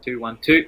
2-1-2.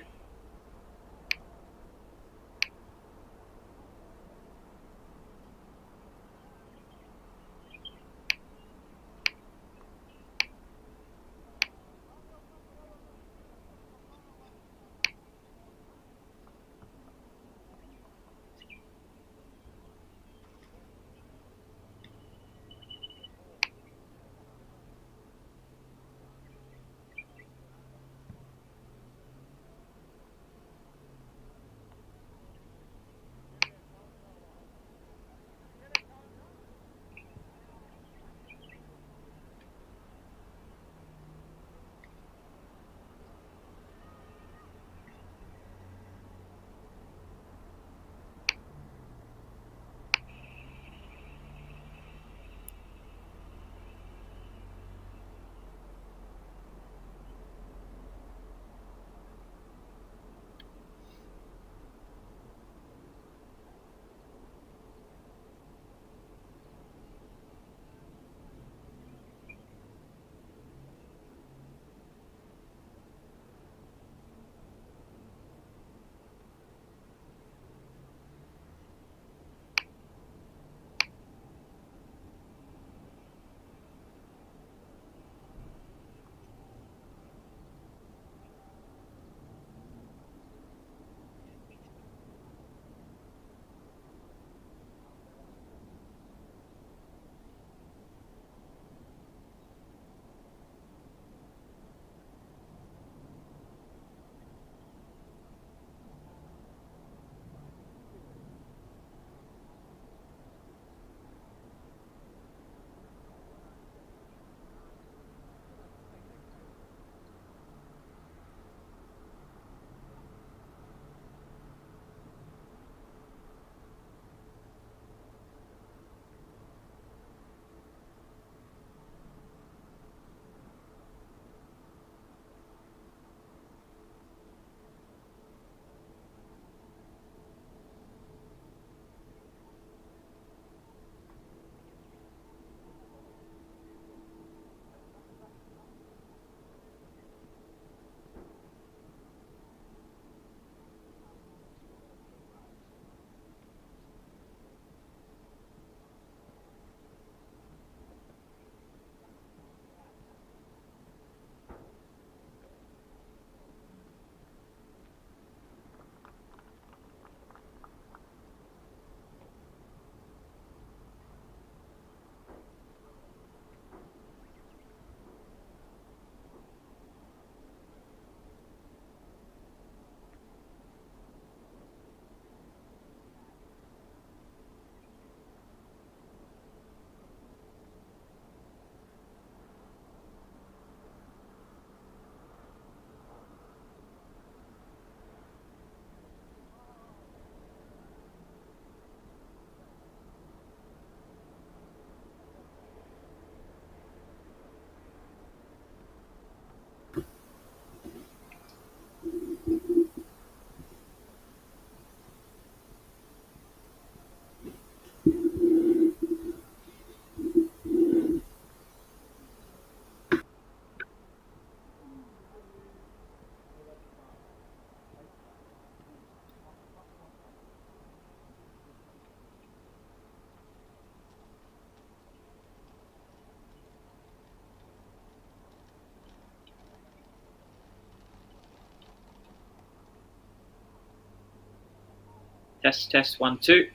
Test 1-2.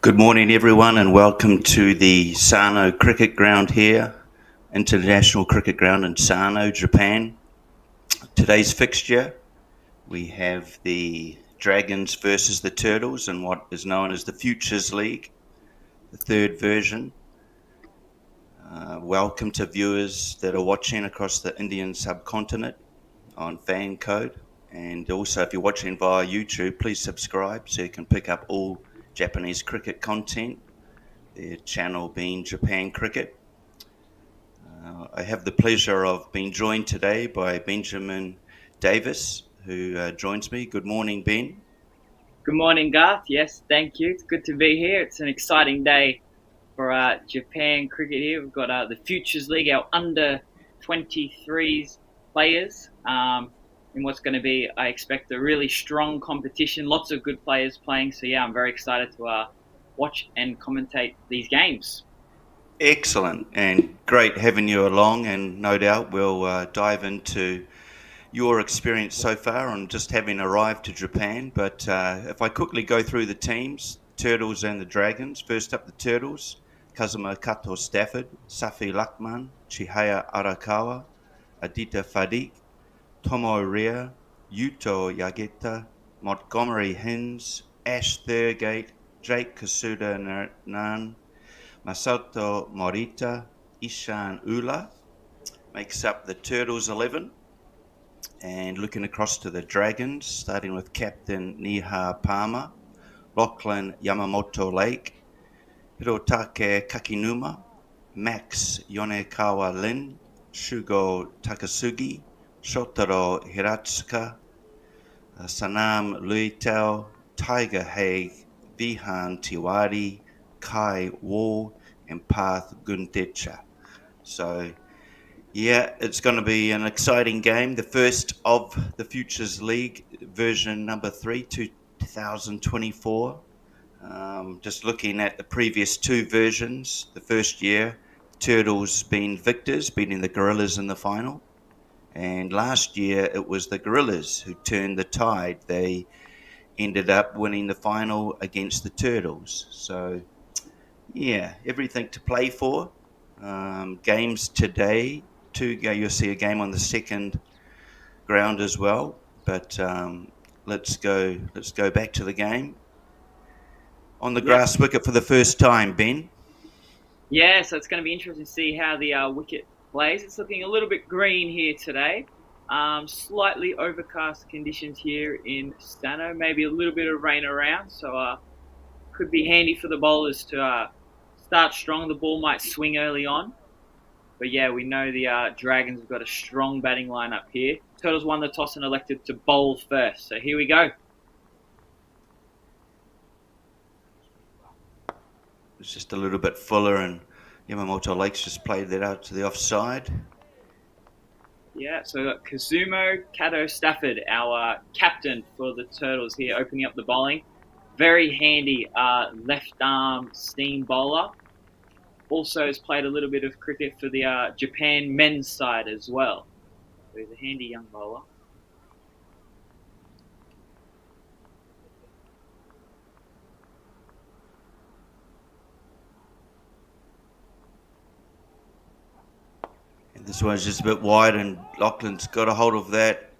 Good morning everyone and welcome to the Sano Cricket Ground here, International Cricket Ground in Sano, Japan. Today's fixture, we have the Dragons versus the Turtles in what is known as the Futures League, the third version. Welcome to viewers that are watching across the Indian subcontinent on Fan Code. And also, if you're watching via YouTube, please subscribe so you can pick up all Japanese cricket content, their channel being Japan Cricket. I have the pleasure of being joined today by Benjamin Davis, who joins me. Good morning, Ben. Good morning, Garth. Yes, thank you. It's good to be here. It's an exciting day for Japan cricket here. We've got the Futures League, our under 23s players, in what's going to be, I expect, a really strong competition. Lots of good players playing. So, yeah, I'm very excited to watch and commentate these games. Excellent, and great having you along, and no doubt we'll dive into your experience so far on just having arrived to Japan. But if I quickly go through the teams, Turtles and the Dragons. First up, the Turtles: Kazuma Kato Stafford, Safi Lakman, Chihaya Arakawa, Adita Fadik, Tomo Rea, Yuto Yageta, Montgomery Hins, Ash Thurgate, Jake Kasuda Nan, Masato Morita, Ishan Ula makes up the Turtles 11. And looking across to the Dragons, starting with Captain Niha Palmer, Lachlan Yamamoto Lake, Hirotake Kakinuma, Max Yonekawa Lin, Shugo Takasugi, Shotaro Hiratsuka, Sanam Luitao, Tiger Haig, Vihan Tiwari, Kai War, and Path Gundecha. So, yeah, it's going to be an exciting game. The first of the Futures League, version number 3, 2024. Just looking at the previous two versions, the first year, Turtles being victors, beating the Gorillas in the final. And last year, it was the Gorillas who turned the tide. They ended up winning the final against the Turtles. So, yeah, everything to play for. Games today. You'll see a game on the second ground as well. But let's go back to the game. On the grass wicket for the first time, Ben. Yeah, so it's going to be interesting to see how the wicket plays. It's looking a little bit green here today. Slightly overcast conditions here in Sano. Maybe a little bit of rain around. So could be handy for the bowlers to start strong. The ball might swing early on. But yeah, we know the Dragons have got a strong batting lineup here. Turtles won the toss and elected to bowl first. So here we go. It's just a little bit fuller, and Yamamoto Lakes just played that out to the offside. Yeah, so we've got Kazuma Kato Stafford, our captain for the Turtles here, opening up the bowling. Very handy left arm seam bowler. Also has played a little bit of cricket for the Japan men's side as well. So he's a handy young bowler. And this one's just a bit wide, and Lachlan's got a hold of that.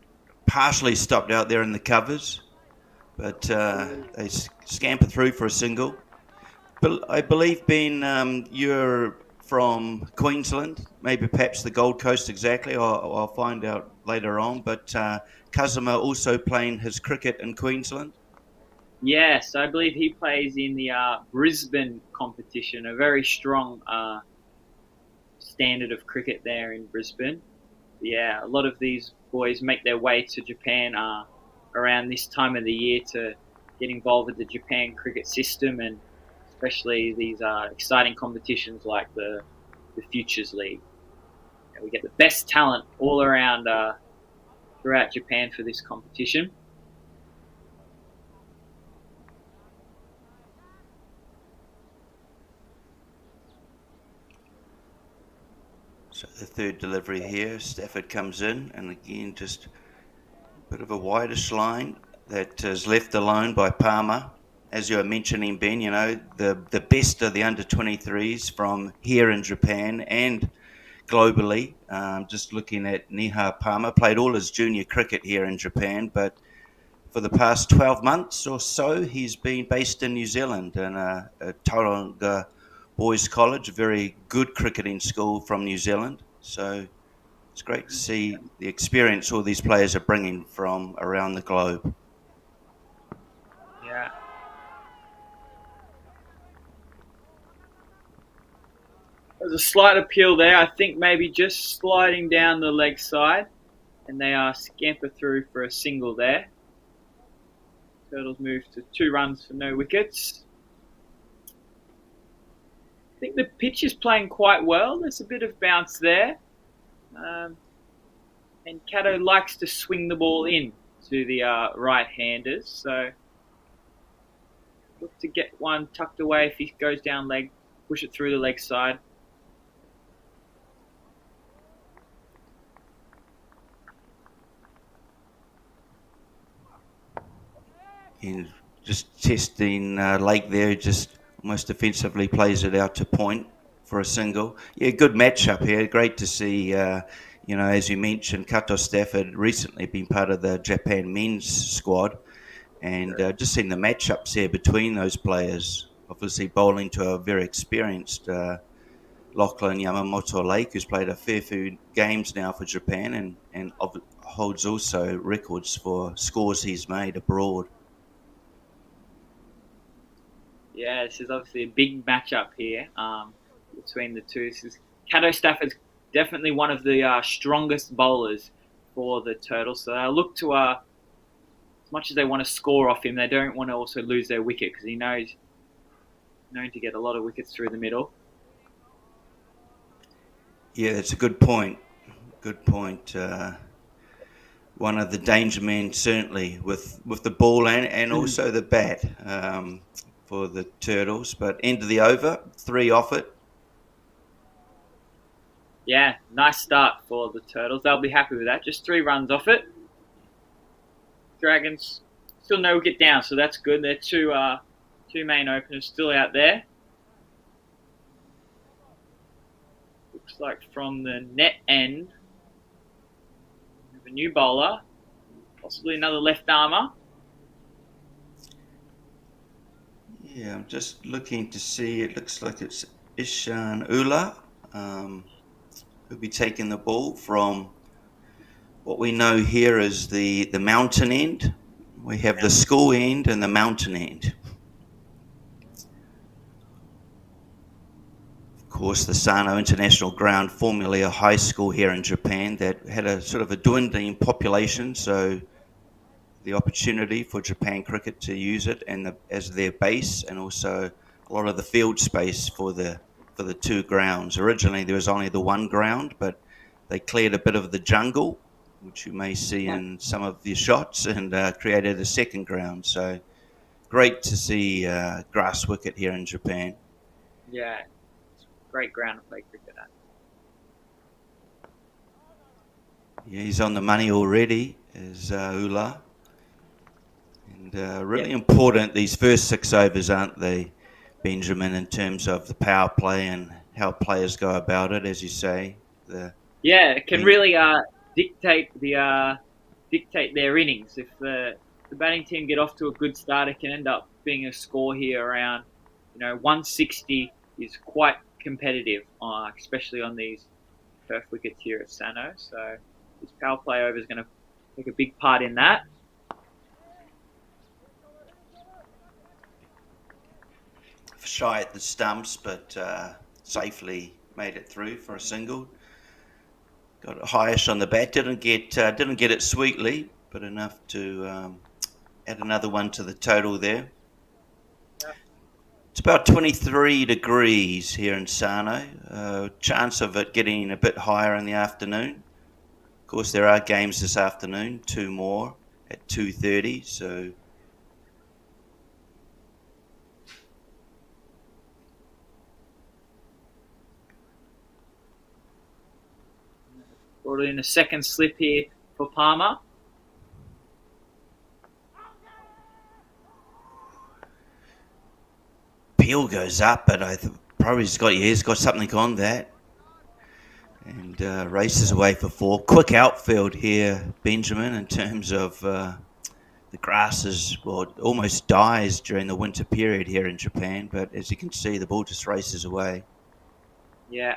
Partially stopped out there in the covers, but they scamper through for a single. But I believe, Ben, you're from Queensland, maybe perhaps the Gold Coast exactly. I'll find out later on. But Kazuma also playing his cricket in Queensland. Yes, I believe he plays in the Brisbane competition, a very strong standard of cricket there in Brisbane. Yeah, a lot of these boys make their way to Japan around this time of the year to get involved with the Japan cricket system, and especially these exciting competitions like the Futures League. And we get the best talent all around throughout Japan for this competition. So the third delivery here, Stafford comes in, and again just a bit of a wideish line that is left alone by Palmer. As you were mentioning, Ben, you know, the best of the under-23s from here in Japan and globally. Just looking at Niha Palmer, played all his junior cricket here in Japan, but for the past 12 months or so, he's been based in New Zealand in a Tauranga Boys College, a very good cricketing school from New Zealand. So, It's great to see the experience all these players are bringing from around the globe. Yeah. There's a slight appeal there. I think maybe just sliding down the leg side, and they scamper through for a single there. Turtles move to 2 runs for no wickets. I think the pitch is playing quite well. There's a bit of bounce there. And Caddo likes to swing the ball in to the right-handers. So look to get one tucked away if he goes down leg, push it through the leg side. And just testing Lake there, just almost defensively plays it out to point for a single. Yeah, good matchup here. Great to see, as you mentioned, Kato Stafford recently been part of the Japan men's squad. And just seeing the matchups there between those players, obviously bowling to a very experienced Lachlan Yamamoto Lake, who's played a fair few games now for Japan and holds also records for scores he's made abroad. Yeah, this is obviously a big matchup here between the two. Kato Stafford's definitely one of the strongest bowlers for the Turtles. So they'll look to, as much as they want to score off him, they don't want to also lose their wicket because he knows known to get a lot of wickets through the middle. Yeah, that's a good point. Good point. One of the danger men, certainly, with the ball and also the bat for the Turtles. But end of the over, 3 off it. Yeah, nice start for the Turtles. They'll be happy with that. Just 3 runs off it. Dragons still no wicket down, so that's good. Their two main openers still out there. Looks like from the net end, we have a new bowler, possibly another left armer. Yeah, I'm just looking to see. It looks like it's Ishan Ula who'll be taking the ball from what we know here as the mountain end. We have the school end and the mountain end. Of course, the Sano International Ground, formerly a high school here in Japan that had a sort of a dwindling population, so the opportunity for Japan Cricket to use it as their base, and also a lot of the field space for the 2 grounds. Originally, there was only the 1 ground, but they cleared a bit of the jungle, which you may see in some of the shots, and created a 2nd ground. So great to see grass wicket here in Japan. Yeah, it's a great ground to play cricket at. Yeah, he's on the money already, is Ula. And really important, these first 6 overs, aren't they, Benjamin, in terms of the power play and how players go about it, as you say. It can really dictate their innings. If the batting team get off to a good start, it can end up being a score here around 160 is quite competitive, especially on these turf wickets here at Sano. So this power play over is going to take a big part in that. Shy at the stumps, but safely made it through for a single. Got it highish on the bat. Didn't get it sweetly, but enough to add another one to the total there. Yeah. It's about 23 degrees here in Sano. Chance of it getting a bit higher in the afternoon. Of course, there are games this afternoon, 2 more at 2:30. So. Brought in a 2nd slip here for Palmer. Peel goes up, but I probably he's got something on that. And races away for 4. Quick outfield here, Benjamin, in terms of the grass almost dies during the winter period here in Japan. But as you can see, the ball just races away. Yeah.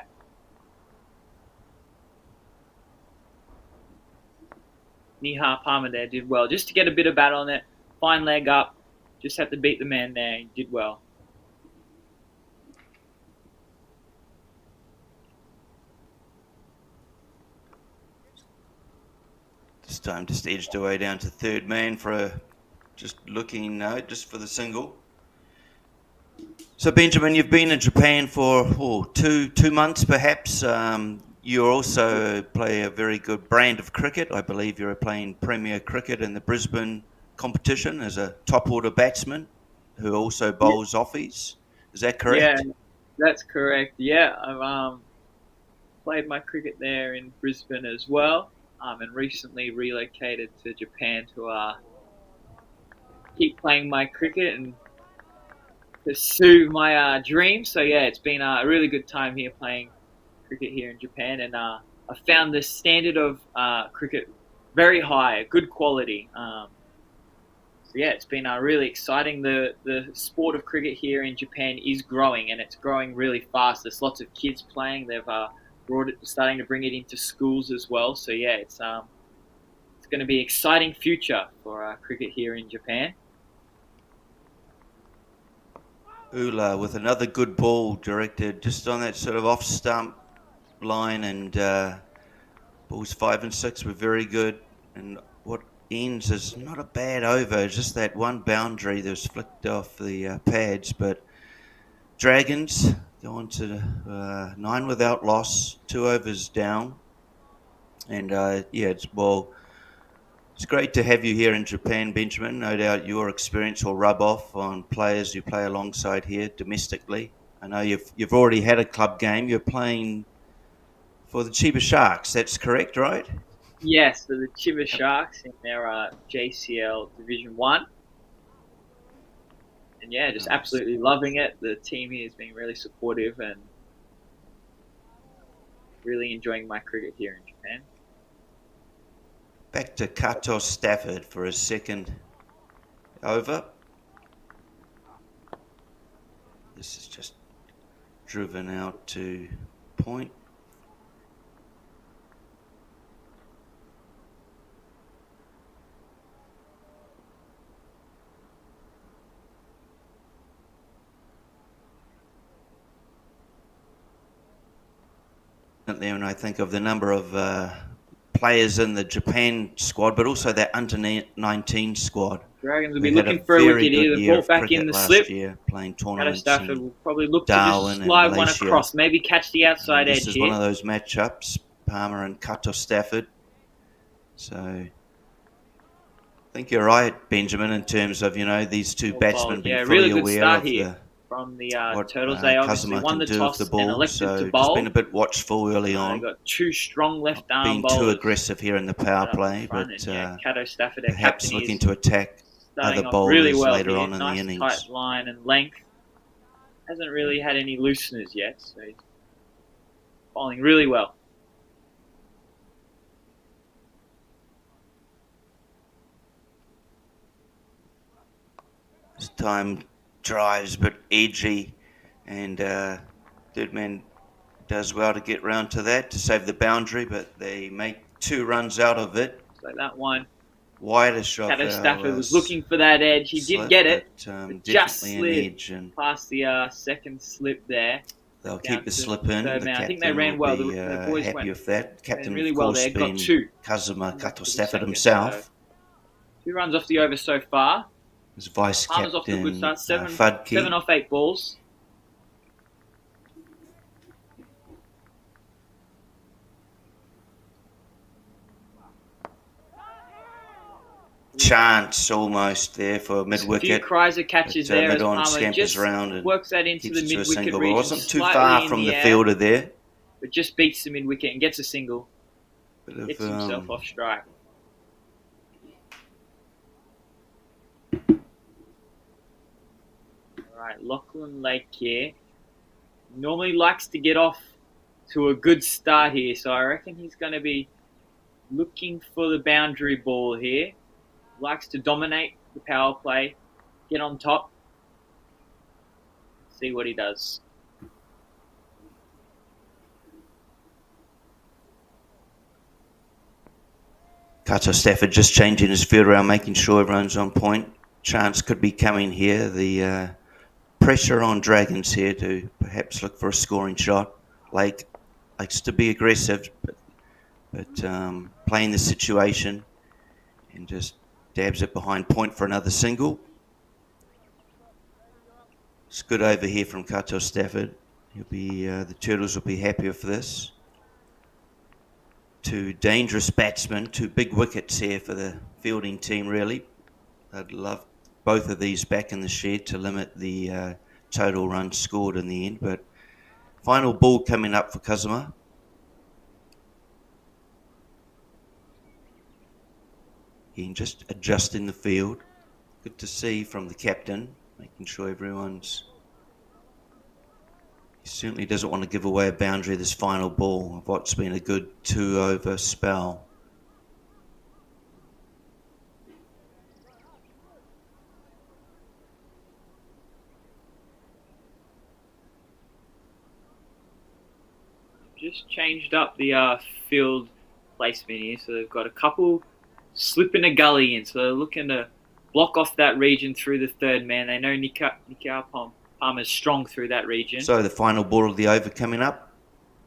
Nihar Palmer there did well. Just to get a bit of bat on it, fine leg up, just have to beat the man there. He did well. This time just edged away down to third man for a just for the single. So Benjamin, you've been in Japan for 2 months perhaps. You also play a very good brand of cricket. I believe you're playing Premier Cricket in the Brisbane competition as a top order batsman who also bowls offies. Is that correct? Yeah, that's correct. Yeah, I've played my cricket there in Brisbane as well, and recently relocated to Japan to keep playing my cricket and pursue my dreams. So yeah, it's been a really good time here playing cricket here in Japan, and I found the standard of cricket very high, good quality. So yeah, it's been really exciting. The sport of cricket here in Japan is growing, and it's growing really fast. There's lots of kids playing. They've starting to bring it into schools as well. So yeah, it's going to be an exciting future for cricket here in Japan. Ula with another good ball directed just on that sort of off stump line, and balls 5 and 6 were very good. And what ends is not a bad over, just that one boundary that was flicked off the pads. But Dragons go on to 9 without loss, 2 overs down. And it's great to have you here in Japan, Benjamin. No doubt your experience will rub off on players you play alongside here domestically. I know you've already had a club game. You're playing for the Chiba Sharks. That's correct, right? Yes, so the Chiba Sharks in their JCL Division 1. And yeah, just absolutely loving it. The team here has been really supportive and really enjoying my cricket here in Japan. Back to Kato Stafford for his second over. This is just driven out to point. There, and I think of the number of players in the Japan squad, but also that under-19 squad. Dragons will be looking for a wicket here. The ball back in the slip. Year, playing tournaments. Stafford will probably look Darwin to just slide one across, maybe catch the outside edge here. This is one of those matchups, Palmer and Kato Stafford. So I think you're right, Benjamin, in terms of, these two batsmen being fully really good aware start of here from the Turtles. They obviously won the toss and elected to bowl. Just been a bit watchful early on. They got 2 strong left arm being bowlers. Too aggressive here in the power play, but Kato Stafford, perhaps looking to attack other bowlers really well later here. on in nice the innings. Tight line and length. Hasn't really had any looseners yet, so he's bowling really well. This time drives but edgy, and third man does well to get round to that to save the boundary, but they make 2 runs out of it. So that one, wider shot. Kato Stafford was looking for that edge. He did get it, but just slid past the second slip there. They'll keep the slip in. I think they ran well. The boys happy went with that. Captain, really of well course, there. Got 2. Kazuma Kato Stafford himself. So 2 runs off the over so far. His vice Palmer's captain, off to a good start. 7 Fudke. off 8 balls. Chance almost there for mid-wicket. A few Kreiser catches there as Palmer just works that into the mid-wicket region. It wasn't too far from the fielder there. But just beats the mid-wicket and gets a single. Gets himself off strike. Alright, Lachlan Lake here. Normally likes to get off to a good start here, so I reckon he's going to be looking for the boundary ball here. Likes to dominate the power play, get on top, see what he does. Kato Stafford just changing his field around, making sure everyone's on point. Chance could be coming here. The pressure on Dragons here to perhaps look for a scoring shot. Lake likes to be aggressive, but playing the situation and just dabs it behind point for another single. It's good over here from Kato Stafford. He'll be the Turtles will be happy with this. Two dangerous batsmen, two big wickets here for the fielding team, really. I'd love both of these back in the shed to limit the total runs scored in the end. But final ball coming up for Kazuma. Again, just adjusting the field. Good to see from the captain, making sure everyone's... He certainly doesn't want to give away a boundary this final ball of what's been a good 2-over spell. Just changed up the field placement here, so they've got a couple slipping a gully in, so they're looking to block off that region through the third man. They know Nikau Palmer's strong through that region. So the final ball of the over coming up.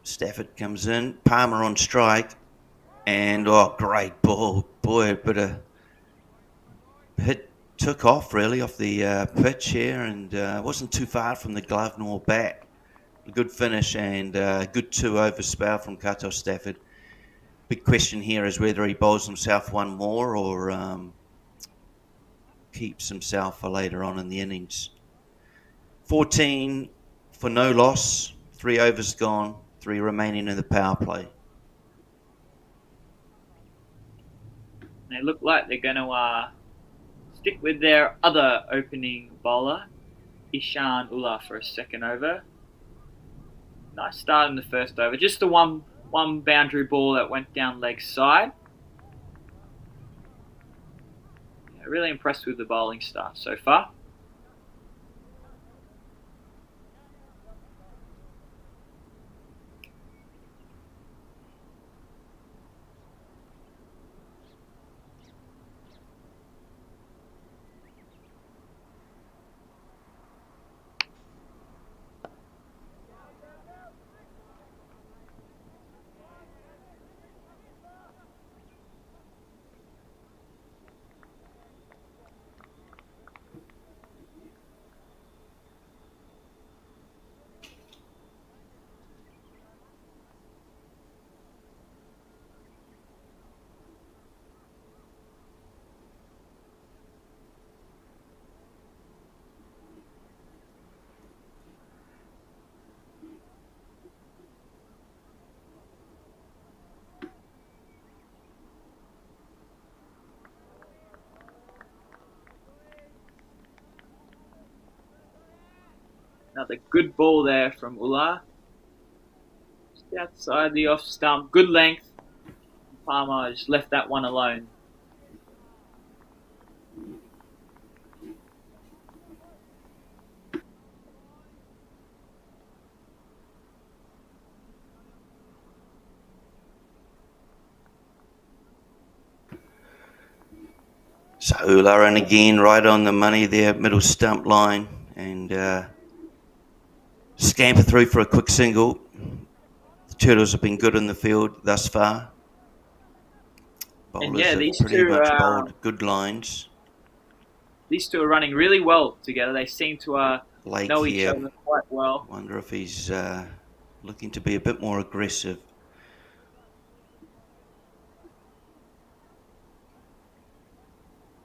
Stafford comes in, Palmer on strike, and great ball. Boy, a bit of hit took off really off the pitch here, and wasn't too far from the glove nor bat. A good finish and a good 2-over spell from Kato Stafford. Big question here is whether he bowls himself one more or keeps himself for later on in the innings. 14 for no loss, 3 overs gone, 3 remaining in the power play. They look like they're going to stick with their other opening bowler, Ishan Ullah, for a second over. Nice start in the first over. Just the one boundary ball that went down leg side. Yeah, really impressed with the bowling start so far. Another good ball there from Ullah. Just outside the off stump. Good length. Palmer just left that one alone. So Ullah and again right on the money there, middle stump line, and scamper through for a quick single. The Turtles have been good in the field thus far. Bowlers and yeah, these have pretty two much bowled good lines. These two are running really well together. They seem to know each other quite well. Wonder if he's looking to be a bit more aggressive.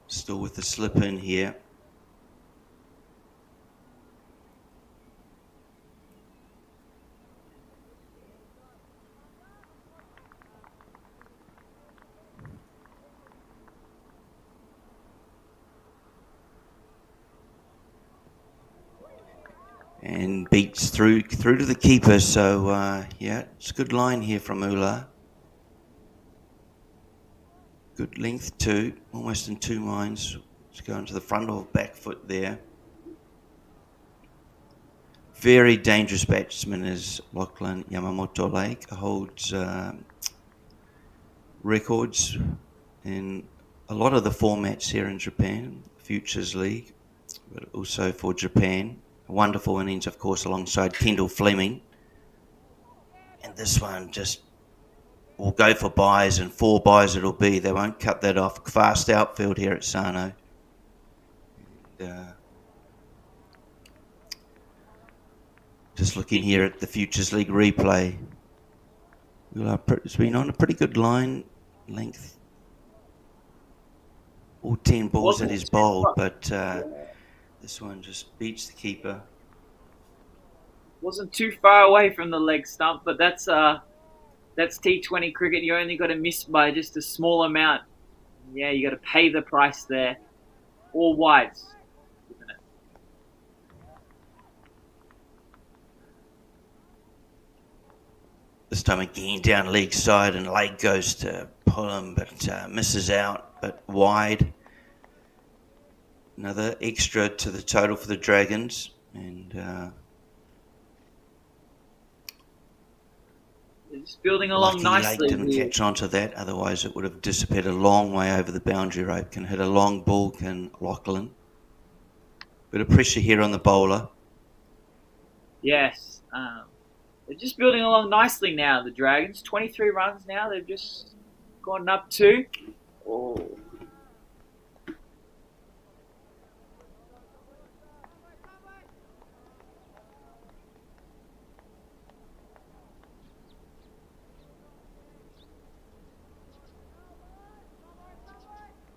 Still with the slip in here. And beats through to the keeper. So yeah, it's a good line here from Ullah. Good length too, almost in 2 lines. It's going to the front or back foot there. Very dangerous batsman is Lachlan Yamamoto Lake. Holds records in a lot of the formats here in Japan, Futures League, but also for Japan. A wonderful innings, of course, alongside Kendall Fleming. And this one just will go for buys, and 4 buys it'll be. They won't cut that off. Fast outfield here at Sano. And, just looking here at the Futures League replay. It's been on a pretty good line length. All 10 balls that he's bowled, but this one just beats the keeper. Wasn't too far away from the leg stump, but that's T20 cricket. You only got to miss by just a small amount. Yeah, you got to pay the price there. All wides, isn't it? This time again down leg side, and leg goes to pull him, but misses out, but wide. Another extra to the total for the Dragons, and just building along nicely. Lake didn't catch on to that, otherwise it would have disappeared a long way over the boundary rope. Can hit a long ball, can Lachlan. Bit of pressure here on the bowler. Yes. They're just building along nicely now, the Dragons. 23 runs now. They've just gone up 2. Oh.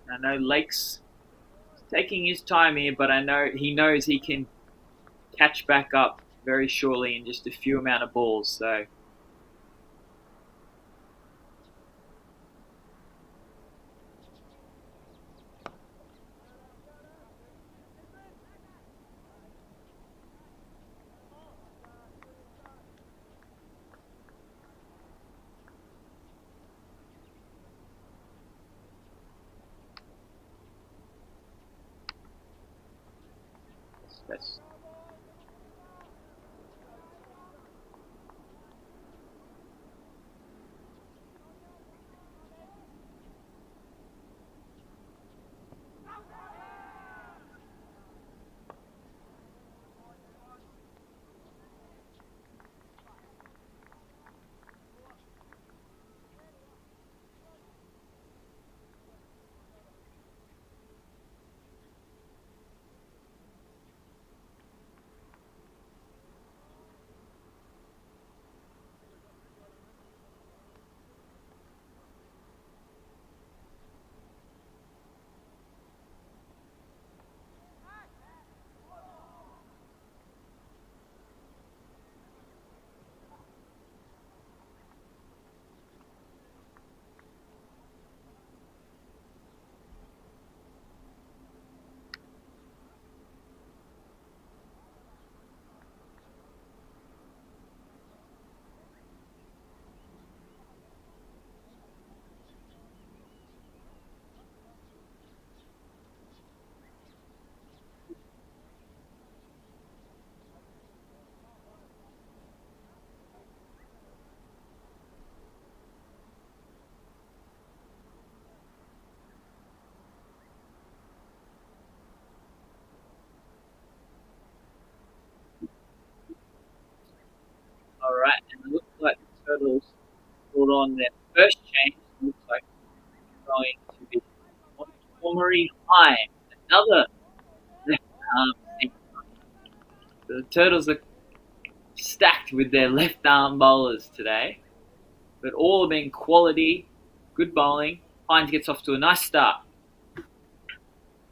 I know Lake's taking his time here, but I know he knows he can catch back up very shortly in just a few amount of balls. So that's all right. And it looks like the Turtles brought on their first change. It looks like it's going to be Montgomery High, another left arm seam. The Turtles are stacked with their left arm bowlers today, but all have been quality, good bowling. Hines gets off to a nice start.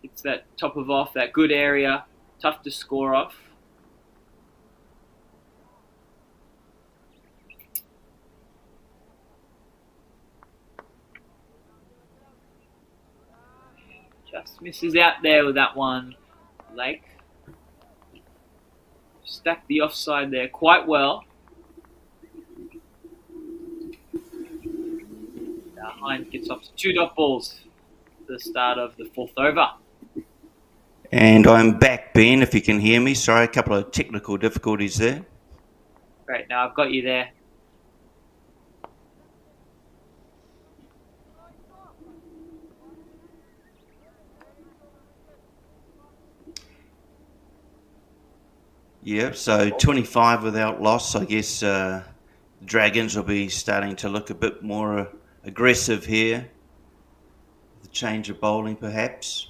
It's that top of off, that good area, tough to score off. Just misses out there with that one, Lake. Stacked the offside there quite well. Now Hines gets off to 2 dot balls at the start of the 4th over. And I'm back, Ben, if you can hear me. Sorry, a couple of technical difficulties there. Great, now I've got you there. Yeah, so 25 without loss. I guess Dragons will be starting to look a bit more aggressive here. The change of bowling, perhaps.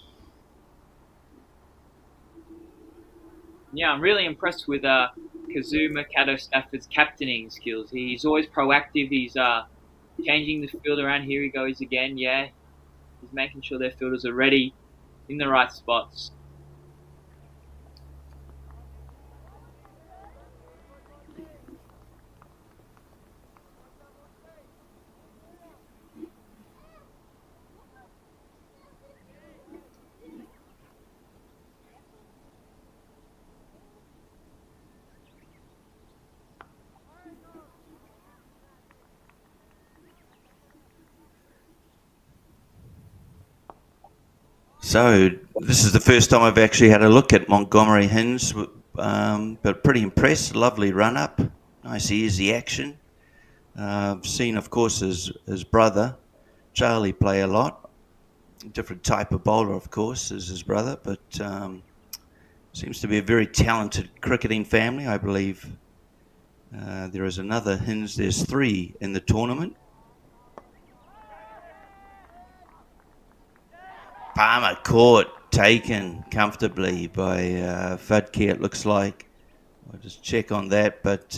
Yeah, I'm really impressed with Kazuma Kato Stafford's captaining skills. He's always proactive. He's changing the field around. Here he goes again. Yeah, he's making sure their fielders are ready in the right spots. So this is the first time I've actually had a look at Montgomery Hins, but pretty impressed. Lovely run up, nice easy action. I've seen, of course, his brother Charlie play a lot. Different type of bowler, of course, as his brother, but seems to be a very talented cricketing family. I believe there is another Hins. There's 3 in the tournament. Palmer caught, taken comfortably by Fudke, it looks like. I'll just check on that, but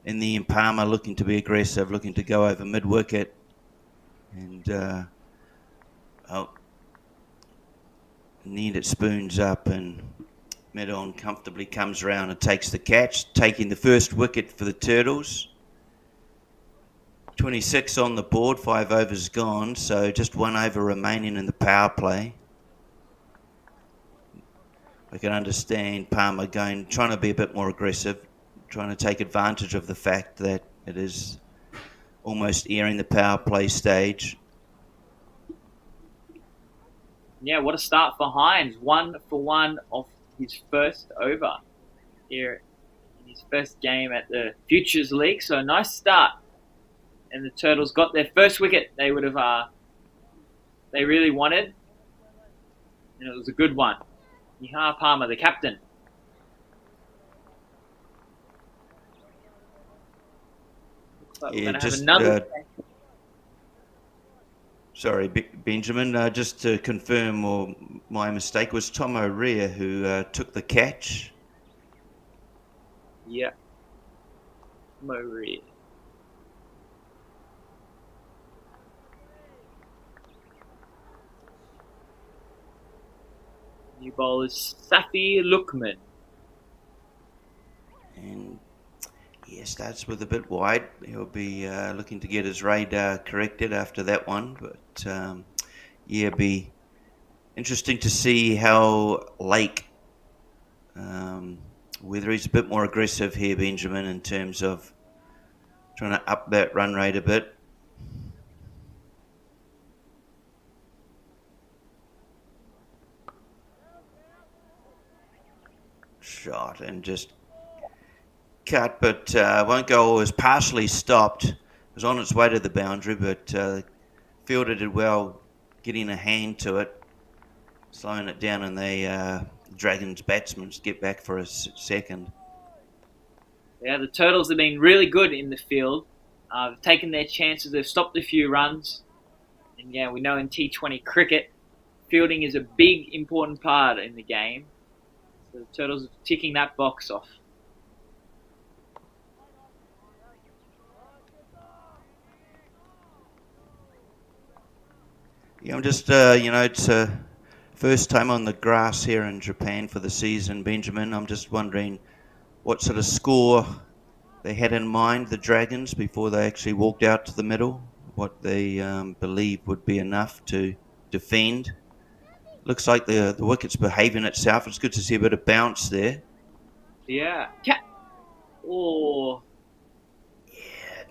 in the end, Palmer looking to be aggressive, looking to go over mid-wicket, and it spoons up, and mid-on comfortably comes around and takes the catch, taking the first wicket for the Turtles. 26 on the board, 5 overs gone, so just 1 over remaining in the power play. I can understand Palmer trying to be a bit more aggressive, trying to take advantage of the fact that it is almost nearing the power play stage. Yeah, what a start for Hines. 1 for 1 off his first over here in his first game at the Futures League. So nice start. And the Turtles got their first wicket they would have they really wanted. And it was a good one. Nihar Palmer, the captain. Looks like we're going to have another. Sorry, Benjamin, just to confirm, or my mistake, was Tom O'Rea who took the catch. Yeah. Tom O'Rea. New bowlers Safi Lukman. And yeah, starts with a bit wide. He'll be looking to get his radar corrected after that one. But yeah, be interesting to see how Lake, whether he's a bit more aggressive here, Benjamin, in terms of trying to up that run rate a bit. Shot and just cut, but won't go. It was partially stopped. It was on its way to the boundary, but fielder did well getting a hand to it, slowing it down, and the Dragons batsmen get back for a second. Yeah, the Turtles have been really good in the field. They've taken their chances. They've stopped a few runs. And yeah, we know in T20 cricket, fielding is a big, important part in the game. So the Turtles are ticking that box off. Yeah, I'm just, it's first time on the grass here in Japan for the season, Benjamin. I'm just wondering what sort of score they had in mind, the Dragons, before they actually walked out to the middle, what they believe would be enough to defend. Looks like the wicket's behaving itself. It's good to see a bit of bounce there. Yeah. Oh. Yeah.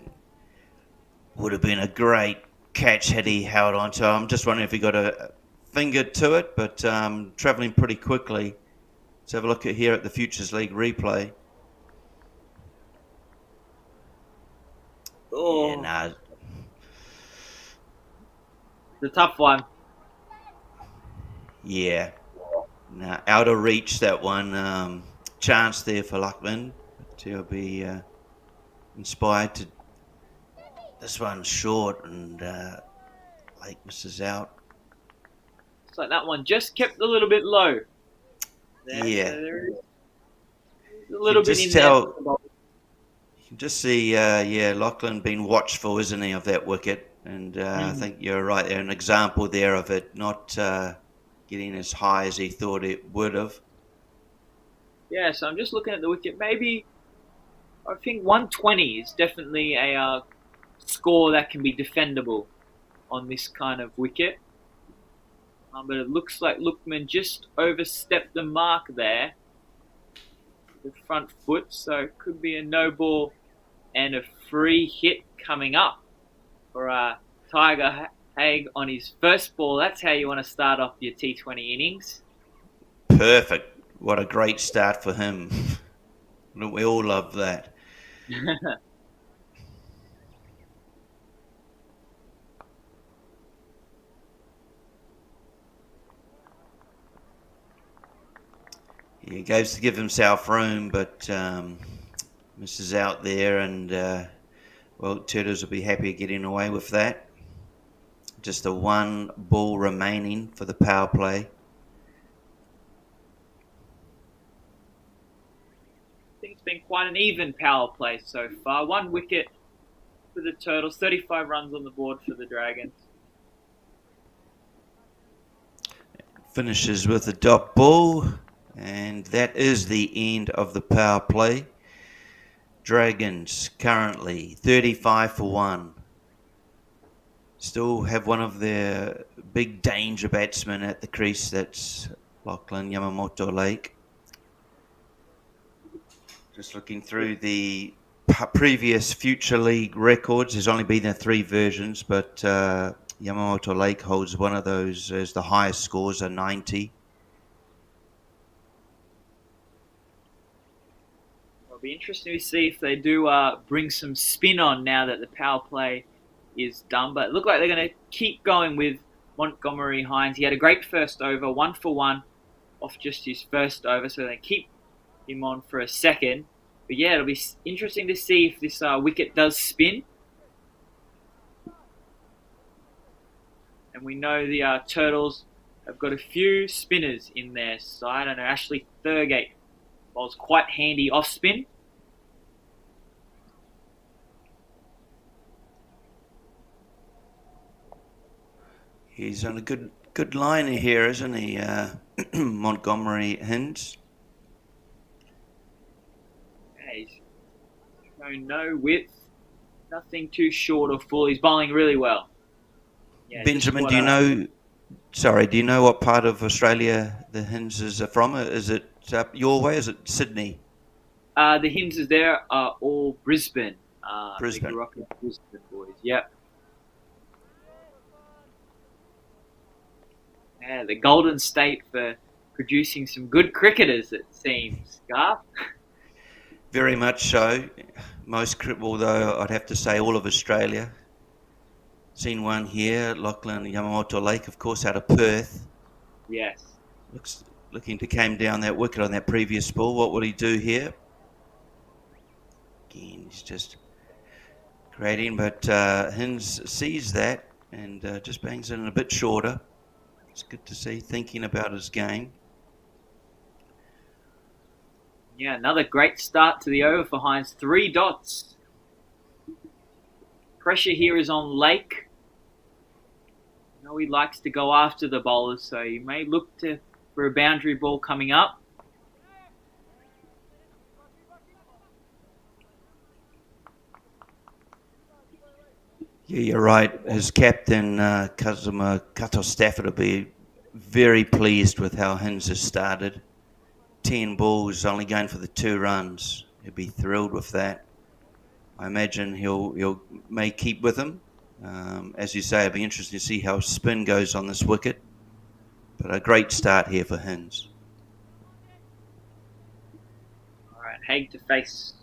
Would have been a great catch had he held on. So I'm just wondering if he got a finger to it, but travelling pretty quickly. Let's have a look here at the Futures League replay. Oh. Yeah, nah. The tough one. Yeah. Nah, out of reach, that one. chance there for Lachlan. But he'll be inspired to. This one's short and Lake misses out. Looks like that one just kept a little bit low. There, Yeah. so there is a little bit in there. there. You can just see, Lachlan being watchful, isn't he, of that wicket? And I think you're right there. An example there of it not getting as high as he thought it would have. Yeah, so I'm just looking at the wicket. Maybe I think 120 is definitely a score that can be defendable on this kind of wicket. But it looks like Lookman just overstepped the mark there, the front foot, so it could be a no ball and a free hit coming up for Tiger Haig on his first ball. That's how you want to start off your T20 innings. Perfect. What a great start for him. We all love that. He goes to give himself room, but misses out there, and Turtles will be happy getting away with that. Just the one ball remaining for the power play. I think it's been quite an even power play so far. 1 wicket for the Turtles, 35 runs on the board for the Dragons. Finishes with a dot ball. And that is the end of the power play. Dragons currently 35 for 1. Still have one of their big danger batsmen at the crease. That's Lachlan Yamamoto Lake. Just looking through the previous Future League records. There's only been 3 versions, but Yamamoto Lake holds one of those as the highest scores are 90. It'll be interesting to see if they do bring some spin on now that the power play is done. But it looked like they're going to keep going with Montgomery Hines. He had a great first over, 1 for 1 off just his first over. So they keep him on for a second. But yeah, it'll be interesting to see if this wicket does spin. And we know the Turtles have got a few spinners in their side. I know Ashley Thurgate was quite handy off spin. He's on a good line here, isn't he, Montgomery Hines? Yeah, he's shown no width, nothing too short or full. He's bowling really well. Yeah, Benjamin, do you know what part of Australia the Hinses are from? Is it up your way? Is it Sydney? The Hinses there are all Brisbane. Brisbane. They grew up in Brisbane, boys. Yep. Yeah, the Golden State for producing some good cricketers, it seems, Garth. Very much so. Although I'd have to say all of Australia. Seen one here, Lachlan Yamamoto Lake, of course, out of Perth. Yes. Looking to came down that wicket on that previous ball. What will he do here? Again, he's just creating, but Hins sees that and just bangs it in a bit shorter. It's good to see, thinking about his game. Yeah, another great start to the over for Hines. 3 dots. Pressure here is on Lake. I know he likes to go after the bowlers, so you may look for a boundary ball coming up. Yeah, you're right. His captain, Kazuma Kato Stafford, will be very pleased with how Hins has started. 10 balls, only going for the 2 runs. He'll be thrilled with that. I imagine he'll may keep with him. As you say, it'll be interesting to see how spin goes on this wicket. But a great start here for Hins. All right, Haig to face.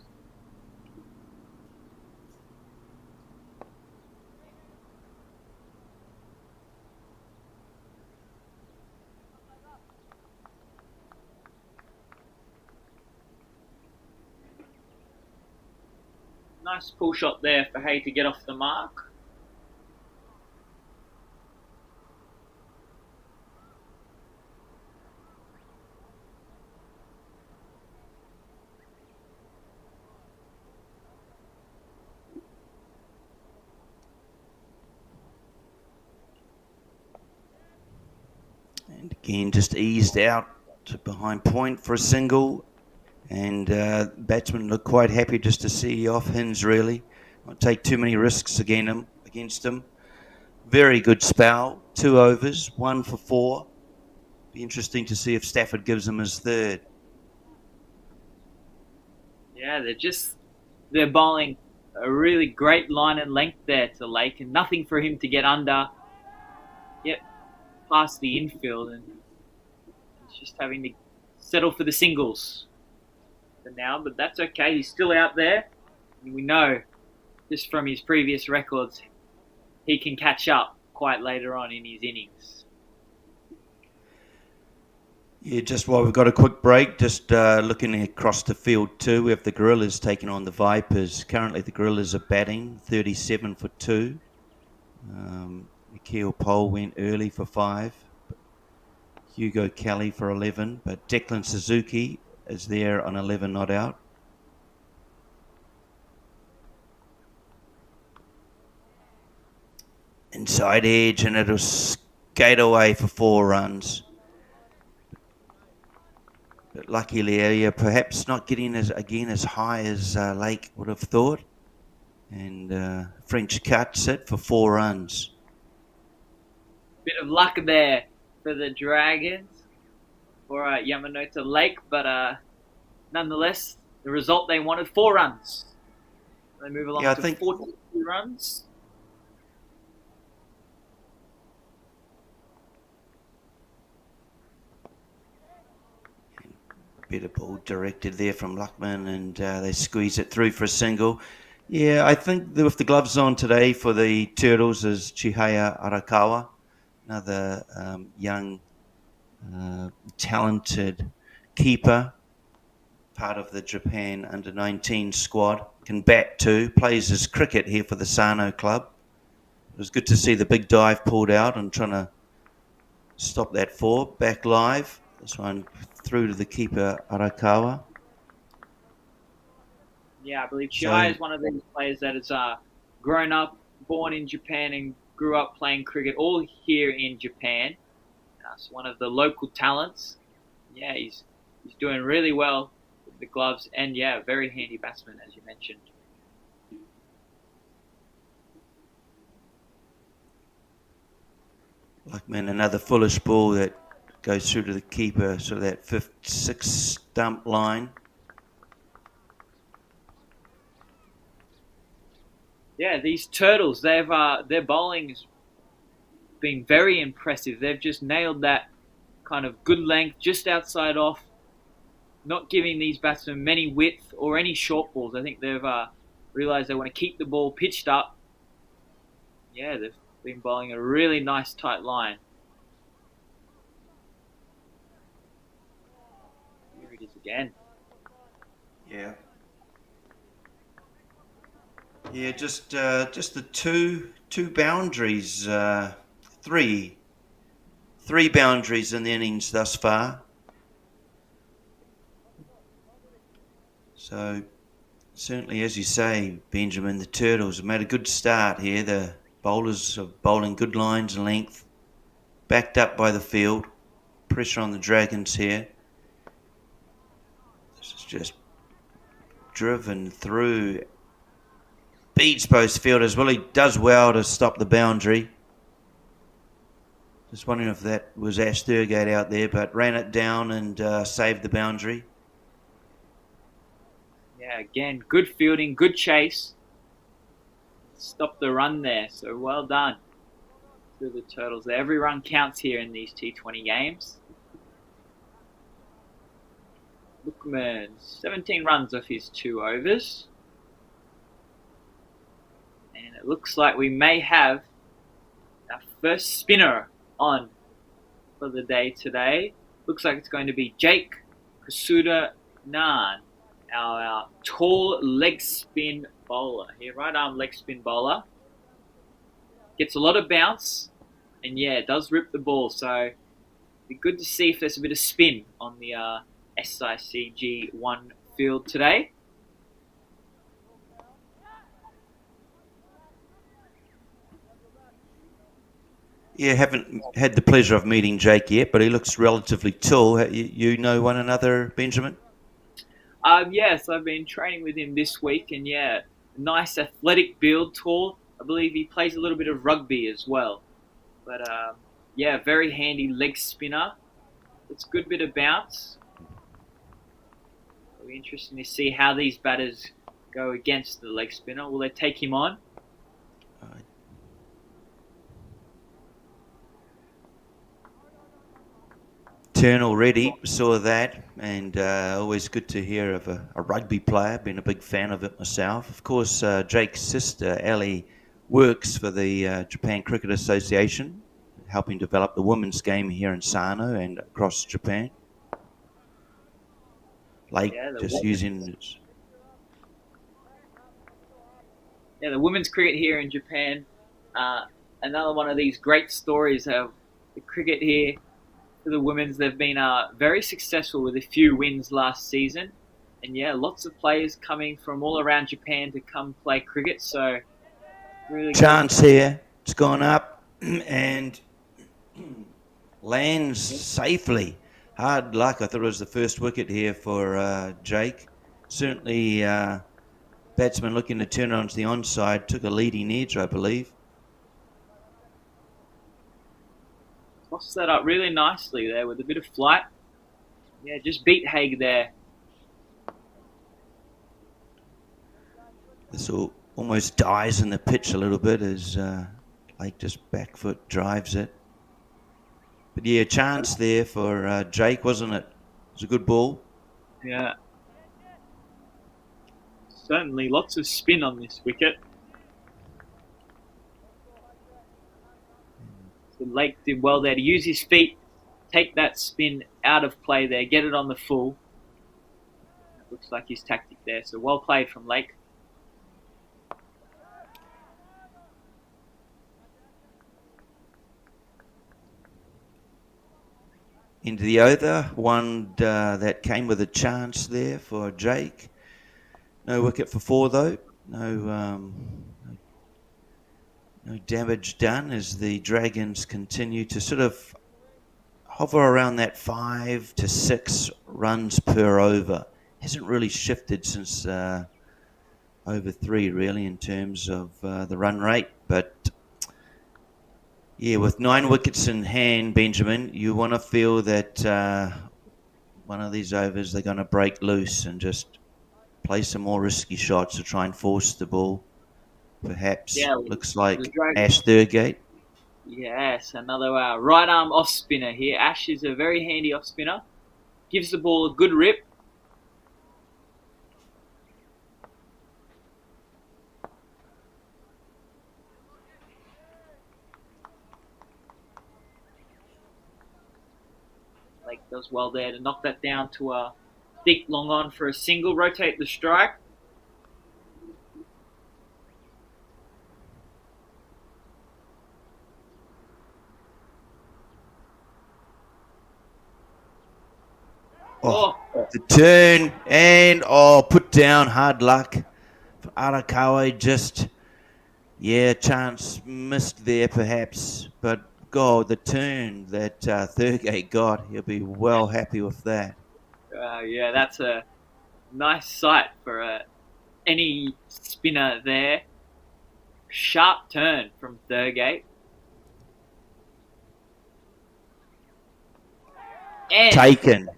Nice pull shot there for Hay to get off the mark. And again, just eased out to behind point for a single. And batsmen look quite happy just to see off Hins, really. Not take too many risks against him. Very good spell. 2 overs, 1 for 4. Be interesting to see if Stafford gives him his third. Yeah, they're bowling a really great line and length there to Lake, and nothing for him to get under. Yep, past the infield, and he's just having to settle for the singles for now, but that's okay. He's still out there, and we know just from his previous records he can catch up quite later on in his innings. Yeah, just while we've got a quick break, just looking across the field too, we have the Gorillas taking on the Vipers. Currently the Gorillas are batting 37 for 2. Nikhil Pole went early for 5. Hugo Kelly for 11, but Declan Suzuki is there on 11 not out. Inside edge, and it'll skate away for 4 runs. But luckily, perhaps not getting as high as Lake would have thought. And French cuts it for 4 runs. Bit of luck there for the Dragons for Yamanote Lake, but nonetheless, the result they wanted, 4 runs. They move along to 42 runs. Bit of ball directed there from Luckman, and they squeeze it through for a single. Yeah, I think with the gloves on today for the Turtles is Chihaya Arakawa, another young, talented keeper, part of the Japan under-19 squad. Can bat too, plays his cricket here for the Sano club. It was good to see the big dive pulled out and trying to stop that 4. Back live. This one through to the keeper, Arakawa. Yeah, I believe Chihaya is one of these players that has grown up, born in Japan, and grew up playing cricket all here in Japan. It's one of the local talents. Yeah, he's doing really well with the gloves, and yeah, very handy batsman, as you mentioned. Luckman, another foolish ball that goes through to the keeper, sort of that 5th, 6th stump line. Yeah, these Turtles, their bowling has been very impressive. They've just nailed that kind of good length, just outside off, not giving these batsmen many width or any short balls. I think they've realised they want to keep the ball pitched up. Yeah, they've been bowling a really nice tight line. Here it is again. Yeah. Yeah, just the two boundaries, 3 boundaries in the innings thus far. So certainly, as you say, Benjamin, the Turtles have made a good start here. The bowlers are bowling good lines and length, backed up by the field. Pressure on the Dragons here. This is just driven through. Beats both fielders. Well, he does well to stop the boundary. Just wondering if that was Ash Thurgate out there, but ran it down and saved the boundary. Yeah, again, good fielding, good chase. Stopped the run there, so well done to the Turtles. Every run counts here in these T20 games. Lookman, 17 runs off his 2 overs. And it looks like we may have our first spinner on for the day today. Looks like it's going to be Jake Kasuda Nan our tall leg spin bowler here, right arm leg spin bowler. Gets a lot of bounce, and yeah, it does rip the ball. So it'd be good to see if there's a bit of spin on the SICG1 field today. Yeah, haven't had the pleasure of meeting Jake yet, but he looks relatively tall. You know one another, Benjamin? Yes, I've been training with him this week, and yeah, nice athletic build, tall. I believe he plays a little bit of rugby as well. But yeah, very handy leg spinner. It's a good bit of bounce. It'll be interesting to see how these batters go against the leg spinner. Will they take him on? Turn already, saw that, and always good to hear of a rugby player. Been a big fan of it myself. Of course, Jake's sister, Ali, works for the Japan Cricket Association, helping develop the women's game here in Sano and across Japan. Like just using... Yeah, the women's cricket here in Japan. Another one of these great stories of the cricket here. For the women's, they've been very successful with a few wins last season. And yeah, lots of players coming from all around Japan to come play cricket. So, really chance here. It's gone up and lands safely. Hard luck. I thought it was the first wicket here for Jake. Certainly, batsman looking to turn it onto the onside. Took a leading edge, I believe. Tossed that up really nicely there with a bit of flight. Yeah, just beat Haig there. This almost dies in the pitch a little bit as Lake just back foot drives it. But yeah, chance there for Jake, wasn't it? It was a good ball. Yeah. Certainly lots of spin on this wicket. So Lake did well there to use his feet, take that spin out of play there, get it on the full. That looks like his tactic there. So well played from Lake. Into the over, one that came with a chance there for Jake. No wicket for 4 though. No damage done as the Dragons continue to sort of hover around that 5 to 6 runs per over. Hasn't really shifted since over 3 really in terms of the run rate, but yeah, with 9 wickets in hand, Benjamin, you want to feel that one of these overs they're going to break loose and just play some more risky shots to try and force the ball. Perhaps. Yeah, looks like Ash Thurgate. Yes, another right arm off spinner here. Ash is a very handy off spinner. Gives the ball a good rip. Lake does well there to knock that down to a deep long on for a single. Rotate the strike. Oh, the turn and put down, hard luck for Arakawa. Just chance missed there perhaps, but God, the turn that Thurgate got, he'll be well happy with that. Yeah, that's a nice sight for any spinner there. Sharp turn from Thurgate. And taken.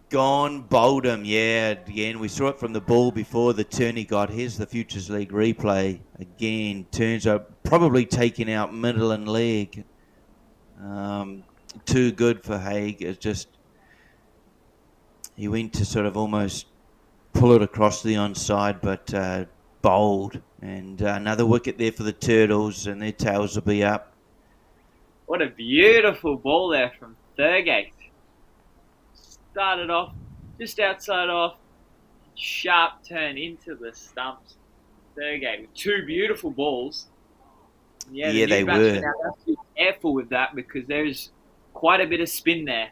Gone, bowled him, again. We saw it from the ball before the turn he got. Here's the Futures League replay. Again, turns up, probably taking out middle and leg. Too good for Haig. It's just, he went to sort of almost pull it across the onside, but bowled. And another wicket there for the Turtles, and their tails will be up. What a beautiful ball there from Thurgate. Started off just outside off. Sharp turn into the stumps. Thurgate with two beautiful balls. Yeah, the Yeah, they new batsman were. now has to be careful with that because there's quite a bit of spin there.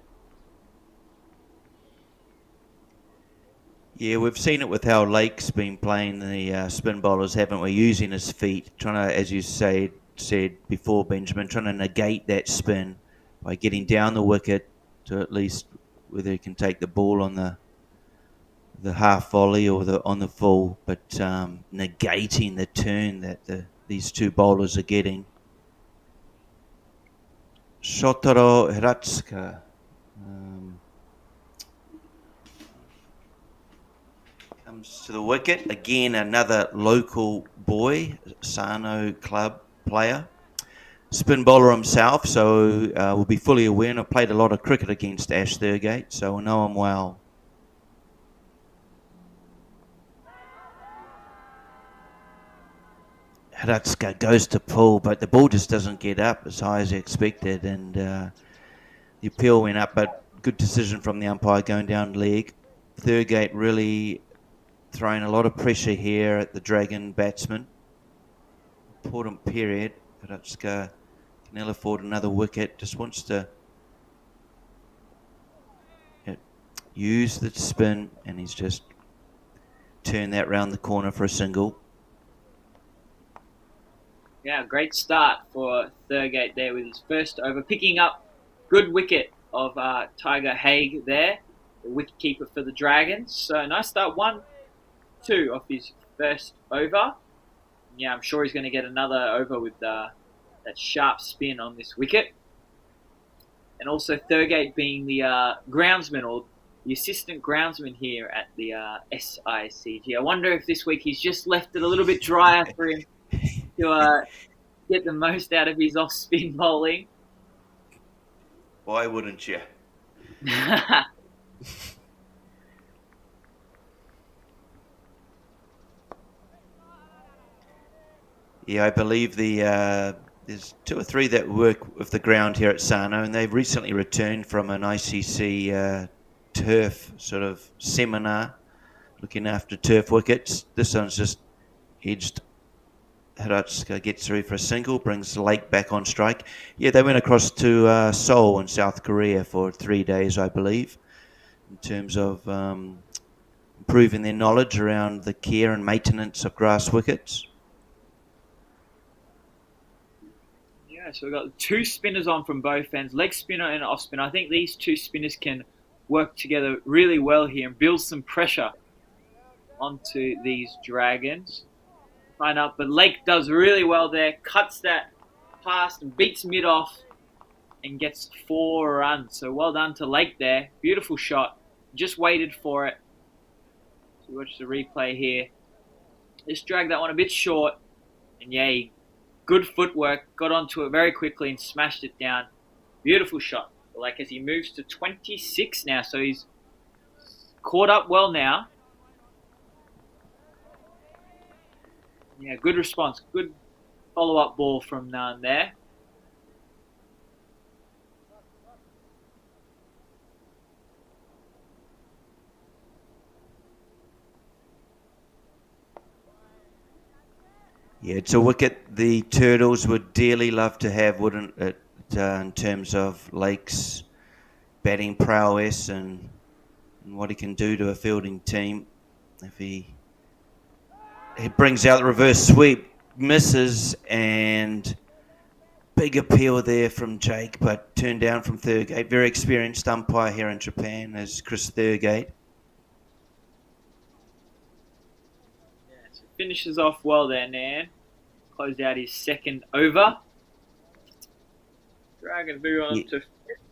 Yeah, we've seen it with how Lake's been playing the spin bowlers, haven't we? Using his feet, trying to, as you said before, Benjamin, trying to negate that spin by getting down the wicket to at least whether he can take the ball on the half volley or on the full, but negating the turn that these two bowlers are getting. Shotaro Hiratsuka. Comes to the wicket. Again, another local boy, Sano club player. Spin bowler himself, so will be fully aware. And I've played a lot of cricket against Ash Thurgate, so I know him well. Hiratsuka goes to pull, but the ball just doesn't get up as high as expected, and the appeal went up, but good decision from the umpire going down leg. Thurgate really throwing a lot of pressure here at the Dragon batsman. Important period. Hiratsuka can ill afford another wicket, just wants to use the spin, and he's just turned that round the corner for a single. Yeah, great start for Thurgate there with his first over, picking up good wicket of Tiger Haig there, the wicketkeeper for the Dragons. So nice start, 1-2 off his first over. Yeah, I'm sure he's going to get another over with that sharp spin on this wicket. And also Thurgate being the groundsman or the assistant groundsman here at the SICG. I wonder if this week he's just left it a little bit drier for him to get the most out of his off-spin bowling. Why wouldn't you? Yeah, I believe there's two or three that work with the ground here at Sano, and they've recently returned from an ICC turf sort of seminar looking after turf wickets. This one's just edged. Hiratsuka gets through for a single, brings Lake back on strike. Yeah, they went across to Seoul in South Korea for 3 days, I believe, in terms of improving their knowledge around the care and maintenance of grass wickets. Yeah, so we've got two spinners on from both ends, leg spinner and off spinner. I think these two spinners can work together really well here and build some pressure onto these Dragons. Line up, but Lake does really well there, cuts that past and beats mid off and gets 4 runs. So well done to Lake there. Beautiful shot. Just waited for it. So watch the replay here. Just dragged that one a bit short. And yeah, good footwork. Got onto it very quickly and smashed it down. Beautiful shot. Like as he moves to 26 now. So he's caught up well now. Yeah, good response. Good follow-up ball from Nan there. Yeah, it's a wicket the Turtles would dearly love to have, wouldn't it, in terms of Lake's batting prowess and what he can do to a fielding team. If he brings out the reverse sweep, misses, and big appeal there from Jake, but turned down from Thurgate. Very experienced umpire here in Japan is Chris Thurgate. Yeah, so finishes off well there, Nan. Closed out his second over. Dragons move on to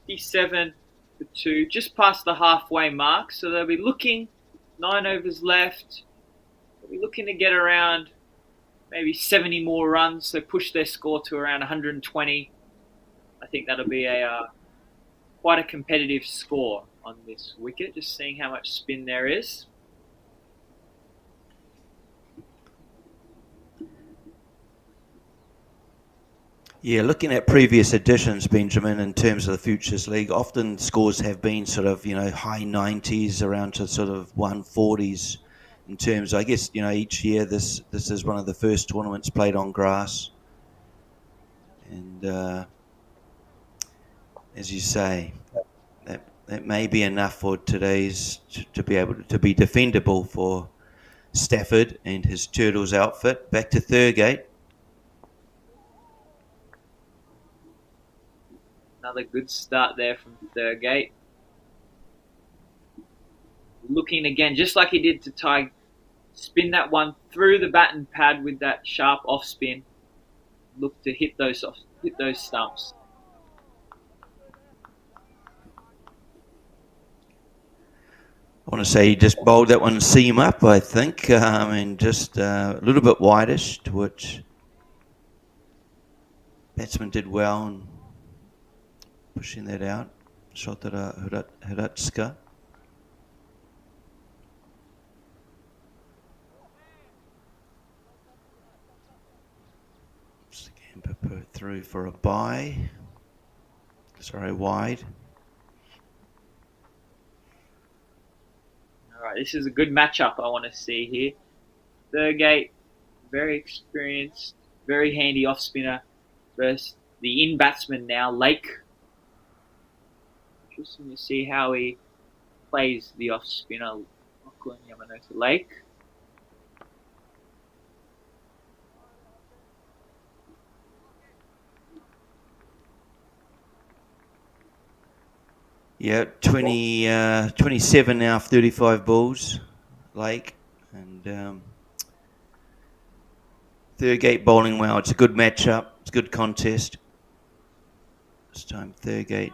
57 for 2, just past the halfway mark. So they'll be looking, 9 overs left. They'll be looking to get around maybe 70 more runs, so push their score to around 120. I think that'll be quite a competitive score on this wicket, just seeing how much spin there is. Yeah, looking at previous editions, Benjamin, in terms of the Futures League, often scores have been sort of, high 90s around to sort of 140s in terms, I guess, each year this is one of the first tournaments played on grass. And as you say, that may be enough for today's to be able to be defendable for Stafford and his Turtles outfit. Back to Thurgate. Another good start there from Thurgate. Looking again, just like he did to Ty, spin that one through the batten pad with that sharp off spin. Look to hit those stumps. I want to say he just bowled that one seam up, I think, and just a little bit wideish, to which batsman did well in pushing that out. Shot that Hiratsuka. Again, through for a bye. Sorry, wide. All right, this is a good matchup I want to see here. Thurgate, very experienced, very handy off spinner versus the in batsman now, Lake. Interesting to see how he plays the off spinner, Lachlan Yamanote Lake. Yeah, 27 now, 35 balls, Lake, and Thurgate bowling well. It's a good matchup. It's a good contest. This time Thurgate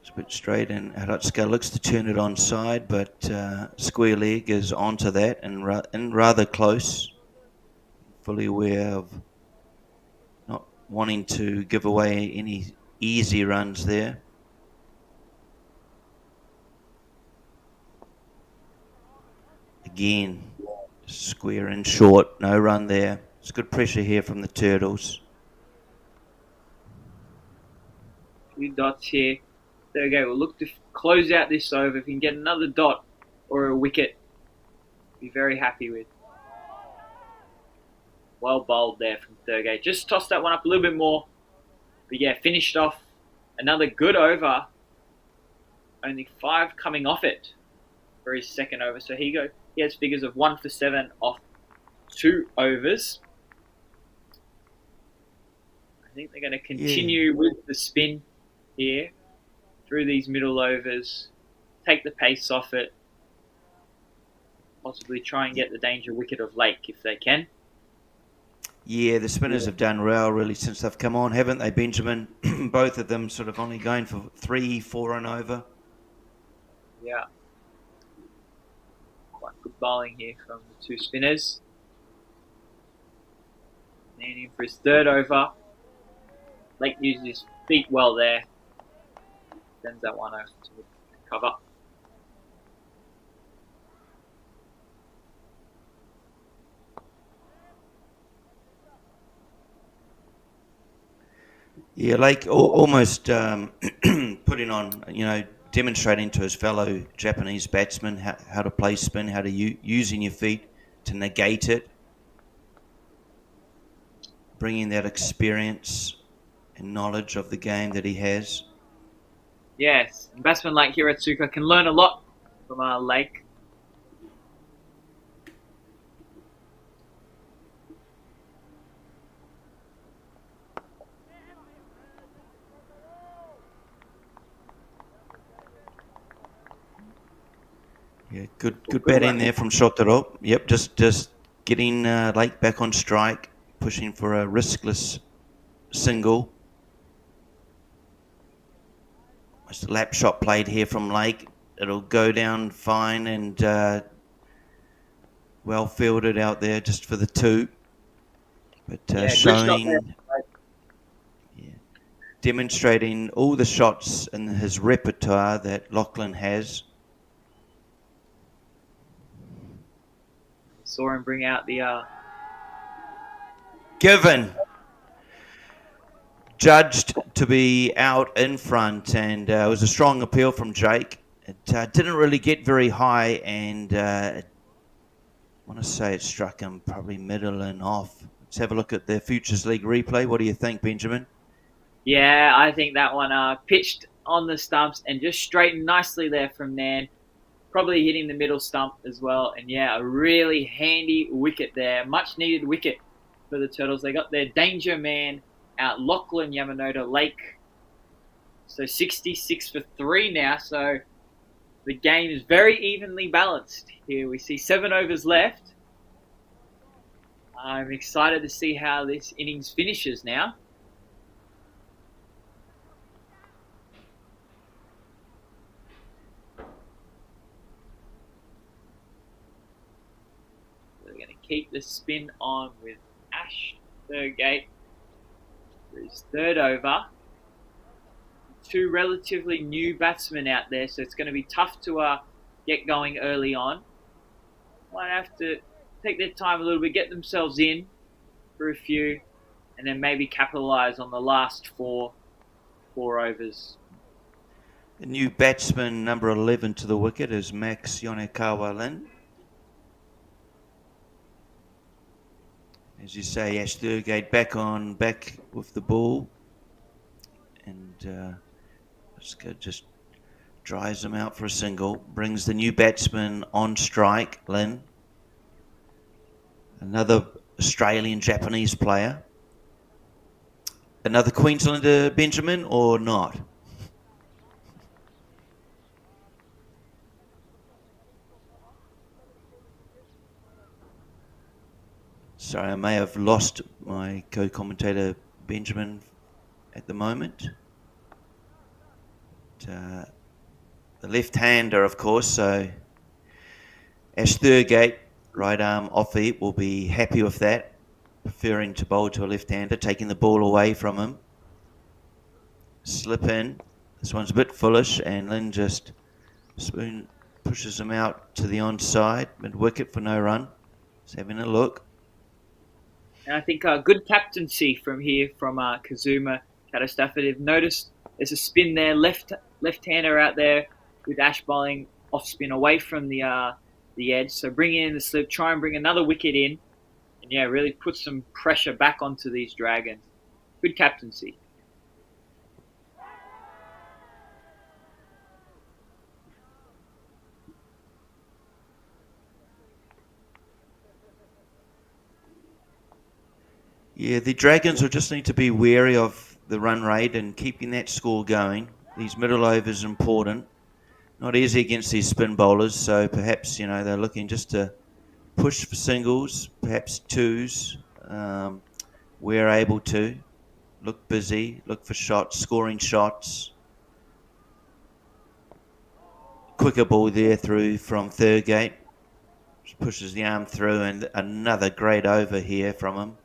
is a bit straight, and Hiratsuka looks to turn it on side, but square leg is onto that and rather close. Fully aware of not wanting to give away any easy runs there. Again, square and short, no run there. It's good pressure here from the Turtles. 2 dots here. Thurgate will look to close out this over. If he can get another dot or a wicket, be very happy with. Well bowled there from Thurgate. Just tossed that one up a little bit more. But yeah, finished off another good over. Only 5 coming off it for his second over. So he has figures of 1 for 7 off 2 overs. I think they're going to continue with the spin here through these middle overs. Take the pace off it. Possibly try and get the danger wicket of Lake if they can. Yeah, the spinners have done well really since they've come on, haven't they, Benjamin? Both of them sort of only going for 3, 4 and over. Yeah. Quite good bowling here from the 2 spinners. And in for his third over. Lake uses his feet well there. Sends that one over to cover. Yeah, Lake almost putting on, demonstrating to his fellow Japanese batsmen how to play spin, how to using your feet to negate it, bringing that experience and knowledge of the game that he has. Yes, and batsmen like Hiratsuka can learn a lot from Lake. Yeah, good batting there from Shotaro. Yep, just getting Lake back on strike, pushing for a riskless single. Just a lap shot played here from Lake. It'll go down fine and well fielded out there just for the 2. But showing, demonstrating all the shots in his repertoire that Lachlan has. Saw him bring out the Given. judged to be out in front, and it was a strong appeal from Jake. It didn't really get very high, and I want to say it struck him probably middle and off. Let's have a look at the Futures League replay. What do you think, Benjamin? Yeah, I think that one pitched on the stumps and just straightened nicely there from Nan. Probably hitting the middle stump as well. And yeah, a really handy wicket there. Much needed wicket for the Turtles. They got their danger man out Lachlan Yamanote Lake. So 66 for 3 now. So the game is very evenly balanced here. We see 7 overs left. I'm excited to see how this innings finishes now. We're going to keep the spin on with Ash Thurgate for his 3rd over. 2 relatively new batsmen out there, so it's going to be tough to get going early on. Might have to take their time a little bit, get themselves in for a few, and then maybe capitalise on the last 4 overs. The new batsman, number 11 to the wicket, is Max Yonekawa Lin. As you say, Ash Thurgate back with the ball, and just dries him out for a single. Brings the new batsman on strike, Lin. Another Australian-Japanese player. Another Queenslander, Benjamin, or not? Sorry, I may have lost my co-commentator, Benjamin, at the moment. The left-hander, of course, so Ash Thurgate, right arm off feet, will be happy with that, preferring to bowl to a left-hander, taking the ball away from him. Slip in. This one's a bit foolish, and Lynn just pushes him out to the onside, mid-wicket for no run. Just having a look. And I think good captaincy from here from Kazuma Katastafford. They've noticed there's a spin there, left-hander out there with Ash bowling off spin away from the edge. So bring in the slip, try and bring another wicket in, and yeah, really put some pressure back onto these Dragons. Good captaincy. Yeah, the Dragons will just need to be wary of the run rate and keeping that score going. These middle overs are important. Not easy against these spin bowlers, so perhaps, they're looking just to push for singles, perhaps 2s, where able to. Look busy, look for shots, scoring shots. Quicker ball there through from Thurgate. Just pushes the arm through, and another great over here from him.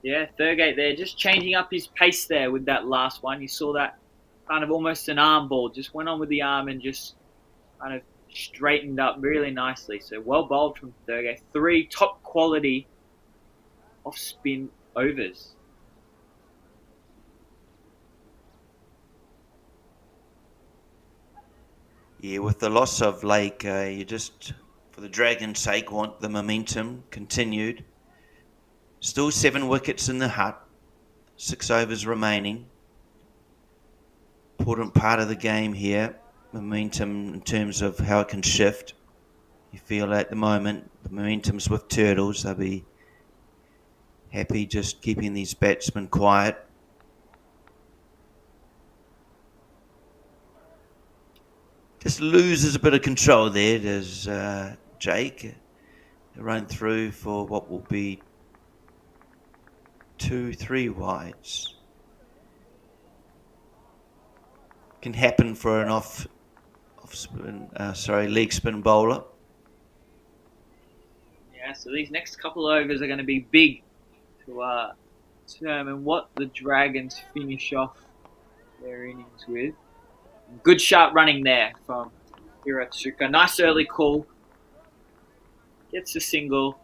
Yeah, Thurgate there, just changing up his pace there with that last one. You saw that kind of almost an arm ball. Just went on with the arm and just kind of straightened up really nicely. So well bowled from Thurgate. 3 top quality off-spin overs. Yeah, with the loss of Lake, you just, for the Dragons' sake, want the momentum continued. Still 7 wickets in the hut, 6 overs remaining. Important part of the game here, momentum in terms of how it can shift. You feel at the moment the momentum's with Turtles. They'll be happy just keeping these batsmen quiet. Just loses a bit of control there. Does Jake run through for what will be 2-3 wides. Can happen for an leg spin bowler. Yeah, so these next couple of overs are going to be big to determine what the Dragons finish off their innings with. Good sharp running there from Hiratsuka. Nice early call. Gets a single.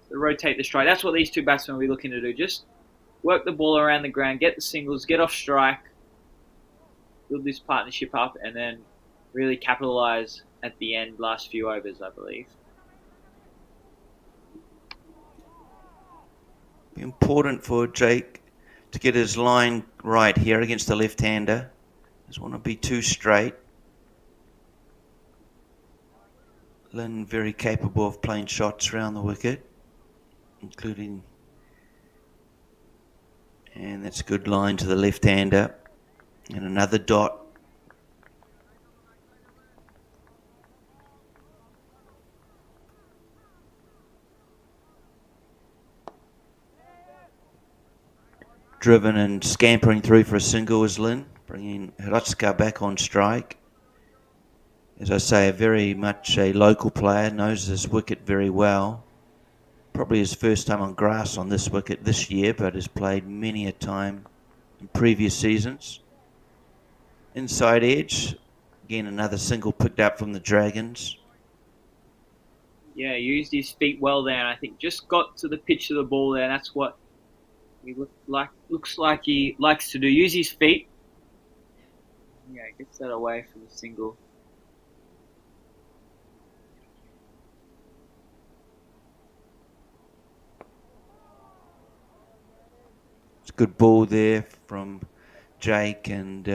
So rotate the strike. That's what these 2 batsmen will be looking to do. Just work the ball around the ground, get the singles, get off strike, build this partnership up, and then really capitalise at the end, last few overs, I believe. Important for Jake to get his line right here against the left-hander. Doesn't want to be too straight. Lynn very capable of playing shots around the wicket, including, and that's a good line to the left-hander, and another dot. Driven and scampering through for a single is Lynn, bringing Hirotsuka back on strike. As I say, very much a local player, knows this wicket very well. Probably his first time on grass on this wicket this year, but has played many a time in previous seasons. Inside edge, again another single picked up from the Dragons. Yeah, he used his feet well there, and I think just got to the pitch of the ball there. That's what he looks like he likes to do. Use his feet. Yeah, gets that away from the single. It's a good ball there from Jake, and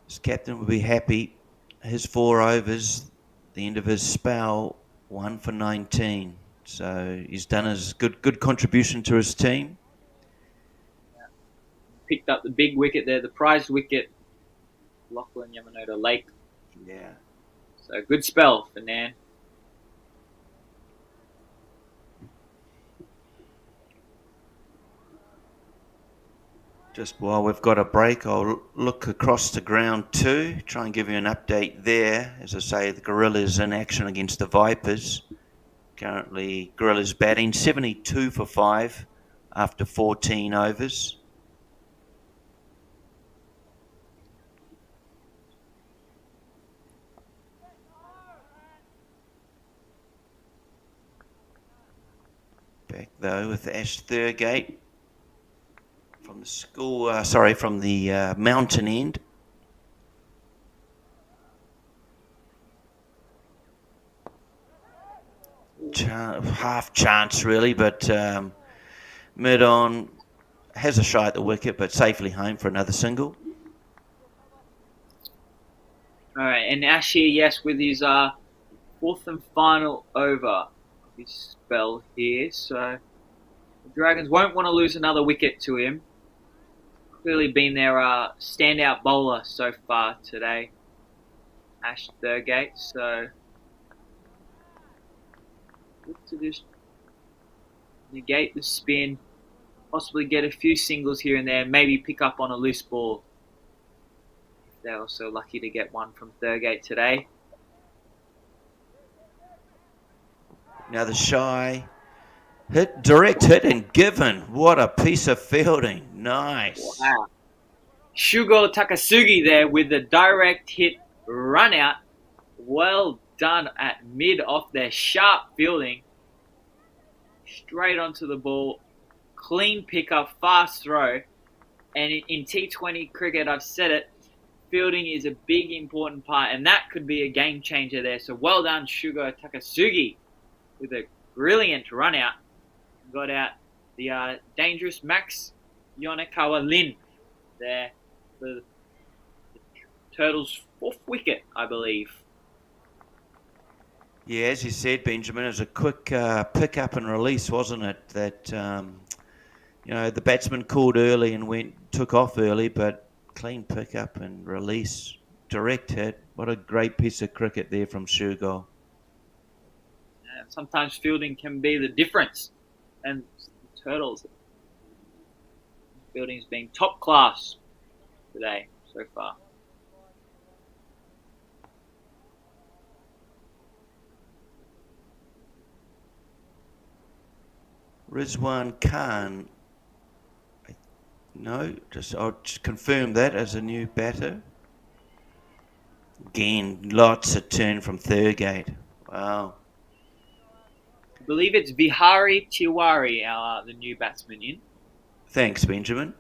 his captain will be happy. His 4 overs, the end of his spell, 1 for 19. So he's done his good contribution to his team. Yeah. Picked up the big wicket there, the prized wicket, Lachlan Yamanote Lake. Yeah. So good spell for Nan. Just while we've got a break, I'll look across the ground too, try and give you an update there. As I say, the Gorillas in action against the Vipers. Currently, Gorillas batting 72 for 5 after 14 overs. Back though with Ash Thurgate from the school, from the mountain end. Half chance really, but mid-on has a shot at the wicket, but safely home for another single. All right, and Ash here, yes, with his 4th and final over of his spell here. So the Dragons won't want to lose another wicket to him. Clearly been their standout bowler so far today, Ash Thurgate. So look to just negate the spin, possibly get a few singles here and there, maybe pick up on a loose ball. They're also lucky to get one from Thurgate today. Now the shy hit, direct hit and given. What a piece of fielding. Nice. Wow. Shugo Takasugi there with the direct hit run out. Well done at mid off their sharp fielding. Straight onto the ball. Clean pickup, fast throw. And in T20 cricket, I've said it, fielding is a big important part, and that could be a game changer there. So well done, Shugo Takasugi, with a brilliant run out. Got out the dangerous Max Yonekawa Lin there for the Turtles' 4th wicket, I believe. Yeah, as you said, Benjamin, it was a quick pick up and release, wasn't it? That the batsman called early and took off early, but clean pick up and release, direct hit. What a great piece of cricket there from Shugo. Yeah, sometimes fielding can be the difference, and the Turtles' fielding has been top class today so far. Rizwan Khan. No, I'll just confirm that as a new batter. Again, lots of turn from Thurgate. Wow. believe it's Vihari Tiwari, the new batsman in. Thanks, Benjamin.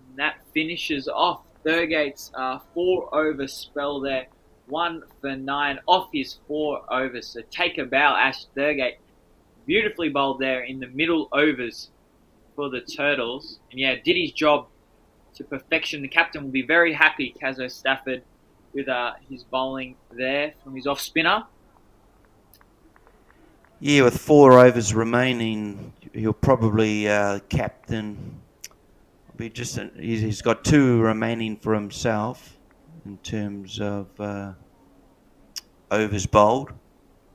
And that finishes off Thurgate's 4-over spell there. 1 for 9 off his 4 overs. So take a bow, Ash Thurgate. Beautifully bowled there in the middle overs for the Turtles. And yeah, did his job to perfection. The captain will be very happy, Kazo Stafford, with his bowling there from his off spinner. Yeah, with 4 overs remaining, he'll probably captain. He's got 2 remaining for himself in terms of overs bowled.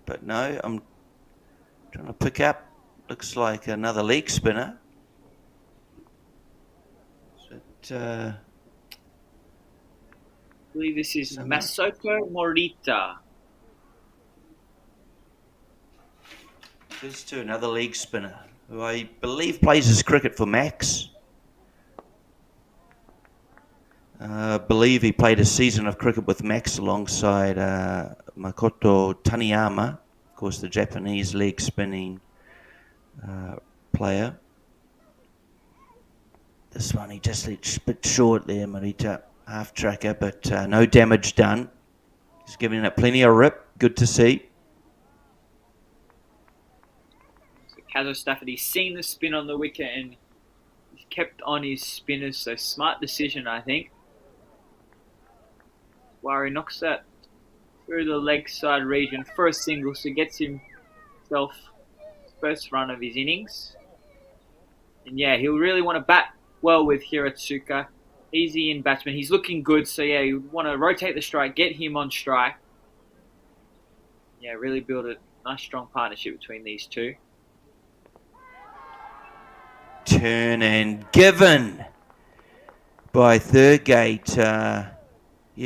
But no, I'm trying to pick up. Looks like another leg spinner. I believe this is Masoko Morita. This to another leg spinner, who I believe plays his cricket for Max. I believe he played a season of cricket with Max alongside Makoto Taniyama, of course the Japanese leg spinning player. This one he just a bit short there, Morita, half tracker, but no damage done. He's giving it plenty of rip, good to see. So Kazo Stafford, he's seen the spin on the wicket and he's kept on his spinners, so smart decision, I think. Wari knocks that through the leg side region for a single, so gets himself his first run of his innings. And yeah, he'll really want to bat well with Hiratsuka. Easy in batsman. He's looking good, so yeah, you want to rotate the strike, get him on strike. Yeah, really build a nice strong partnership between these two. Turn and given by Thurgate.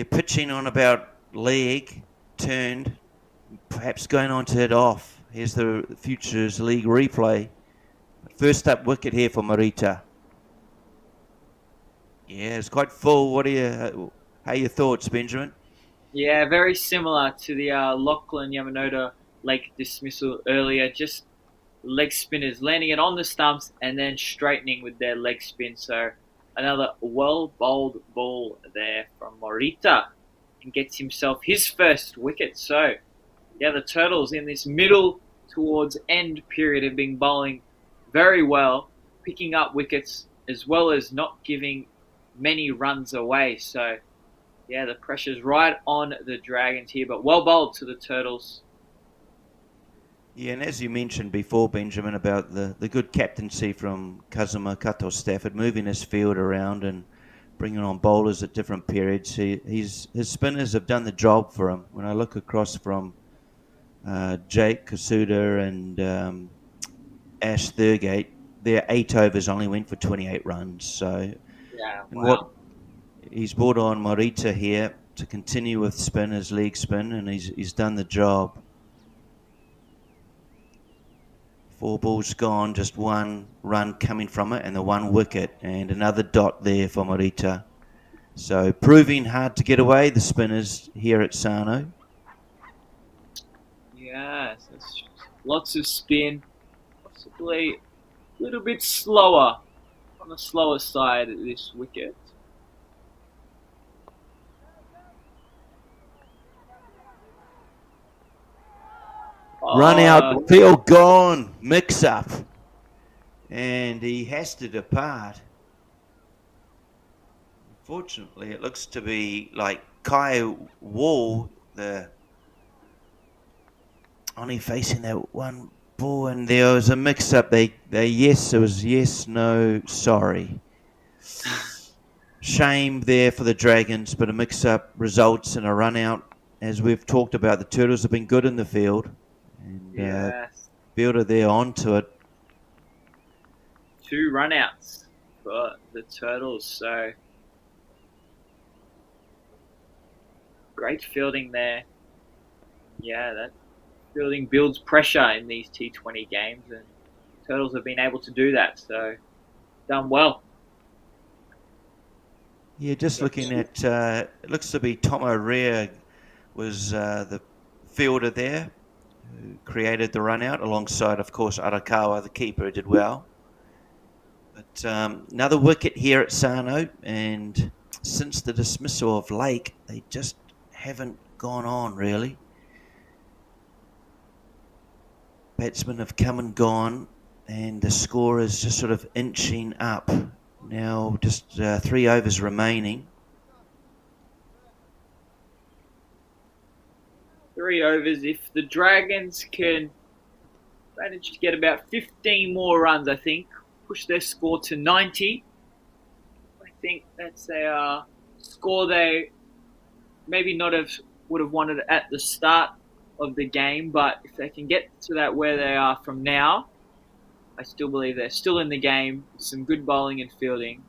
Pitching on about leg, turned, perhaps going on to hit off. Here's the Futures League replay. First up wicket here for Morita. Yeah, it's quite full. How are your thoughts, Benjamin? Yeah, very similar to the Lachlan Yamanoda leg dismissal earlier. Just leg spinners landing it on the stumps and then straightening with their leg spin. So another well-bowled ball there from Morita and gets himself his first wicket. So, yeah, the Turtles in this middle towards end period have been bowling very well, picking up wickets as well as not giving many runs away. So, yeah, the pressure's right on the Dragons here, but well bowled to the Turtles. Yeah, and as you mentioned before, Benjamin, about the good captaincy from Kazuma Kato Stafford, moving his field around and bringing on bowlers at different periods. His spinners have done the job for him. When I look across from Jake Kasuda and Ash Thurgate, their 8 overs only went for 28 runs. So, yeah, wow. He's brought on Morita here to continue with spinners, leg spin, and he's done the job. 4 balls gone, just 1 run coming from it, and the 1 wicket, and another dot there for Morita. So proving hard to get away, the spinners here at Sano. Yes, lots of spin, possibly a little bit slower, on the slower side of this wicket. Run out, field gone, mix up. And he has to depart. Unfortunately, it looks to be like Kai Wall, only facing that 1 ball, and there was a mix up. It was yes, no, sorry. Shame there for the Dragons, but a mix up results in a run out. As we've talked about, the Turtles have been good in the field. And yes. Builder there onto it. 2 runouts for the Turtles. So great fielding there. Yeah, that fielding builds pressure in these T20 games, and Turtles have been able to do that. So done well. Yeah, just looking at, it looks to be Tom O'Rea was the fielder there who created the run out alongside, of course, Arakawa, the keeper, who did well. But another wicket here at Sano, and since the dismissal of Lake, they just haven't gone on, really. Batsmen have come and gone, and the score is just sort of inching up. Now just 3 overs remaining. 3 overs. If the Dragons can manage to get about 15 more runs, I think, push their score to 90. I think that's a score they maybe would have wanted at the start of the game, but if they can get to that where they are from now, I still believe they're still in the game with some good bowling and fielding.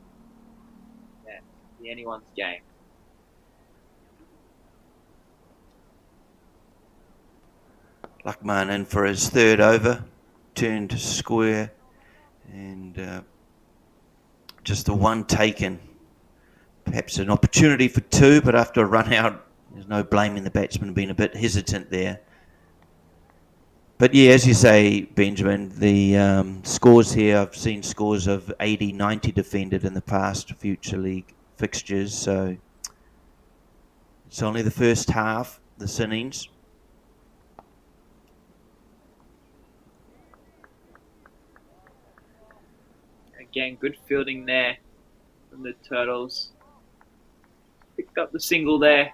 Yeah, be anyone's game. Luckman in for his 3rd over, turned square, and just the one taken. Perhaps an opportunity for 2, but after a run out, there's no blaming the batsman being a bit hesitant there. But yeah, as you say, Benjamin, the scores here, I've seen scores of 80, 90 defended in the past Future League fixtures, so it's only the first half, this innings. Again, good fielding there from the Turtles. Picked up the single there.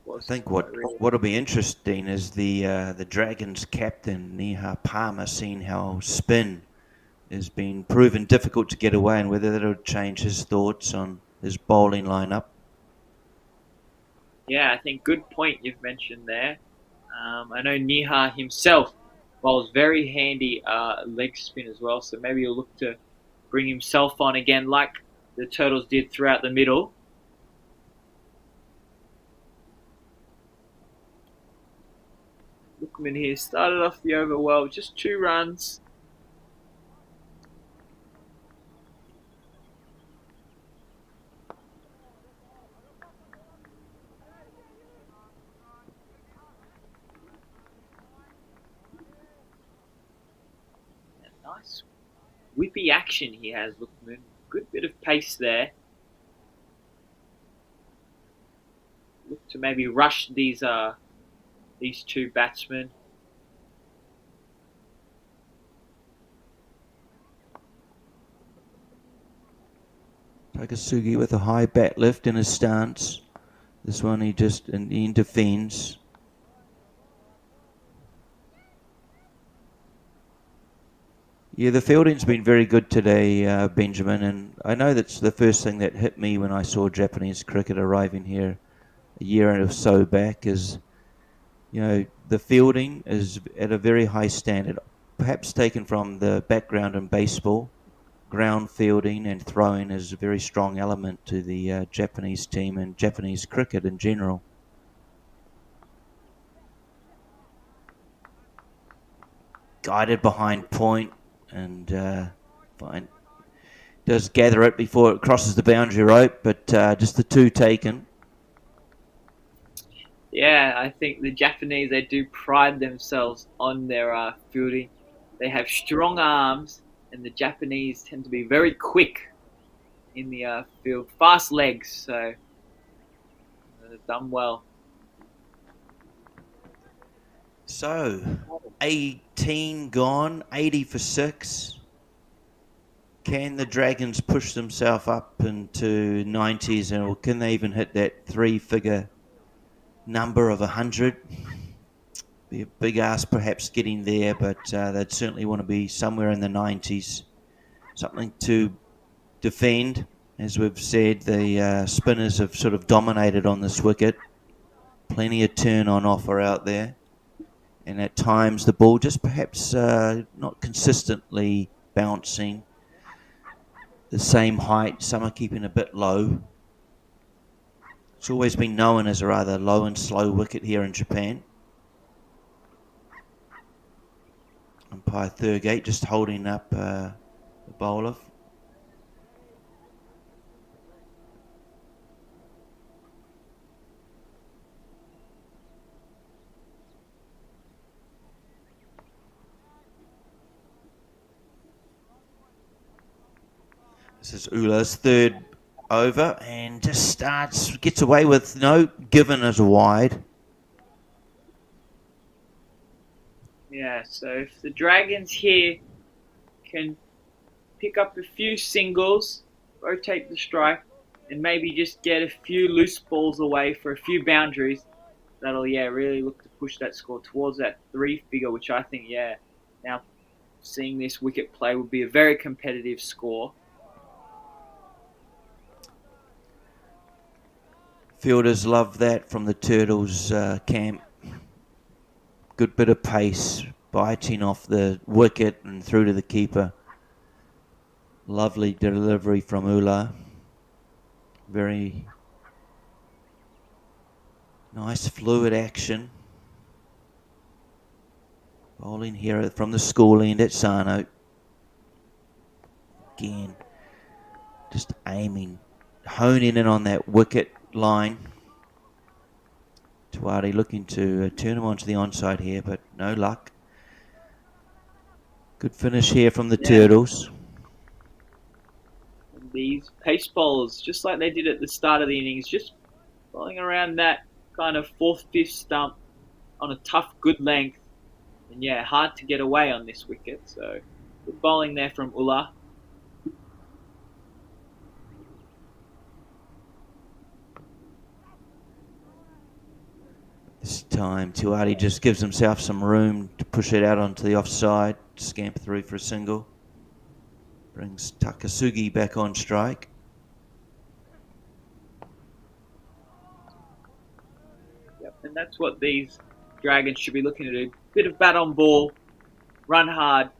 I think what'll be interesting is the Dragons captain Neha Palmer, seeing how spin has been proven difficult to get away, and whether that'll change his thoughts on his bowling lineup. Yeah, I think good point you've mentioned there. I know Neha himself bowls very handy leg spin as well, so maybe he'll look to bring himself on again like the Turtles did throughout the middle. Lookman here started off the over well, just 2 runs. Nice whippy action he has, Lookman. Good bit of pace there. Look to maybe rush these 2 batsmen. Takasugi with a high bat lift in his stance. This one he intervenes. Yeah, the fielding's been very good today, Benjamin, and I know that's the first thing that hit me when I saw Japanese cricket arriving here a year or so back is, the fielding is at a very high standard, perhaps taken from the background in baseball. Ground fielding and throwing is a very strong element to the Japanese team and Japanese cricket in general. Guided behind point and does gather it before it crosses the boundary rope, but just the 2 taken. Yeah, I think the Japanese, they do pride themselves on their fielding. They have strong arms, and the Japanese tend to be very quick in the field. Fast legs, so they've done well. So, 18 gone, 80 for 6. Can the Dragons push themselves up into 90s, or can they even hit that 3-figure number of 100? Be a big ask perhaps getting there, but they'd certainly want to be somewhere in the 90s. Something to defend. As we've said, the spinners have sort of dominated on this wicket. Plenty of turn on offer out there. And at times the ball just perhaps not consistently bouncing the same height. Some are keeping a bit low. It's always been known as a rather low and slow wicket here in Japan. Umpire Thurgate just holding up the bowler. This is Ula's third over and just gets away with no given as a wide. Yeah, so if the Dragons here can pick up a few singles, rotate the strike, and maybe just get a few loose balls away for a few boundaries, that'll, really look to push that score towards that 3 figure, which I think, now seeing this wicket play would be a very competitive score. Fielders love that from the Turtles camp. Good bit of pace, biting off the wicket and through to the keeper. Lovely delivery from Ula. Very nice fluid action. Bowling here from the school end at Sarno. Again, just aiming, honing in on that wicket line. Tuwari looking to turn him onto the onside here, but no luck. Good finish here from the Turtles. And these pace bowlers, just like they did at the start of the innings, just bowling around that kind of 4th, 5th stump on a tough, good length. And hard to get away on this wicket. So good bowling there from Ula. This time, Tuwari just gives himself some room to push it out onto the offside, scamper through for a single. Brings Takasugi back on strike. Yep, and that's what these Dragons should be looking to do. Bit of bat on ball, run hard,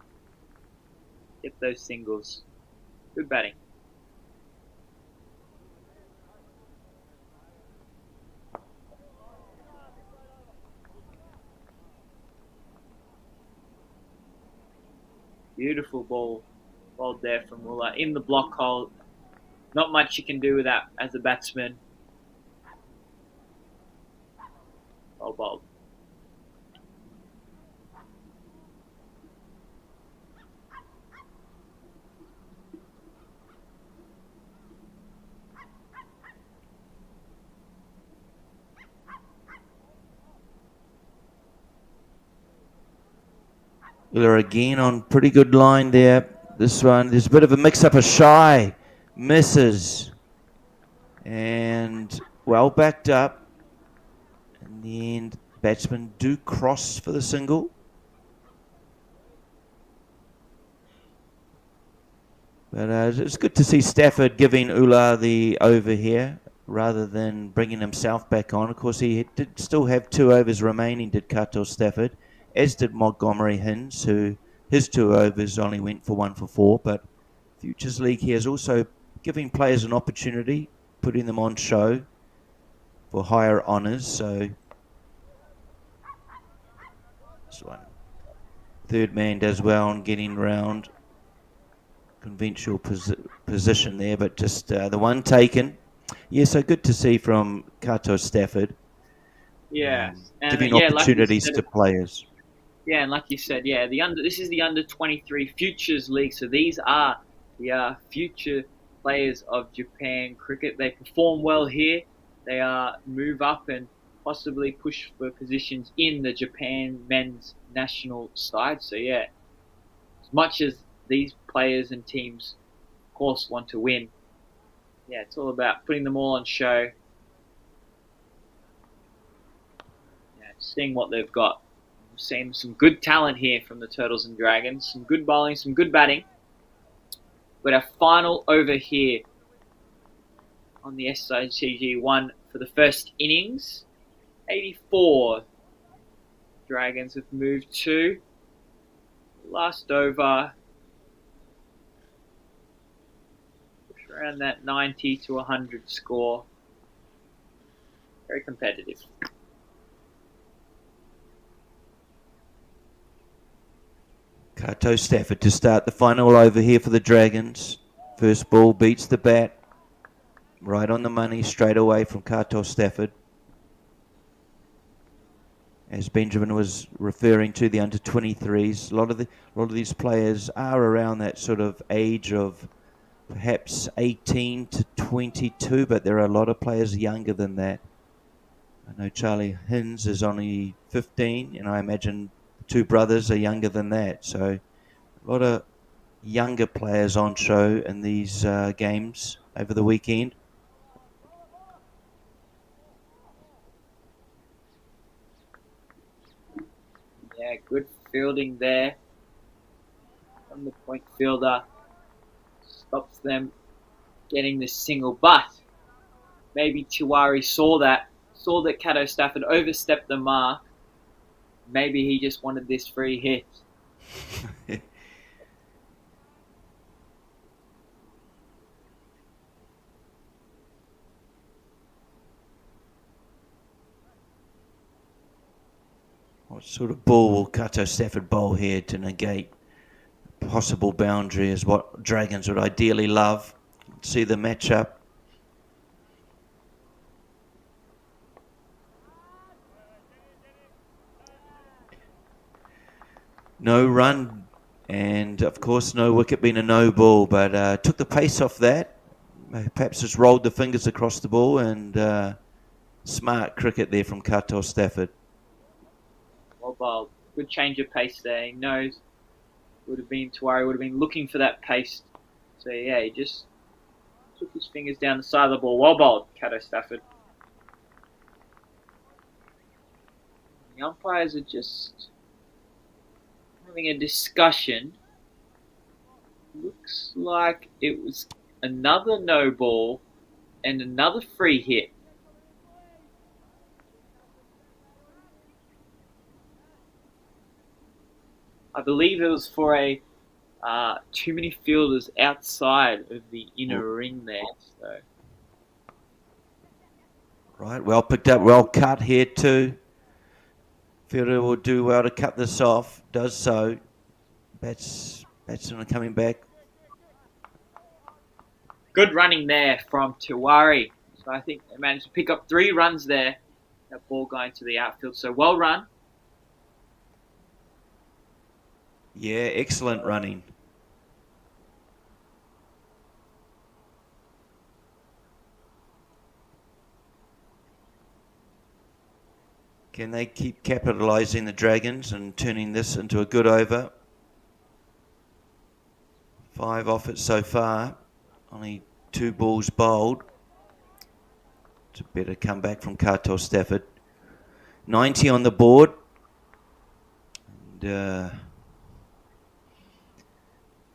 get those singles. Good batting. Beautiful ball bowled there from Muller in the block hole. Not much you can do with that as a batsman. Well bowled. Ula again on pretty good line there. This one, there's a bit of a mix-up, a shy. Misses. And well backed up. In the end, batsmen do cross for the single. But it's good to see Stafford giving Ula the over here rather than bringing himself back on. Of course, he did still have 2 overs remaining, did Kato Stafford, as did Montgomery Hinds, who his 2 overs only went for 1 for 4. But Futures League here is also giving players an opportunity, putting them on show for higher honours. So this one, third man does well on getting round. Conventional position there, but just the one taken. Yeah, so good to see from Kato Stafford. Yeah, giving opportunities to players. Yeah, and like you said, this is the under-23 Futures League, so these are the future players of Japan cricket. They perform well here. They move up and possibly push for positions in the Japan men's national side. So as much as these players and teams, of course, want to win, it's all about putting them all on show. Seeing what they've got. We've seen some good talent here from the Turtles and Dragons. Some good bowling, some good batting. But our final over here on the SICG 1 for the first innings. 84. Dragons have moved to. Last over. Push around that 90 to 100 score. Very competitive. Kato Stafford to start the final over here for the Dragons. First ball beats the bat. Right on the money straight away from Kato Stafford. As Benjamin was referring to, the under-23s, a lot of these players are around that sort of age of perhaps 18 to 22, but there are a lot of players younger than that. I know Charlie Hins is only 15, and I imagine the two brothers are younger than that. So a lot of younger players on show in these games over the weekend. Yeah, good fielding there from the point fielder. Stops them getting this single, but maybe Tiwari saw that Kato Stafford overstepped the mark. Maybe he just wanted this free hit. What sort of ball will Kato Stafford bowl here to negate possible boundary is what Dragons would ideally love. See the matchup. No run, and of course no wicket being a no ball, but took the pace off that. Perhaps just rolled the fingers across the ball, and smart cricket there from Kato Stafford. Well bowled. Good change of pace there. He knows Tiwari would have been looking for that pace. So yeah, he just took his fingers down the side of the ball. Well bowled, Kato Stafford. The umpires are just having a discussion. Looks like it was another no ball and another free hit. I believe it was for a too many fielders outside of the inner ring there. So. Right, well picked up, well cut here too. Fielder will do well to cut this off. Does so. Batsman coming back. Good running there from Tiwari. So I think they managed to pick up 3 runs there. That ball going to the outfield. So well run. Yeah, excellent running. Can they keep capitalising the Dragons and turning this into a good over? 5 off it so far. Only 2 balls bowled. It's a better comeback from Kato Stafford. 90 on the board. And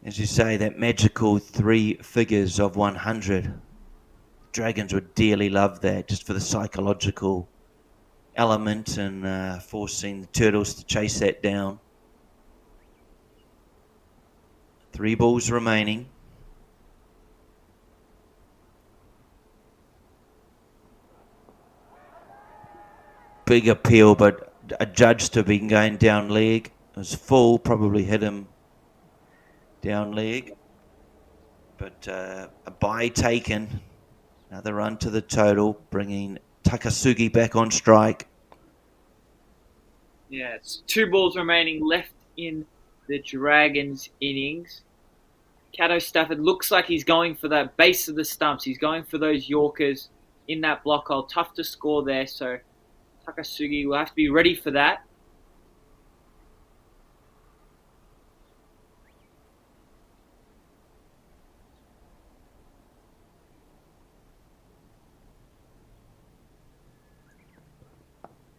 as you say, that magical 3 figures of 100. Dragons would dearly love that, just for the psychological element and forcing the Turtles to chase that down. 3 balls remaining. Big appeal, but adjudged to have been going down leg. It was full, probably hit him down leg. But a bye taken. Another run to the total, bringing Takasugi back on strike. Yeah, it's 2 balls remaining left in the Dragons innings. Kato Stafford looks like he's going for that base of the stumps. He's going for those Yorkers in that block hole. Tough to score there, so Takasugi will have to be ready for that.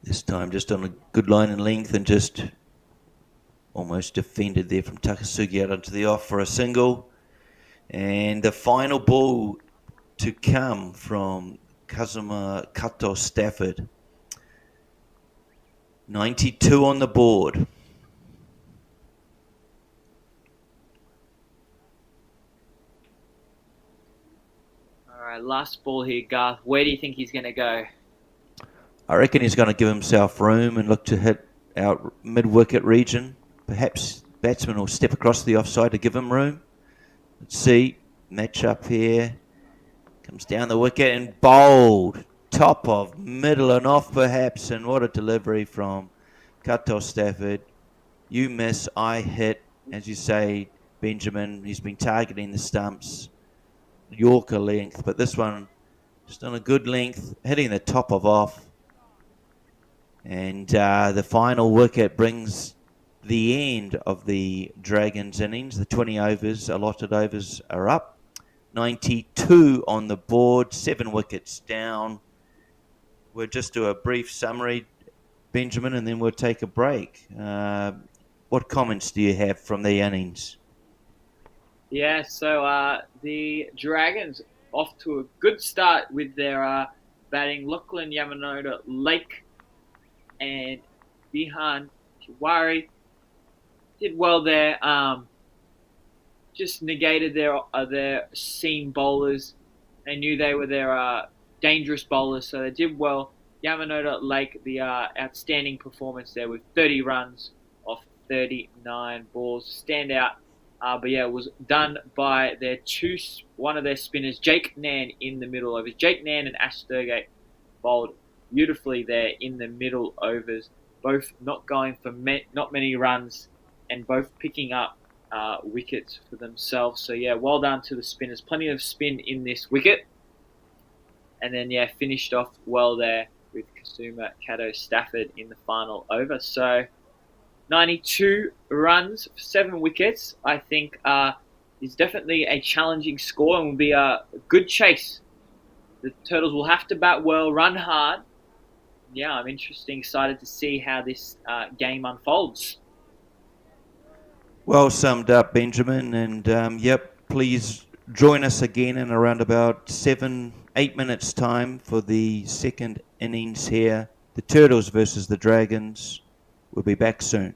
This time just on a good line and length and just almost defended there from Takasugi out onto the off for a single. And the final ball to come from Kazuma Kato Stafford. 92 on the board. All right, last ball here, Garth. Where do you think he's going to go? I reckon he's going to give himself room and look to hit out mid-wicket region. Perhaps batsman will step across the offside to give him room. Let's see. Match up here. Comes down the wicket and bowled. Top of middle and off perhaps. And what a delivery from Kato Stafford. You miss, I hit. As you say, Benjamin, he's been targeting the stumps. Yorker length. But this one just on a good length. Hitting the top of off. And the final wicket brings the end of the Dragons innings. The 20 overs, allotted overs are up. 92 on the board, 7 wickets down. We'll just do a brief summary, Benjamin, and then we'll take a break. What comments do you have from the innings? Yeah, so the Dragons off to a good start with their batting. Lachlan Yamanoda, Lake, and Bihan Tiwari did well there. Just negated their seam bowlers. They knew they were their dangerous bowlers, so they did well. Yamanoda, Lake, the outstanding performance there with 30 runs off 39 balls. Standout. But yeah, it was done by one of their spinners, Jake Nan, in the middle overs. Jake Nan and Ash Sturgate bowled beautifully there in the middle overs, both not going for not many runs and both picking up wickets for themselves. So yeah, well done to the spinners. Plenty of spin in this wicket. And then yeah, finished off well there with Kasuma Kato Stafford in the final over. So 92 runs, 7 wickets, I think is definitely a challenging score and will be a good chase. The Turtles will have to bat well, run hard. Yeah, I'm excited to see how this game unfolds. Well summed up, Benjamin. And yep, please join us again in around about 7-8 minutes time for the second innings here. The Turtles versus the Dragons. We'll be back soon.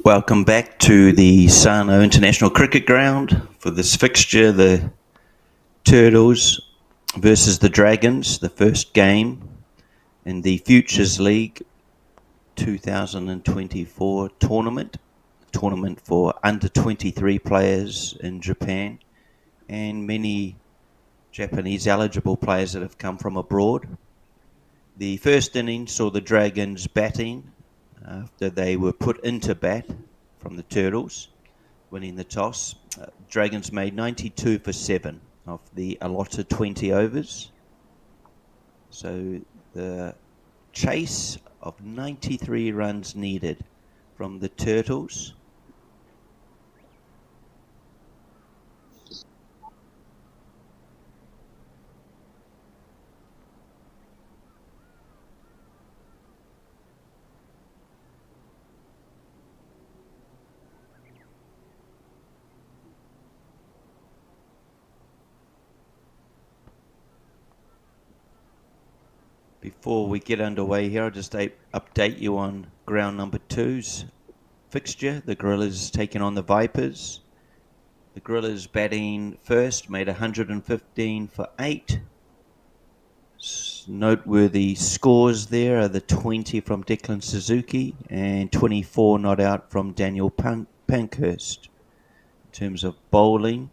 Welcome back to the Sano International Cricket Ground for this fixture, the Turtles versus the Dragons, the first game in the Futures League 2024 tournament for under 23 players in Japan and many Japanese eligible players that have come from abroad. The first inning saw the Dragons batting after they were put into bat from the Turtles, winning the toss. Dragons made 92 for 7 of the allotted 20 overs. So the chase of 93 runs needed from the Turtles. Before we get underway here, I'll just update you on ground number 2's fixture. The Gorillas taking on the Vipers. The Gorillas batting first, made 115 for 8. Noteworthy scores there are the 20 from Declan Suzuki and 24 not out from Daniel Pankhurst. In terms of bowling,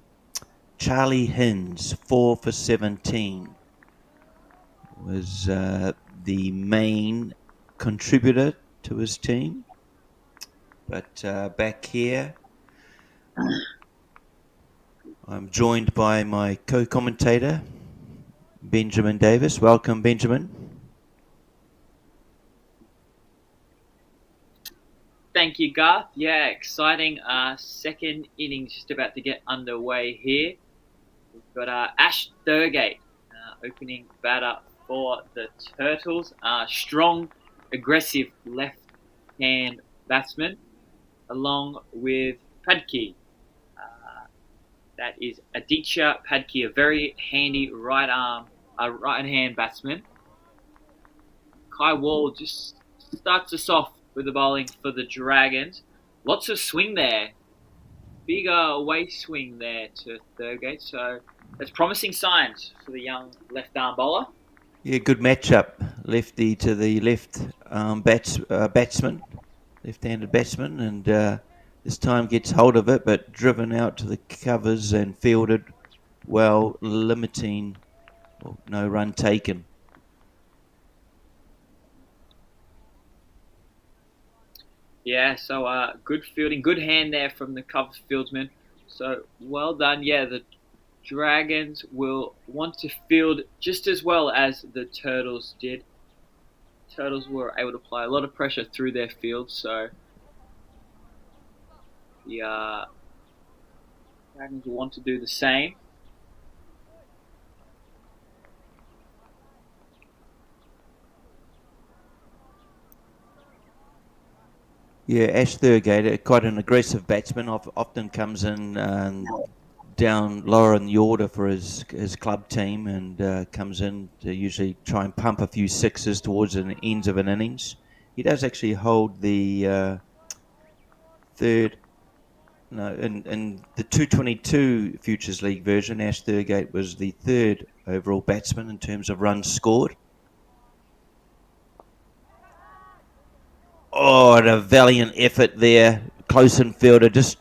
Charlie Hinds, 4 for 17. Was the main contributor to his team. But back here, I'm joined by my co-commentator, Benjamin Davis. Welcome, Benjamin. Thank you, Garth. Yeah, exciting second innings just about to get underway here. We've got Ash Thurgate opening batter for the Turtles. Strong, aggressive left-hand batsman, along with Padkey. That is Aditya Padkey, a very handy right-hand batsman. Kai Wall just starts us off with the bowling for the Dragons. Lots of swing there. Bigger away swing there to Thurgate. So that's promising signs for the young left-arm bowler. Yeah, good matchup. Lefty to the left batsman, left-handed batsman, and this time gets hold of it, but driven out to the covers and fielded well, limiting no run taken. Yeah, so good fielding, good hand there from the cover fieldsman. So well done. Yeah, the Dragons will want to field just as well as the Turtles did. Turtles were able to apply a lot of pressure through their field, so the Dragons will want to do the same. Yeah, Ash Thurgate, quite an aggressive batsman, often comes in down lower in the order for his club team and comes in to usually try and pump a few sixes towards the ends of an innings. He does actually hold the third. No, in the 222 Futures League version, Ash Thurgate was the third overall batsman in terms of runs scored. Oh, and a valiant effort there. Close infielder just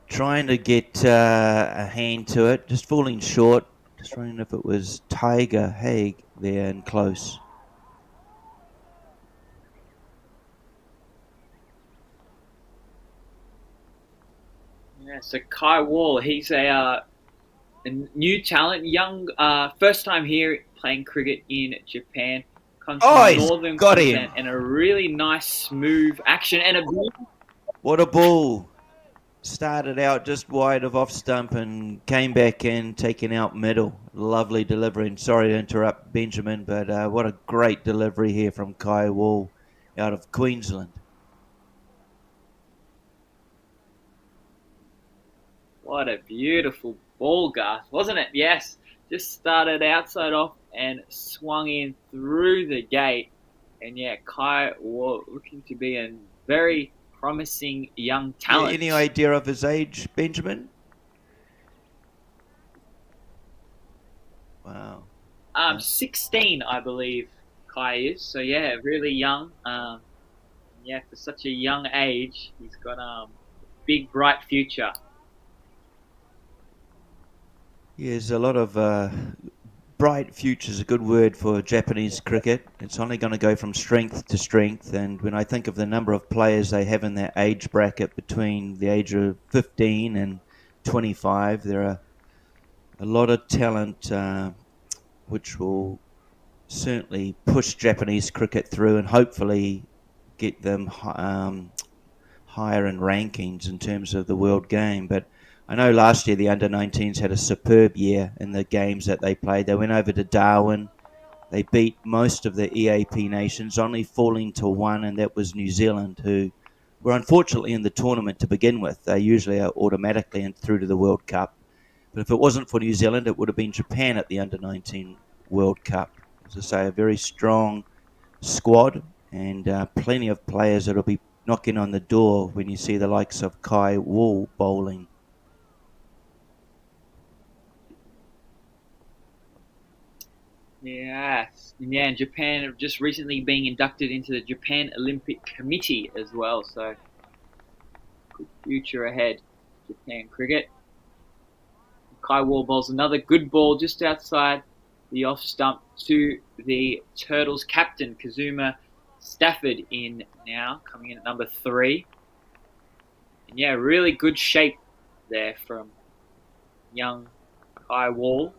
trying to get a hand to it, just falling short. Just wondering if it was Tiger Haig there and close. Yeah, so Kai Wall, he's a new talent, young, first time here playing cricket in Japan. Comes from Northern Queensland, and a really nice, smooth action and what a ball! Started out just wide of off stump and came back in, taking out middle. Lovely delivery. And sorry to interrupt, Benjamin, but what a great delivery here from Kai Wall out of Queensland. What a beautiful ball, Garth, wasn't it? Yes, just started outside off and swung in through the gate. And yeah, Kai Wall looking to be a very promising young Yeah, talent. any idea of his age, Benjamin? Wow. 16, I believe Kai is. So yeah, really young. Yeah, for such a young age, he's got a big, bright future. Yeah, there's a lot of bright future is a good word for Japanese cricket. It's only going to go from strength to strength. And when I think of the number of players they have in their age bracket between the age of 15 and 25, there are a lot of talent which will certainly push Japanese cricket through and hopefully get them higher in rankings in terms of the world game. But I know last year the under-19s had a superb year in the games that they played. They went over to Darwin. They beat most of the EAP nations, only falling to one, and that was New Zealand, who were unfortunately in the tournament to begin with. They usually are automatically through to the World Cup. But if it wasn't for New Zealand, it would have been Japan at the under-19 World Cup. As I say, a very strong squad and plenty of players that will be knocking on the door when you see the likes of Kai Wall bowling. Yes. Yeah, and Japan have just recently been inducted into the Japan Olympic Committee as well. So good future ahead, Japan cricket. Kai Wall bowls another good ball just outside the off stump to the Turtles captain, Kazuma Stafford, in now, coming in at number 3. And yeah, really good shape there from young Kai Wall.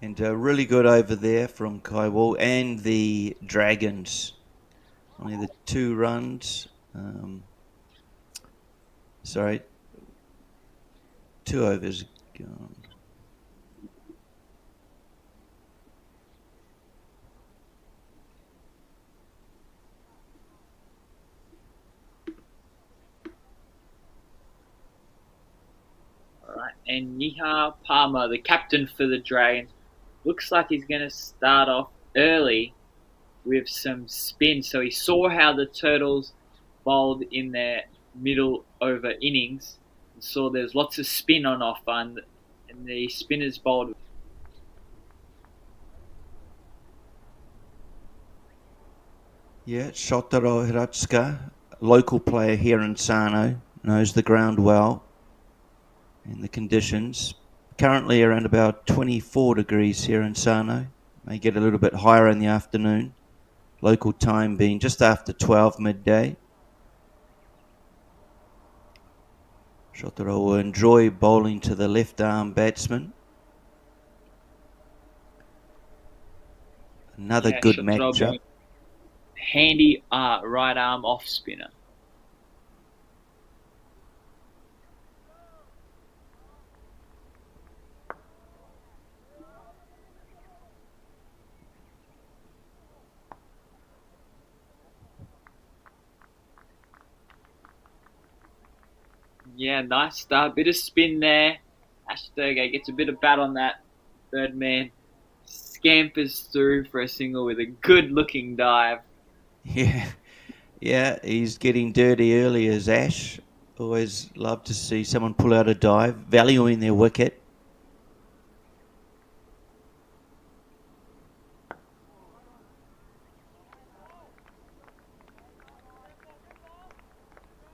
And really good over there from Kai Wall and the Dragons. Only the 2 runs. 2 overs gone. Alright, and Niha Palmer, the captain for the Dragons, looks like he's going to start off early with some spin. So he saw how the Turtles bowled in their middle over innings, and saw there's lots of spin on offer, and the spinners bowled. Yeah, Shotaro Hiratsuka, local player here in Sano, knows the ground well and the conditions. Currently around about 24 degrees here in Sano. May get a little bit higher in the afternoon. Local time being just after 12 midday. Shotaro will enjoy bowling to the left arm batsman. Another good matchup. Handy right arm off spinner. Yeah, nice start. Bit of spin there. Ash Thurgate gets a bit of bat on that. Third man scampers through for a single with a good looking dive. Yeah, he's getting dirty early as Ash. Always love to see someone pull out a dive, valuing their wicket.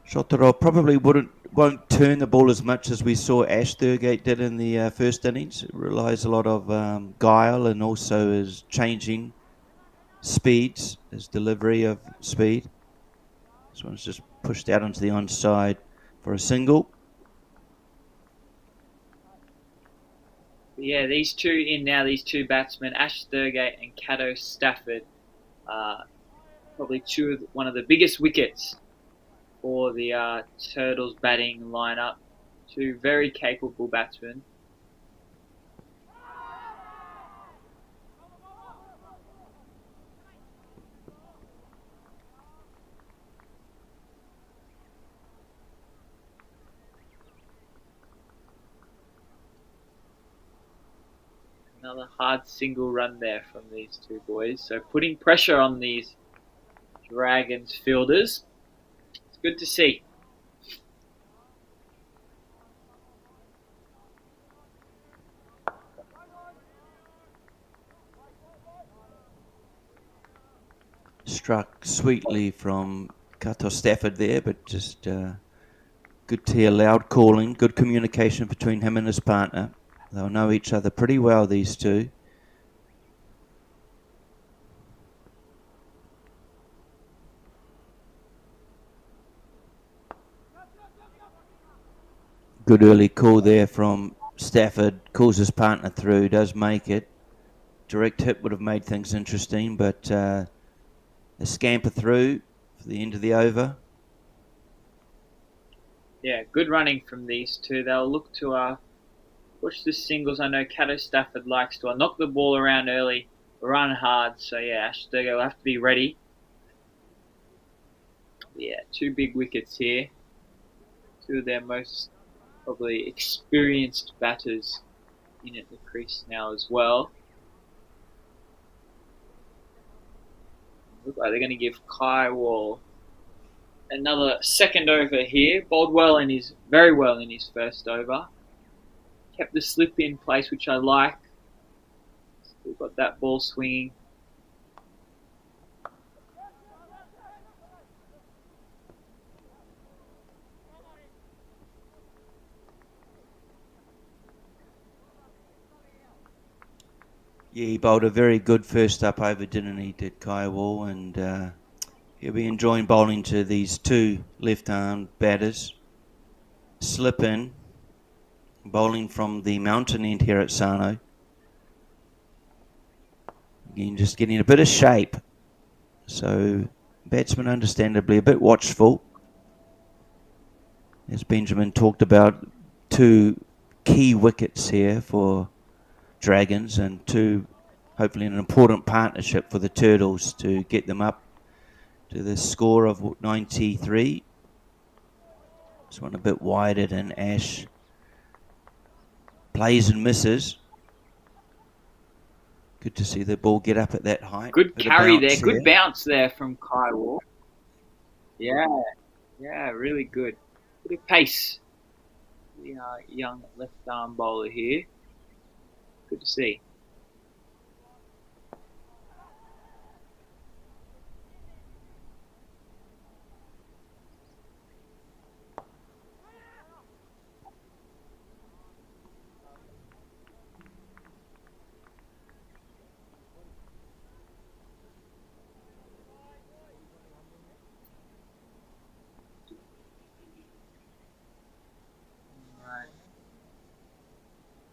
Shotaro probably won't turn the ball as much as we saw Ash Thurgate did in the first innings. It relies a lot of guile and also his changing speeds, his delivery of speed. This one's just pushed out onto the onside for a single. Yeah, these two in now, these two batsmen, Ash Thurgate and Cato Stafford, probably one of the biggest wickets for the Turtles batting lineup. Two very capable batsmen. Another Another hard single run there from these two boys. So putting pressure on these Dragons fielders. It's good to see. Struck sweetly from Kato Stafford there, but just good to hear loud calling, good communication between him and his partner. They'll know each other pretty well, these two. Good early call there from Stafford, calls his partner through, does make it. Direct hit would have made things interesting, but they scamper through for the end of the over. Yeah, good running from these two. They'll look to push the singles. I know Cato Stafford likes to knock the ball around early, run hard. So yeah, Ashturgo will have to be ready. Yeah, two big wickets here. Two of their most probably experienced batters in at the crease now as well. Look like they're going to give Kai Wall another second over here. Bowled very well in his first over. Kept the slip in place, which I like. Still got that ball swinging. Yeah, he bowled a very good first up over, didn't he, did Kai Wall, and he'll be enjoying bowling to these two left-arm batters. Slip in, bowling from the mountain end here at Sano. Again, just getting a bit of shape. So, batsmen understandably a bit watchful. As Benjamin talked about, two key wickets here for Dragons and two, hopefully an important partnership for the Turtles to get them up to the score of 93. This one a bit wider than Ash plays and misses. Good to see the ball get up at that height. Good carry there. Good bounce there from Kai Wall. Yeah, really good. Bit of pace. The young left arm bowler here. Good to see.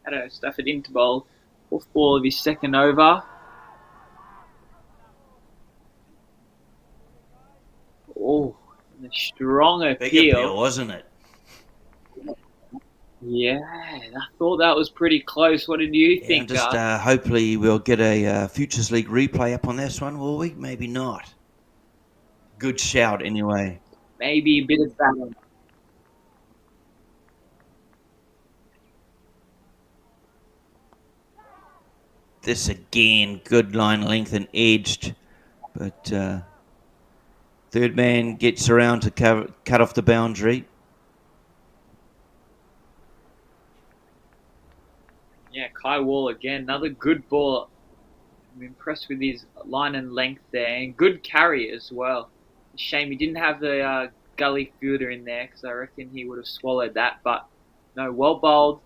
Cato Stafford into bowl. Fourth ball of his second over. Oh, a strong appeal. Wasn't it? Yeah, I thought that was pretty close. What did you think? Just hopefully we'll get a Futures League replay up on this one, will we? Maybe not. Good shout anyway. Maybe a bit of balance. This again, good line length and edged, but third man gets around to cut off the boundary. Yeah, Kai Wall again, another good ball. I'm impressed with his line and length there, and good carry as well. Shame he didn't have the gully fielder in there, because I reckon he would have swallowed that, but no, well bowled.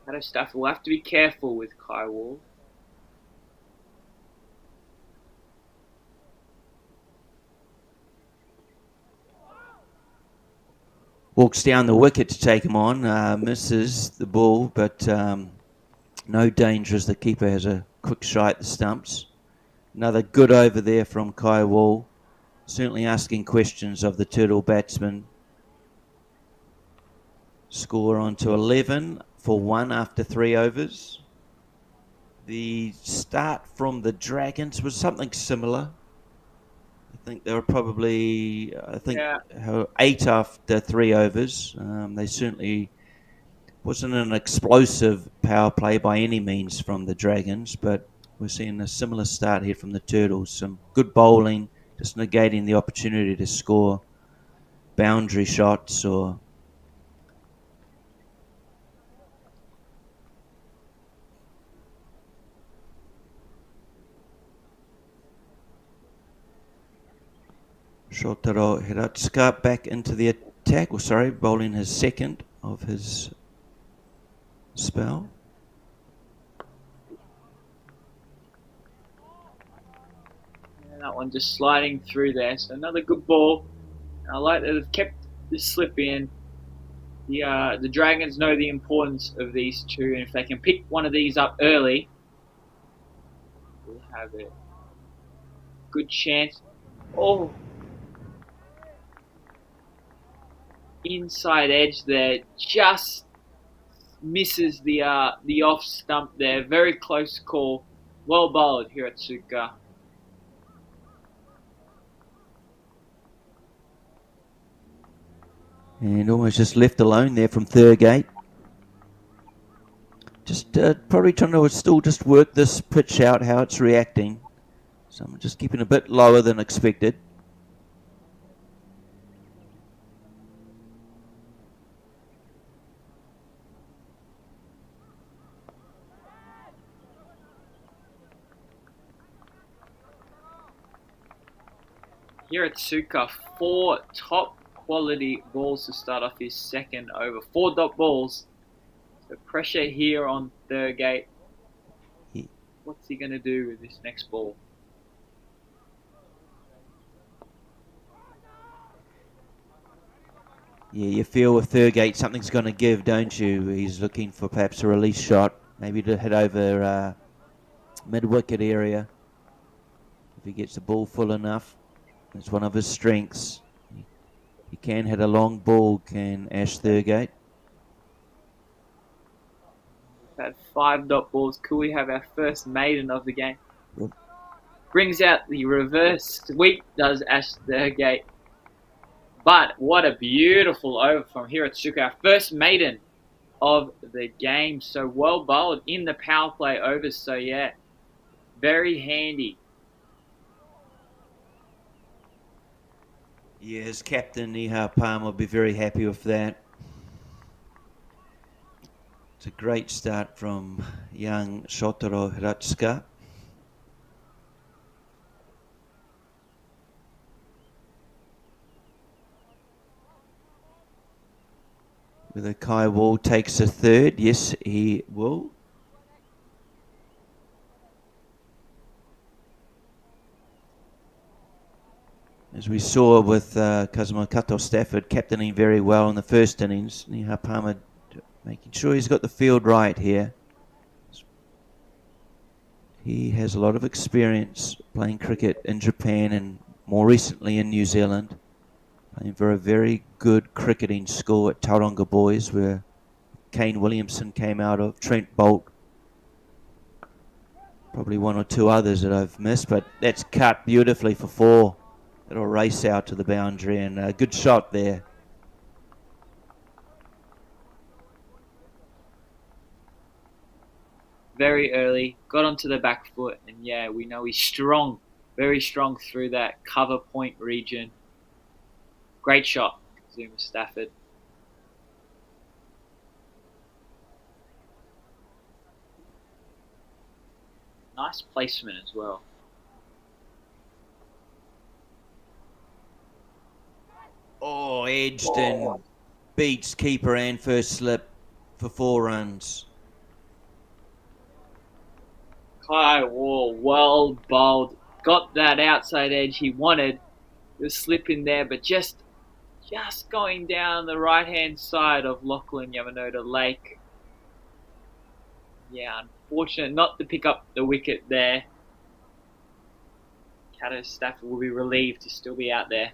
Cato Stafford will have to be careful with Kai Wall. Walks down the wicket to take him on, misses the ball, but no danger as the keeper has a quick shot at the stumps. Another good over there from Kai Wall, certainly asking questions of the Turtle batsman. Score on to 11 for 1 after 3 overs. The start from the Dragons was something similar. I think they were probably, 8 after 3 overs. They certainly Wasn't an explosive power play by any means from the Dragons, but we're seeing a similar start here from the Turtles. Some good bowling, just negating the opportunity to score boundary shots or Shotaro Hiratsuka back into the attack, bowling his second of his spell. And that one just sliding through there. So another good ball. I like that they've kept this slip in. The Dragons know the importance of these two, and if they can pick one of these up early, we'll have a good chance. Oh, inside edge there, just misses the off stump there. Very close call. Well bowled, Hiratsuka. And almost just left alone there from Thurgate. Just probably trying to still just work this pitch out, how it's reacting. So I'm just keeping a bit lower than expected. Hiratsuka, 4 top quality balls to start off his second over. 4 dot balls. So pressure here on Thurgate. What's he going to do with this next ball? Yeah, you feel with Thurgate something's going to give, don't you? He's looking for perhaps a release shot, maybe to hit over mid-wicket area. If he gets the ball full enough, it's one of his strengths. He can hit a long ball, can Ash Thurgate. We've had 5 dot balls. Could we have our first maiden of the game? Brings out the reverse sweep, does Ash Thurgate. But what a beautiful over from Hiratsuka, our first maiden of the game. So well bowled in the power play overs. So yeah, very handy. Yeah, his captain, Niha Palmer, will be very happy with that. It's a great start from young Shotaro Hiratsuka. Whether Kai Wall takes a third, yes, he will. As we saw with Kazuma Kato Stafford captaining very well in the first innings, Niha Palmer making sure he's got the field right here. He has a lot of experience playing cricket in Japan and more recently in New Zealand. Playing for a very good cricketing school at Tauranga Boys, where Kane Williamson came out of, Trent Bolt, probably one or two others that I've missed, but that's cut beautifully for 4. It'll race out to the boundary, and a good shot there. Very early, got onto the back foot, and yeah, we know he's strong, very strong through that cover point region. Great shot, Kazuma Stafford. Nice placement as well. Oh, edged and beats keeper and first slip for 4 runs. Kai Wall, well bowled. Got that outside edge he wanted. The slip in there, but just going down the right-hand side of Lachlan Yamanote Lake. Yeah, unfortunate not to pick up the wicket there. Kato Stafford will be relieved to still be out there.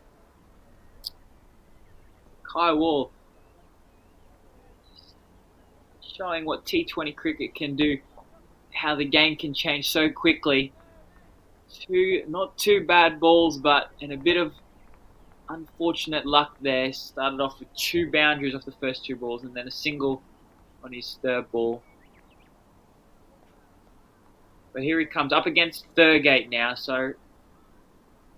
Kai Wall showing what T20 cricket can do, how the game can change so quickly. Not two bad balls, but in a bit of unfortunate luck there. Started off with 2 boundaries off the first 2 balls and then a single on his third ball. But here he comes up against Thurgate now, so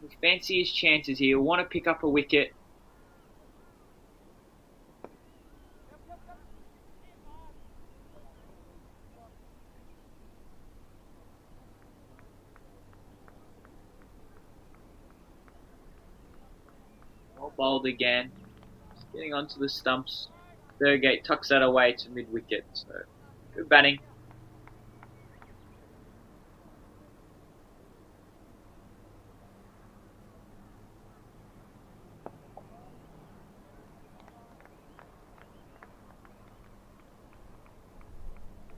we fancy his chances here. Want to pick up a wicket. Well bowled again. Just getting onto the stumps. Thurgate tucks that away to mid-wicket, so good batting.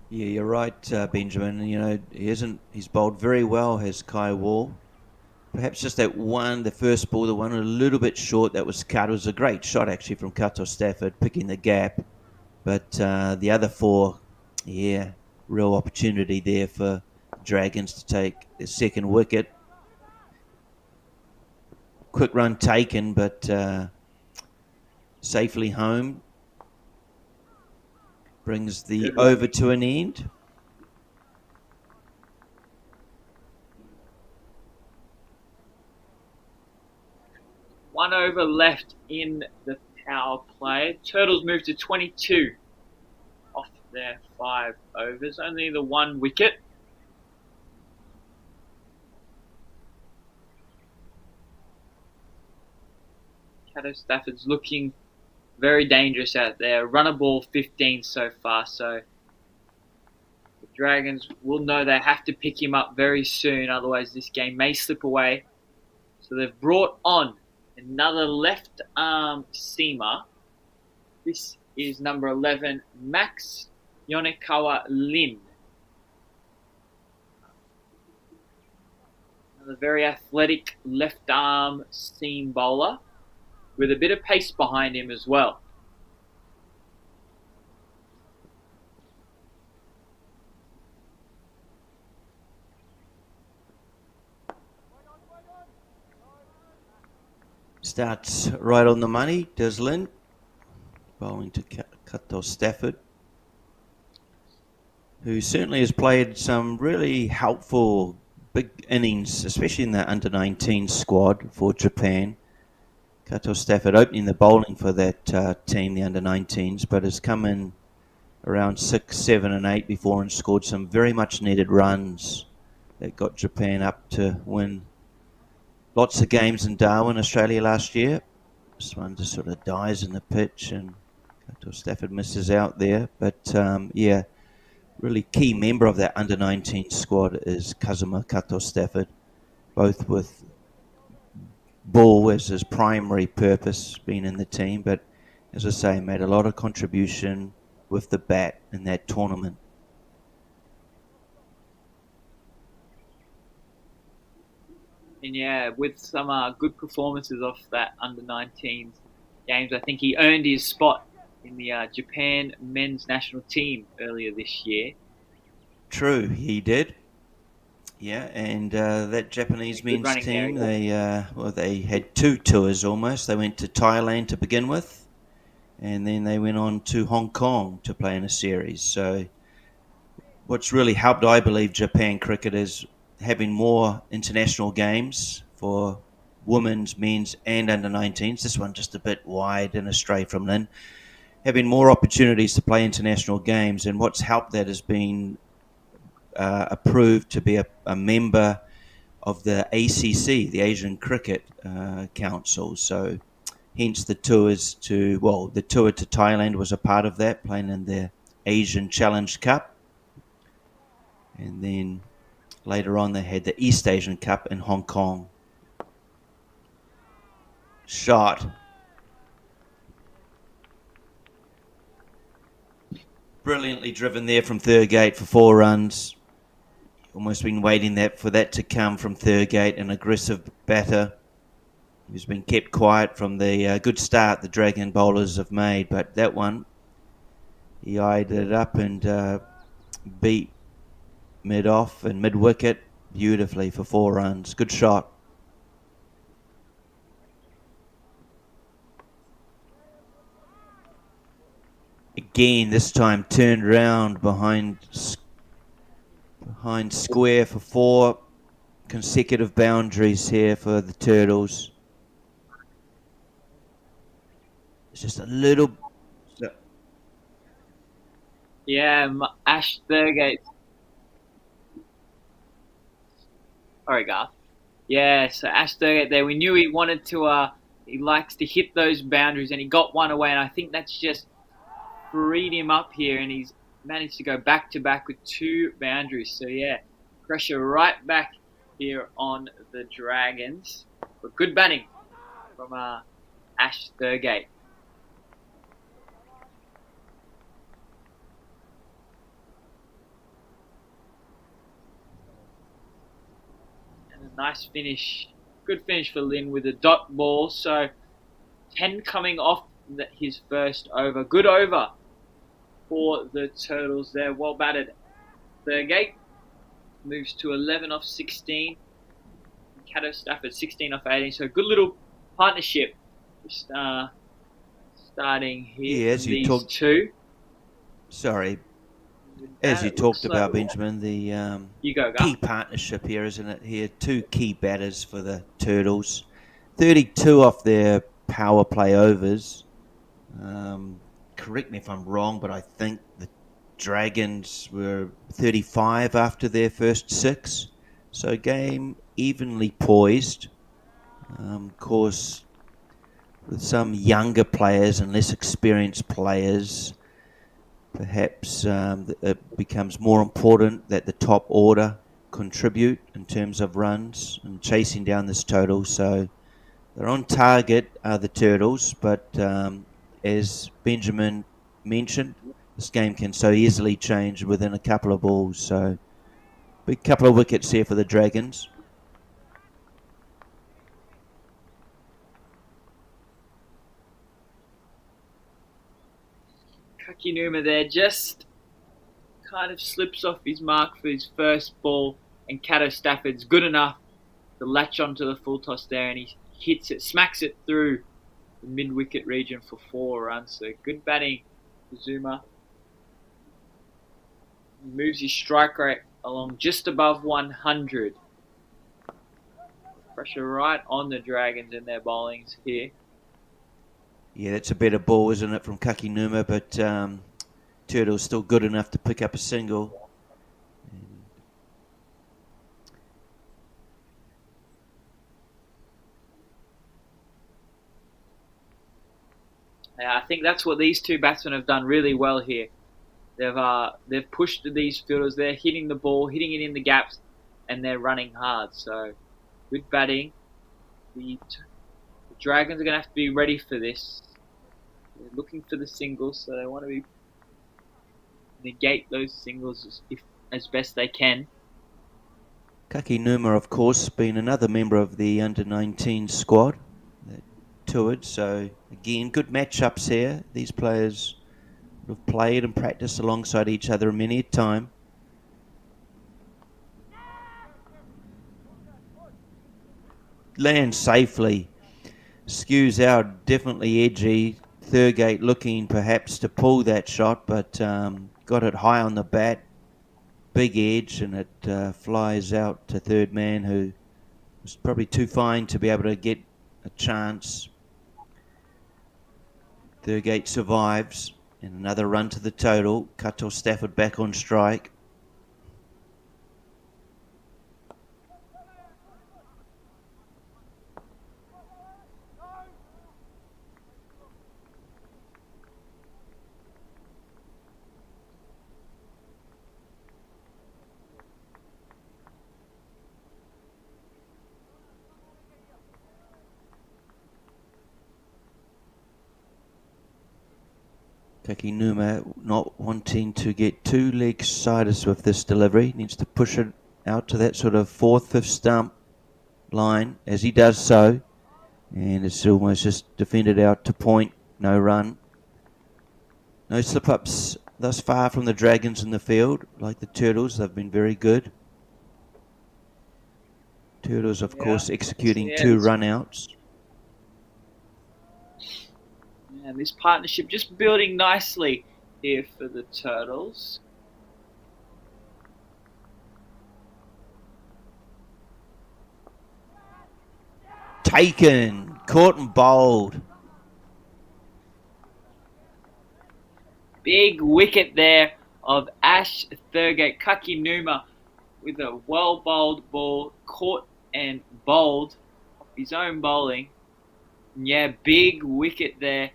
Yeah, you're right, Benjamin. You know, he's bowled very well, has Kai Wall. Perhaps just that one, the first ball, the one a little bit short that was cut. It was a great shot, actually, from Kato Stafford, picking the gap. But the other four, yeah, real opportunity there for Dragons to take their second wicket. Quick run taken, but safely home. Brings the over to an end. One over left in the power play. Turtles move to 22 off their 5 overs. Only the 1 wicket. Kato Stafford's looking very dangerous out there. Runner ball 15 so far, so the Dragons will know they have to pick him up very soon, otherwise this game may slip away. So they've brought on another left arm seamer. This is number 11, Max Yonekawa Lin. Another very athletic left arm seam bowler with a bit of pace behind him as well. Starts right on the money, does Lynn. Bowling to Kato Stafford, who certainly has played some really helpful big innings, especially in the under-19 squad for Japan. Kato Stafford opening the bowling for that team, the under-19s, but has come in around 6, 7 and 8 before and scored some very much needed runs that got Japan up to win lots of games in Darwin, Australia last year. This one just sort of dies in the pitch and Kato Stafford misses out there. But yeah, really key member of that under-19 squad is Kazuma Kato Stafford, both with ball as his primary purpose being in the team, but as I say, made a lot of contribution with the bat in that tournament. And yeah, with some good performances off that under-19s games, I think he earned his spot in the Japan men's national team earlier this year. True, he did. Yeah, and that Japanese men's team, they had 2 tours almost. They went to Thailand to begin with, and then they went on to Hong Kong to play in a series. So what's really helped, I believe, Japan cricket is having more international games for women's, men's and under-19s. This one just a bit wide and astray from Lynn. Having more opportunities to play international games, and what's helped that has been approved to be a member of the ACC, the Asian Cricket Council. So hence the tour to Thailand was a part of that, playing in the Asian Challenge Cup. And then later on they had the East Asian Cup in Hong Kong. Shot. Brilliantly driven there from Thurgate for 4 runs. Almost been waiting for that to come from Thurgate, an aggressive batter who's been kept quiet from the good start the Dragon bowlers have made. But that one, he eyed it up and beat mid-off and mid-wicket beautifully for 4 runs. Good shot. again, this time turned round behind square for 4 consecutive boundaries here for the Turtles. It's just a little... Yeah, Ash Thurgate. Sorry, Garth. Yeah, so Ash Thurgate there, we knew he wanted to, he likes to hit those boundaries, and he got one away, and I think that's just freed him up here, and he's managed to go back-to-back with 2 boundaries. So, yeah, pressure right back here on the Dragons. But good batting from Ash Thurgate. Nice finish. Good finish for Lynn with a dot ball. So 10 coming off his first over. Good over for the Turtles there. Well batted. Thurgate moves to 11 off 16. Caddo Stafford 16 off 18. So good little partnership. Just starting here. Yeah, as you talked. Two. Sorry. As you talked about, Benjamin, the key partnership here, isn't it? Here, 2 key batters for the Turtles. 32 off their power play overs. Correct me if I'm wrong, but I think the Dragons were 35 after their first 6. So game evenly poised. Of course, with some younger players and less experienced players, perhaps it becomes more important that the top order contribute in terms of runs and chasing down this total. So they're on target, the Turtles, but as Benjamin mentioned, this game can so easily change within a couple of balls. So big couple of wickets here for the Dragons. Numa there just kind of slips off his mark for his first ball, and Caddo Stafford's good enough to latch onto the full toss there, and he hits it, smacks it through the mid-wicket region for 4 runs. So good batting for Zuma. He moves his strike rate along just above 100. Pressure right on the Dragons in their bowlings here. Yeah, that's a better ball, isn't it, from Numa, but Turtle's still good enough to pick up a single. Yeah, I think that's what these 2 batsmen have done really well here. They've pushed these fielders. They're hitting the ball, hitting it in the gaps, and they're running hard. So good batting. The Dragons are going to have to be ready for this. They're looking for the singles, so they want to negate those singles as best they can. Numa, of course, been another member of the under-19 squad that toured. So again, good matchups here. These players have played and practiced alongside each other many a time. Lands safely. Skews out, definitely edgy. Thurgate looking perhaps to pull that shot, but got it high on the bat. Big edge, and it flies out to third man, who was probably too fine to be able to get a chance. Thurgate survives, and another run to the total. Caddo Stafford back on strike. Numa not wanting to get 2 legs siders with this delivery. Needs to push it out to that sort of 4th, 5th stump line as he does so. And it's almost just defended out to point. No run. No slip-ups thus far from the Dragons in the field. Like the Turtles, they've been very good. Turtles, of course, executing 2 run-outs. And this partnership just building nicely here for the Turtles. Taken, caught and bowled. Big wicket there of Ash Thurgate Kakinuma with a well bowled ball, caught and bowled off his own bowling. And yeah, big wicket there.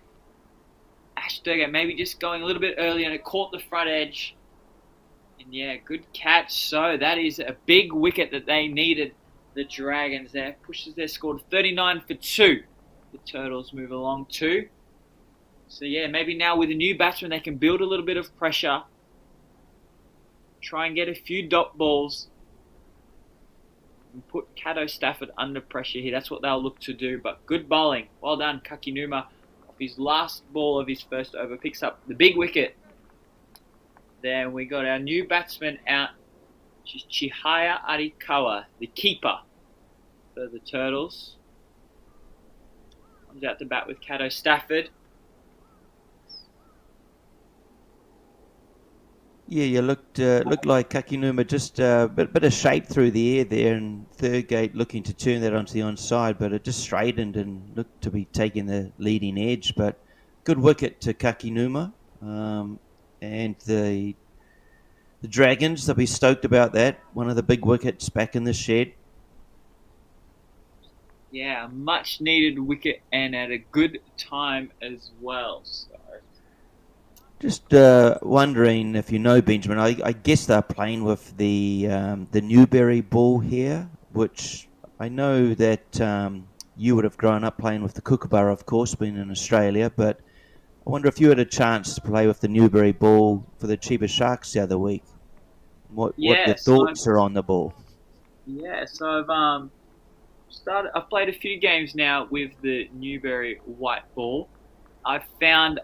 Ash Thurgate maybe just going a little bit early and it caught the front edge. And yeah, good catch. So that is a big wicket that they needed. The Dragons there pushes their score to 39 for 2. The Turtles move along 2. So yeah, maybe now with a new batsman they can build a little bit of pressure. Try and get a few dot balls. And put Cato Stafford under pressure here. That's what they'll look to do. But good bowling. Well done, Kakinuma. Off his last ball of his first over. Picks up the big wicket. Then we got our new batsman out. Which is Chihaya Arikawa, the keeper for the Turtles. Comes out to bat with Cato Stafford. Yeah, you looked like Kakinuma just a bit of shape through the air there, and Thurgate looking to turn that onto the onside, but it just straightened and looked to be taking the leading edge. But good wicket to Kakinuma, and the Dragons, they'll be stoked about that. One of the big wickets back in the shed. Yeah, a much needed wicket and at a good time as well. So. Just wondering if you know, Benjamin, I guess they're playing with the Newberry ball here, which I know that you would have grown up playing with the Kookaburra, of course, being in Australia, but I wonder if you had a chance to play with the Newberry ball for the Chiba Sharks the other week. What your thoughts are on the ball? Yeah, so I've played a few games now with the Newberry white ball. I've found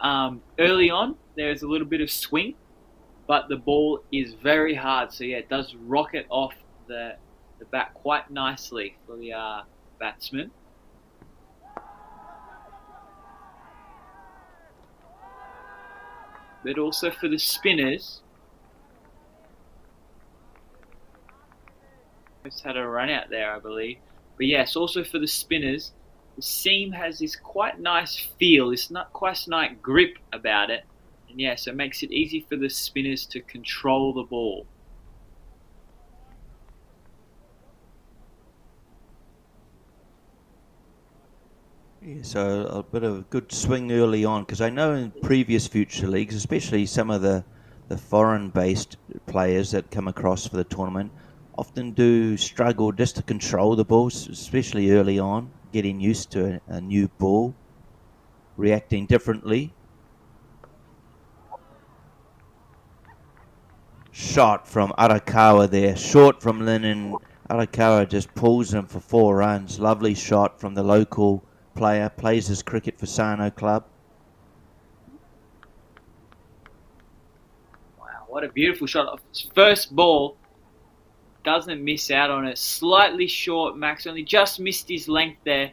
early on there's a little bit of swing, but the ball is very hard. So yeah, it does rocket off the bat quite nicely for the batsman. But also for the spinners. Just had a run out there, I believe. But yes, also for the spinners, the seam has this quite nice feel, this not quite nice grip about it. And yeah, so it makes it easy for the spinners to control the ball. Yeah, so a bit of a good swing early on, because I know in previous future leagues, especially some of the foreign-based players that come across for the tournament, often do struggle just to control the balls, especially early on, getting used to a new ball, reacting differently. Shot from Arakawa there, short from Lynn, and Arakawa just pulls him for 4 runs. Lovely shot from the local player, plays his cricket for Sano Club. Wow, what a beautiful shot. His first ball, doesn't miss out on it. Slightly short, Max only just missed his length there.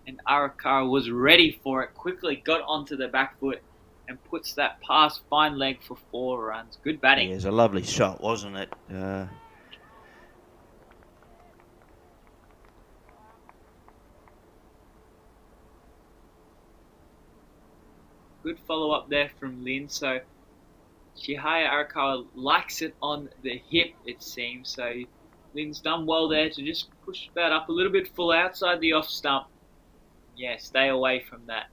And Arakawa was ready for it. Quickly got onto the back foot and puts that past fine leg for 4 runs. Good batting. Yeah, it was a lovely shot, wasn't it? Good follow-up there from Lin. So Chihaya Arakawa likes it on the hip, it seems. So Lin's done well there to just push that up a little bit full outside the off stump. Yeah, stay away from that.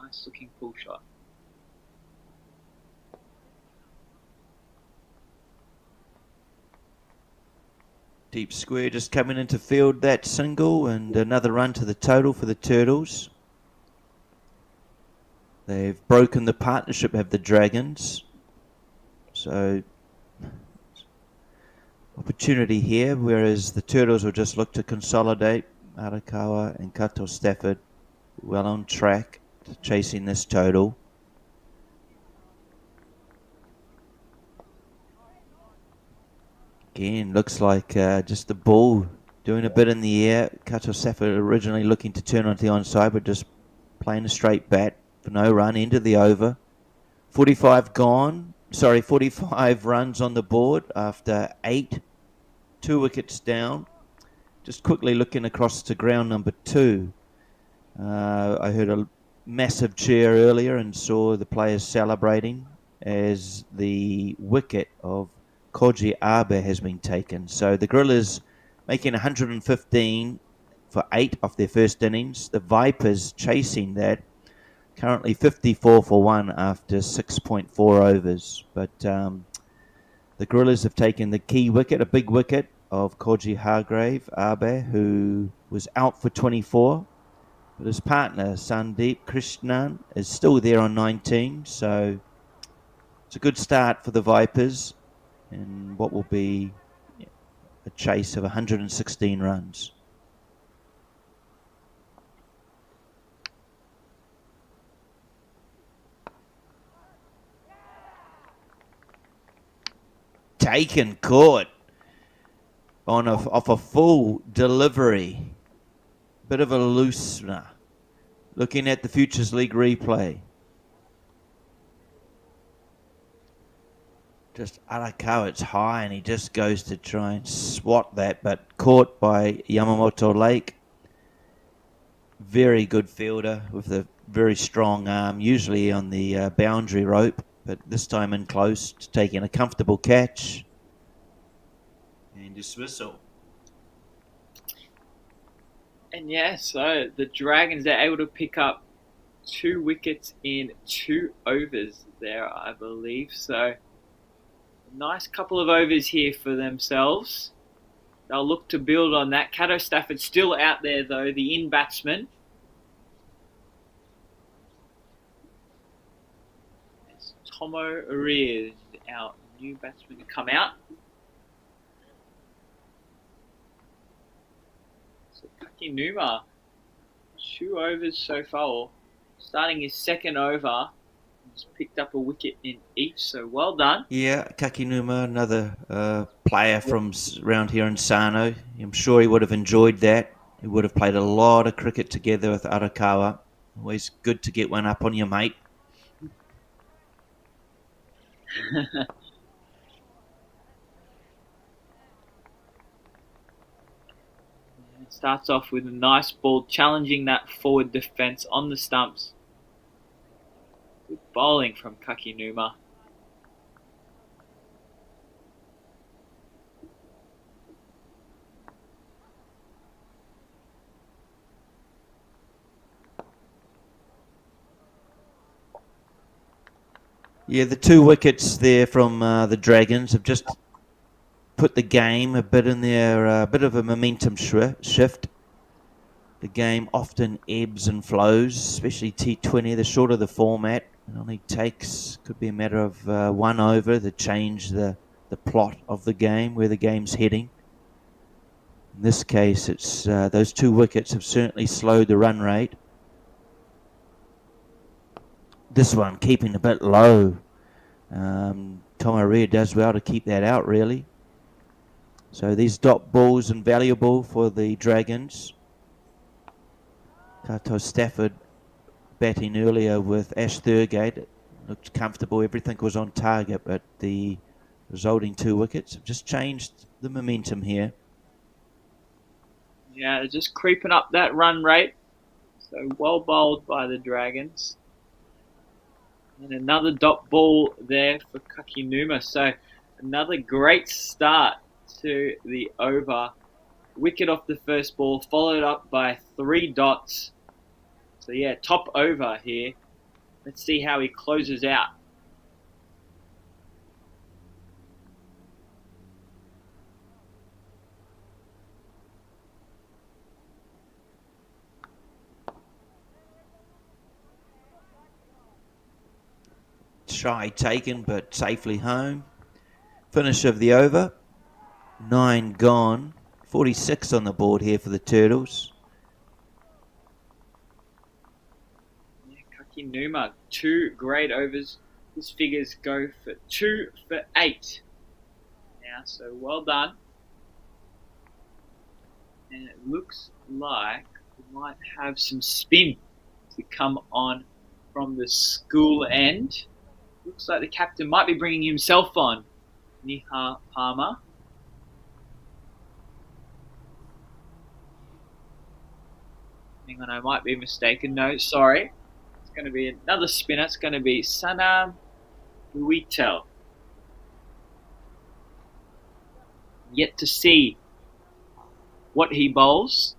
Nice looking pull shot. Deep square just coming into field, that single, and another run to the total for the Turtles. They've broken the partnership, have the Dragons. So, opportunity here, whereas the Turtles will just look to consolidate. Arakawa and Cato Stafford well on track to chasing this total. Again, looks like just the ball doing a bit in the air. Cato Stafford originally looking to turn onto the onside, but just playing a straight bat for no run, end of the over. 45 gone. Sorry, 45 runs on the board after 8. 2 wickets down. Just quickly looking across to ground number 2. I heard a massive cheer earlier and saw the players celebrating as the wicket of Koji Abe has been taken. So the Gorillas making 115 for 8 off their first innings. The Vipers chasing that, currently 54 for 1 after 6.4 overs. But the Gorillas have taken the key wicket, a big wicket of Koji Abe, who was out for 24. But his partner, Sandeep Krishnan, is still there on 19. So it's a good start for the Vipers in what will be a chase of 116 runs. Taken, caught off a full delivery. Bit of a loosener. Looking at the Futures League replay. Just Arakawa, it's high, and he just goes to try and swat that, but caught by Yamamoto Lake. Very good fielder with a very strong arm, usually on the boundary rope, but this time in close, taking a comfortable catch. And dismissal. And yeah, so the Dragons are able to pick up 2 wickets in 2 overs there, I believe. So a nice couple of overs here for themselves. They'll look to build on that. Cato Stafford still out there though, the in batsman. It's Tomo Arias, our new batsman, to come out. Numa, 2 overs so far, starting his second over, he's picked up a wicket in each, so well done. Yeah, Kakinuma, another player from around here in Sano. I'm sure he would have enjoyed that. He would have played a lot of cricket together with Arakawa. Always good to get one up on your mate. Starts off with a nice ball, challenging that forward defence on the stumps. Good bowling from Kakinuma. Yeah, the 2 wickets there from the Dragons have just put the game a bit in there, bit of a momentum shift. The game often ebbs and flows, especially T20. The shorter the format, it only takes, could be a matter of 1 over to change the plot of the game, where the game's heading. In this case, it's those 2 wickets have certainly slowed the run rate. This one keeping a bit low. Tomoria does well to keep that out, really. So these dot balls invaluable for the Dragons. Kato Stafford batting earlier with Ash Thurgate. It looked comfortable, everything was on target, but the resulting 2 wickets have just changed the momentum here. Yeah, they're just creeping up that run rate. So well bowled by the Dragons. And another dot ball there for Kakinuma. So another great start to the over. Wicket off the first ball, followed up by 3 dots. So yeah, top over here. Let's see how he closes out. Shy taken, but safely home. Finish of the over. 9 gone. 46 on the board here for the Turtles. Yeah, Kakinuma, 2 great overs. His figures go for 2 for 8 now, so well done. And it looks like we might have some spin to come on from the school end. Looks like the captain might be bringing himself on, Niha Palmer. Hang on, I might be mistaken. No, sorry. It's going to be another spinner. It's going to be Sana Luitel. Yet to see what he bowls.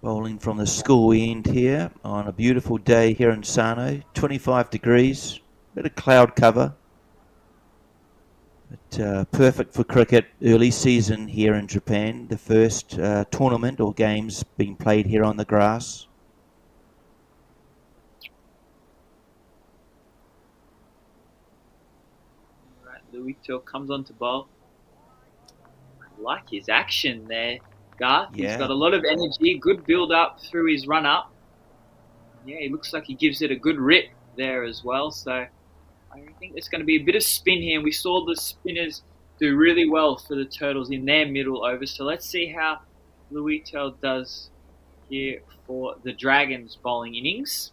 Bowling from the school end here on a beautiful day here in Sano. 25 degrees, bit of cloud cover. But perfect for cricket. Early season here in Japan. The first tournament or games being played here on the grass. Right, Luito comes on to bowl. I like his action there, Garth. Yeah. He's got a lot of energy, good build up through his run up. Yeah, he looks like he gives it a good rip there as well. So I think there's going to be a bit of spin here. We saw the spinners do really well for the Turtles in their middle overs. So let's see how Luito does here for the Dragons bowling innings.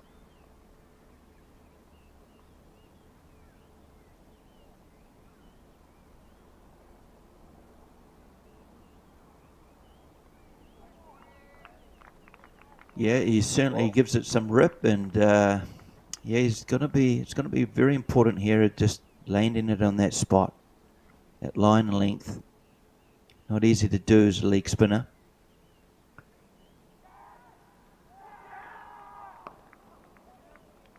Yeah, he certainly gives it some rip, and yeah, it's going to be very important here at just landing it on that spot, that line length. Not easy to do as a leg spinner.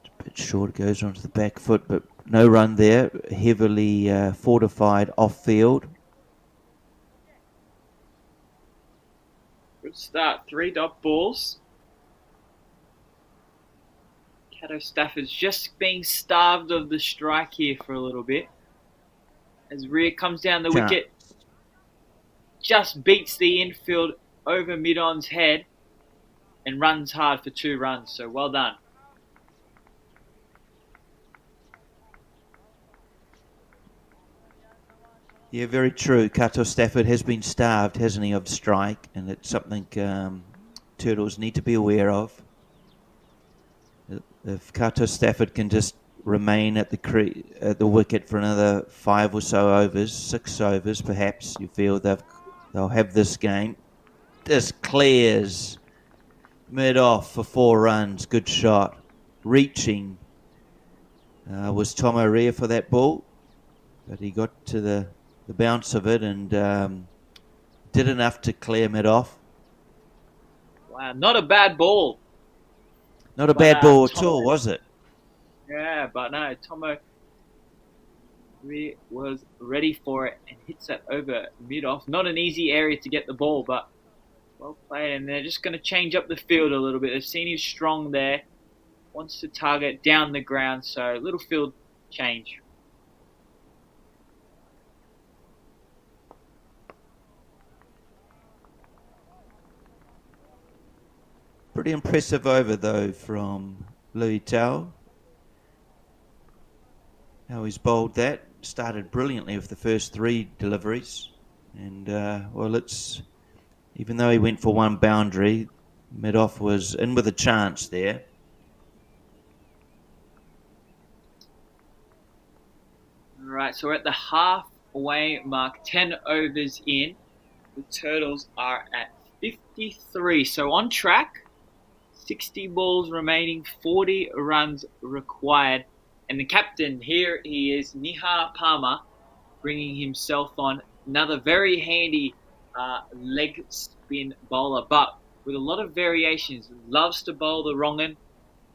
It's a bit short, goes onto the back foot, but no run there. Heavily fortified off field. Good start, 3 dot balls. Cato Stafford's just being starved of the strike here for a little bit. As Rhea comes down the wicket, just beats the infield over mid-on's head and runs hard for 2 runs. So well done. Yeah, very true. Cato Stafford has been starved, hasn't he, of strike, and it's something Turtles need to be aware of. If Cato Stafford can just remain at the wicket for another 5 or so overs, 6 overs perhaps, you feel they'll have this game. This clears mid-off for 4 runs. Good shot. Reaching was Tomo Rea for that ball, but he got to the bounce of it and did enough to clear mid-off. Wow, not a bad ball. Not a bad ball at all, was it? Yeah, but no, Tomo was ready for it and hits that over mid-off. Not an easy area to get the ball, but well played. And they're just going to change up the field a little bit. They've seen he's strong there. Wants to target down the ground, so a little field change. Pretty impressive over, though, from Louis Tao. How he's bowled that. Started brilliantly with the first 3 deliveries. And, well, even though he went for 1 boundary, mid-off was in with a chance there. Right, so we're at the halfway mark, 10 overs in. The Turtles are at 53, so on track. 60 balls remaining, 40 runs required. And the captain here, he is Niha Palmer, bringing himself on. Another very handy leg spin bowler, but with a lot of variations. Loves to bowl the wrong end.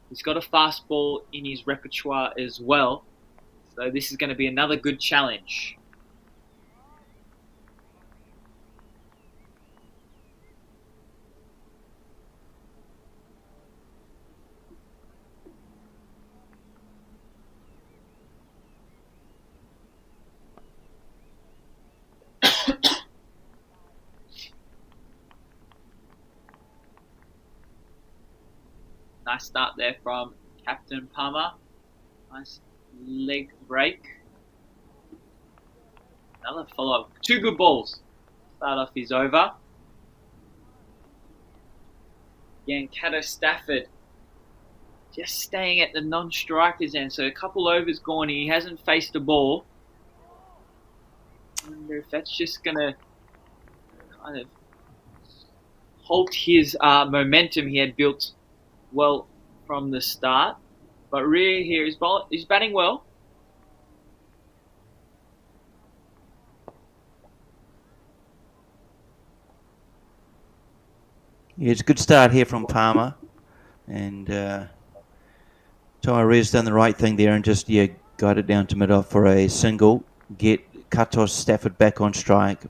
He's got a fast ball in his repertoire as well. So this is going to be another good challenge. Nice start there from Captain Palmer. Nice leg break. Another follow-up. 2 good balls. Start off his over. Again, Cato Stafford just staying at the non-strikers end. So a couple overs gone. He hasn't faced a ball. I wonder if that's just going to kind of halt his momentum he had built well from the start. But Rhea here is batting well. Yeah, it's a good start here from Palmer. And Tyree's done the right thing there and just, got it down to mid-off for a single. Get Kato Stafford back on strike.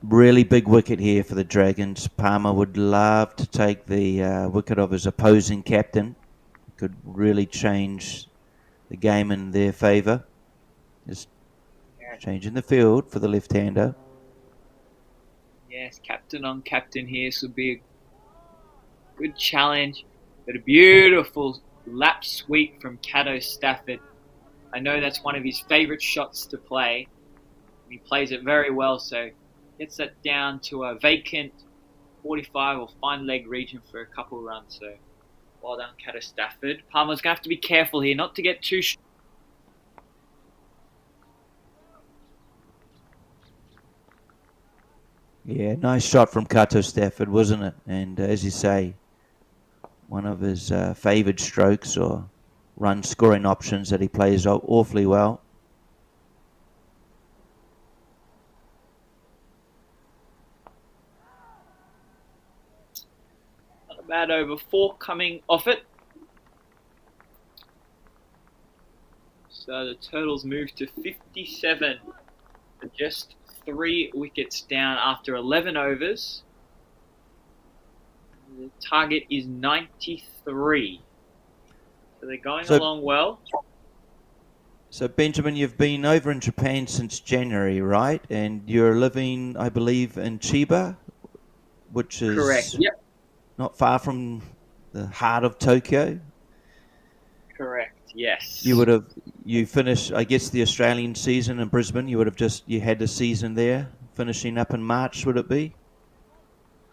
Really big wicket here for the Dragons. Palmer would love to take the wicket of his opposing captain. Could really change the game in their favour. Just changing the field for the left-hander. Yes, captain on captain here. This would be a good challenge. But a beautiful lap sweep from Cato Stafford. I know that's one of his favourite shots to play. He plays it very well, so gets that down to a vacant 45 or fine leg region for a couple of runs. So well done, Cato Stafford. Palmer's going to have to be careful here not to get too Yeah, nice shot from Kato Stafford, wasn't it? And as you say, one of his favoured strokes or run scoring options that he plays awfully well. Not a bad over. 4 coming off it. So the Turtles move to 57. Just 3 wickets down after 11 overs. The target is 93. So they're going along well. So Benjamin, you've been over in Japan since January, right? And you're living, I believe, in Chiba, which is correct. Yep. Not far from the heart of Tokyo. Correct. Yes. You finished, I guess, the Australian season in Brisbane. You had the season there, finishing up in March, would it be?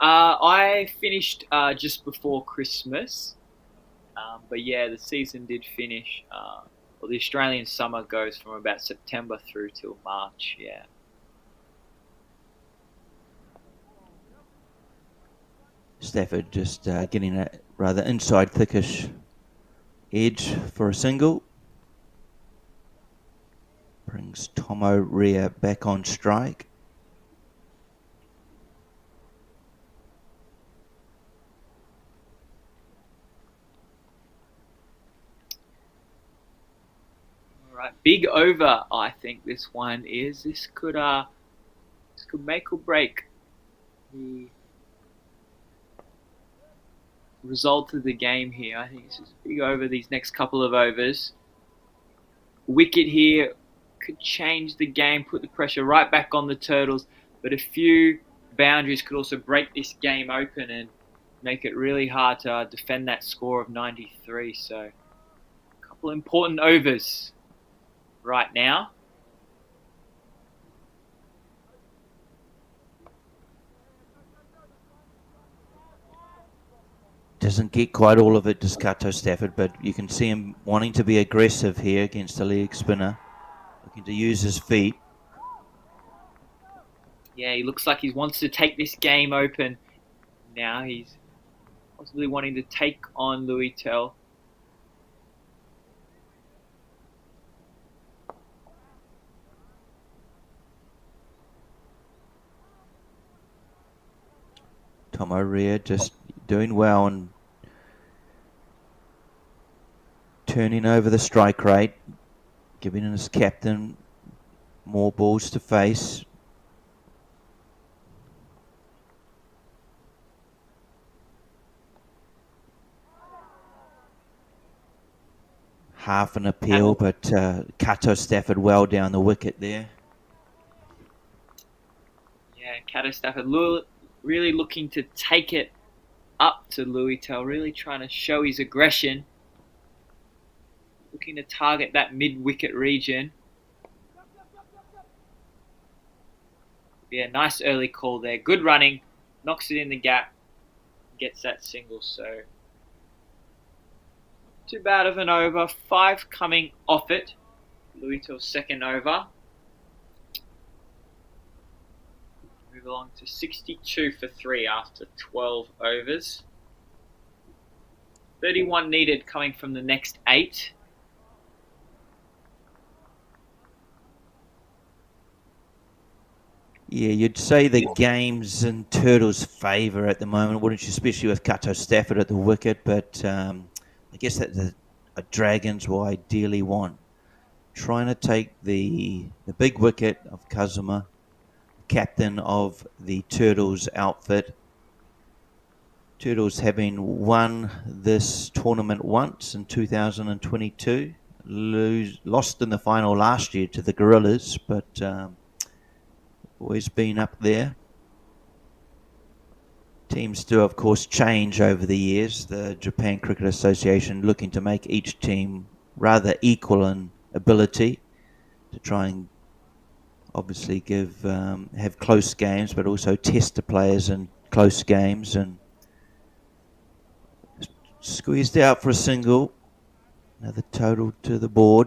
I finished just before Christmas. But yeah, the season did finish. The Australian summer goes from about September through till March, yeah. Stafford just getting a rather inside thickish edge for a single. Brings Tomo Rea back on strike. Right, big over. I think this one is. This could make or break the result of the game here. I think this is big over these next couple of overs. Wicket here could change the game, put the pressure right back on the Turtles, but a few boundaries could also break this game open and make it really hard to defend that score of 93. So, a couple important overs right now. Doesn't get quite all of it, does Kato Stafford, but you can see him wanting to be aggressive here against a leg spinner, looking to use his feet. Yeah, he looks like he wants to take this game open. Now he's possibly wanting to take on Louis Tell. Tomo Rea just doing well and turning over the strike rate, giving his captain more balls to face. Half an appeal, but Kato Stafford well down the wicket there. Yeah, Kato Stafford really looking to take it up to Luitel, really trying to show his aggression. Looking to target that mid-wicket region. Yeah, nice early call there. Good running. Knocks it in the gap. Gets that single, so too bad of an over. 5 coming off it. Luitel's second over. Move along to 62 for 3 after 12 overs. 31 needed coming from the next 8. Yeah, you'd say the game's in Turtles' favour at the moment, wouldn't you? Especially with Kato Stafford at the wicket, but I guess that the Dragons will ideally want. Trying to take the big wicket of Kazuma, captain of the Turtles outfit. Turtles having won this tournament once in 2022, lost in the final last year to the Gorillas, but always been up there. Teams do, of course, change over the years. The Japan Cricket Association looking to make each team rather equal in ability to try and obviously have close games, but also test the players in close games. And squeezed out for a single. Another total to the board.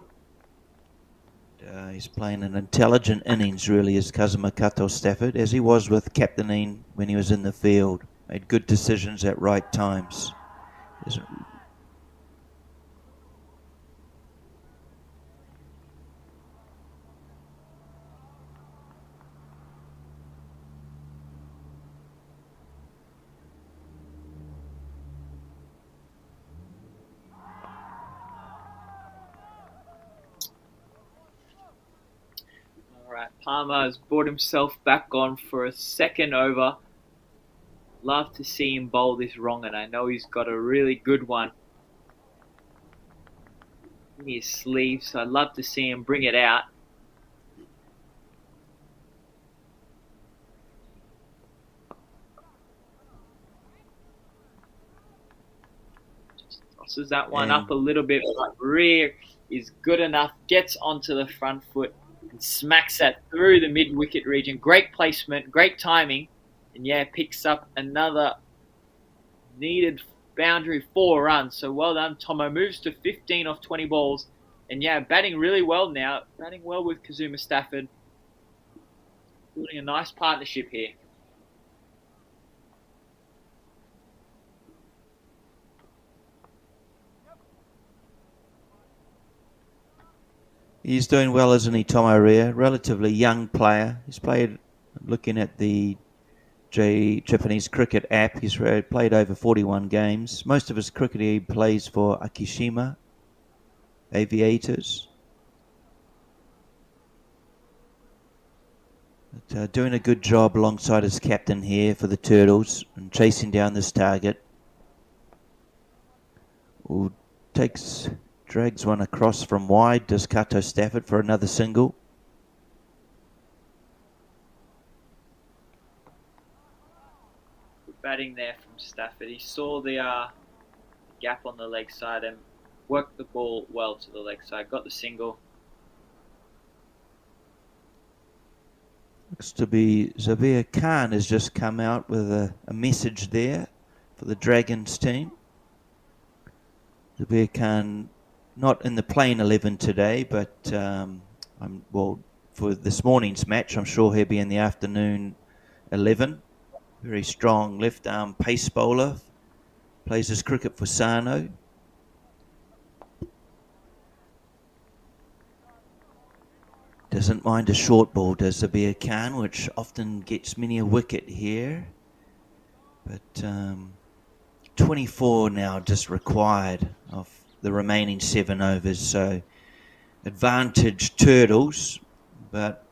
He's playing an intelligent innings, really, as Kazuma Kato Stafford, as he was with captaining when he was in the field. Made good decisions at right times. Palmer has brought himself back on for a second over. Love to see him bowl this wrong, and I know he's got a really good one in his sleeve, so I'd love to see him bring it out. Just tosses that one up a little bit, but rear is good enough, gets onto the front foot, and smacks that through the mid-wicket region. Great placement, great timing. And yeah, picks up another needed boundary, 4 runs. So well done, Tomo. Moves to 15 off 20 balls. And yeah, batting really well now. Batting well with Kazuma Stafford. Building a nice partnership here. He's doing well, isn't he, Tomo Rea? Relatively young player. He's played, looking at the Japanese cricket app, he's played over 41 games. Most of his cricket he plays for Akishima Aviators. But, doing a good job alongside his captain here for the Turtles and chasing down this target. Drags one across from wide, does Kato Stafford for another single. Good batting there from Stafford. He saw the gap on the leg side and worked the ball well to the leg side. Got the single. Looks to be Zabir Khan has just come out with a message there for the Dragons team. Zabir Khan not in the playing 11 today, but for this morning's match, I'm sure he'll be in the afternoon 11. Very strong left arm pace bowler. Plays his cricket for Sano. Doesn't mind a short ball, does Zabir Khan, which often gets many a wicket here. But 24 now just required of the remaining 7 overs, so advantage Turtles, but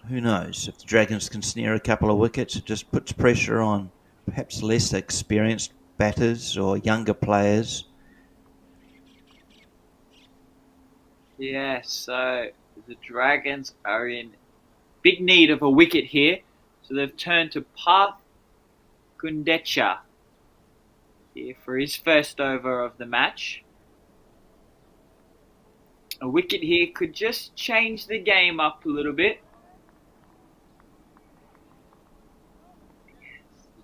who knows, if the Dragons can snare a couple of wickets, it just puts pressure on perhaps less experienced batters or younger players. Yeah, so the Dragons are in big need of a wicket here, so they've turned to Parth Gundecha here for his first over of the match. A wicket here could just change the game up a little bit.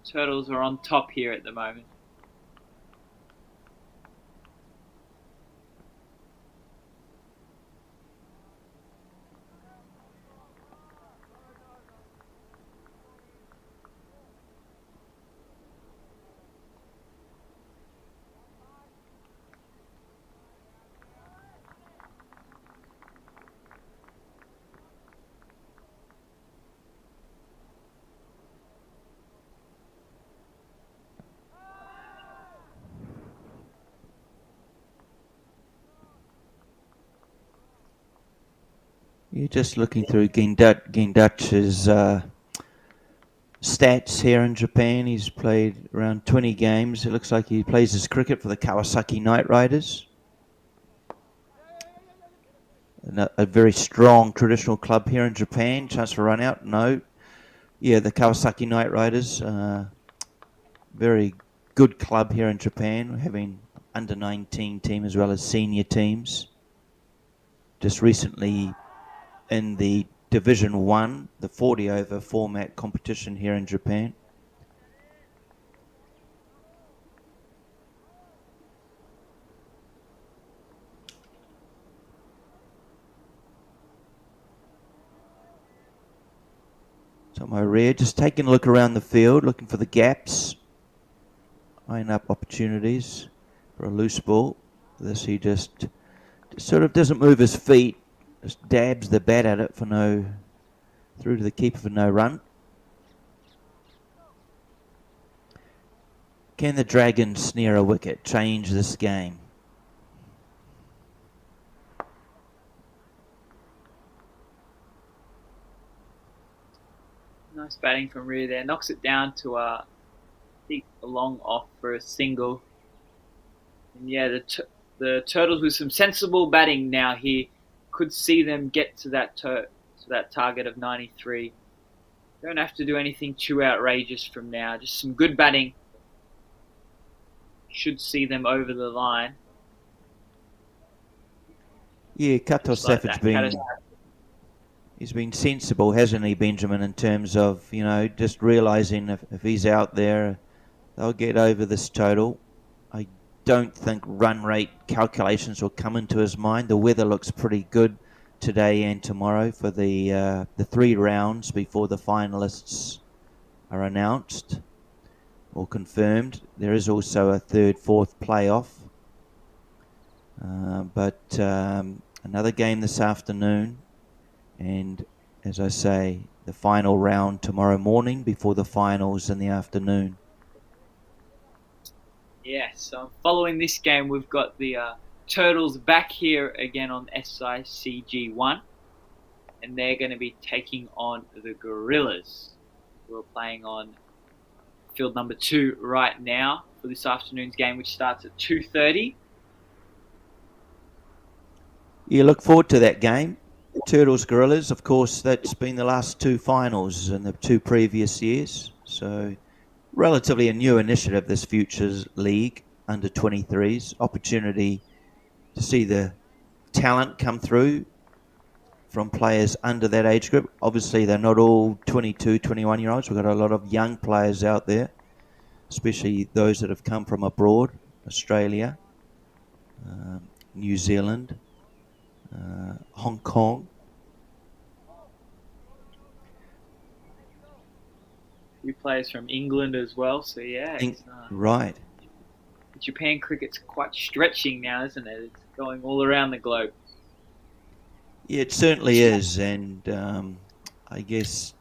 The Turtles are on top here at the moment. You're just looking through Gendach's stats here in Japan. He's played around 20 games. It looks like he plays his cricket for the Kawasaki Knight Riders. A very strong traditional club here in Japan. Chance for run out? No. Yeah, the Kawasaki Knight Riders. Very good club here in Japan, having under 19 team as well as senior teams. Just recently in the Division 1, the 40 over format competition here in Japan. So my rear, just taking a look around the field, looking for the gaps, eyeing up opportunities for a loose ball. This he just sort of doesn't move his feet, just dabs the bat at it for no, through to the keeper for no run. Can the Dragons snare a wicket, change this game? Nice batting from rear there. Knocks it down to I think a long off for a single. And yeah, the Turtles with some sensible batting now here could see them get to that target of 93. Don't have to do anything too outrageous from now. Just some good batting should see them over the line. Yeah, Kato Stafford's he's been sensible, hasn't he, Benjamin, in terms of, you know, just realising if he's out there, they'll get over this total. I don't think run rate calculations will come into his mind. The weather looks pretty good today and tomorrow for the 3 rounds before the finalists are announced or confirmed. There is also a 3rd, 4th playoff. But another game this afternoon. And as I say, the final round tomorrow morning before the finals in the afternoon. Yeah, so following this game, we've got the Turtles back here again on SICG1. And they're going to be taking on the Gorillas, who are playing on field number 2 right now for this afternoon's game, which starts at 2:30. You look forward to that game. Turtles Gorillas, of course, that's been the last 2 finals in the 2 previous years. So relatively a new initiative, this Futures League under 23s. Opportunity to see the talent come through from players under that age group. Obviously, they're not all 22, 21-year-olds. We've got a lot of young players out there, especially those that have come from abroad, Australia, New Zealand, Hong Kong. Few players from England as well, so yeah. Right. Japan cricket's quite stretching now, isn't it? It's going all around the globe. Yeah, it certainly is, and I guess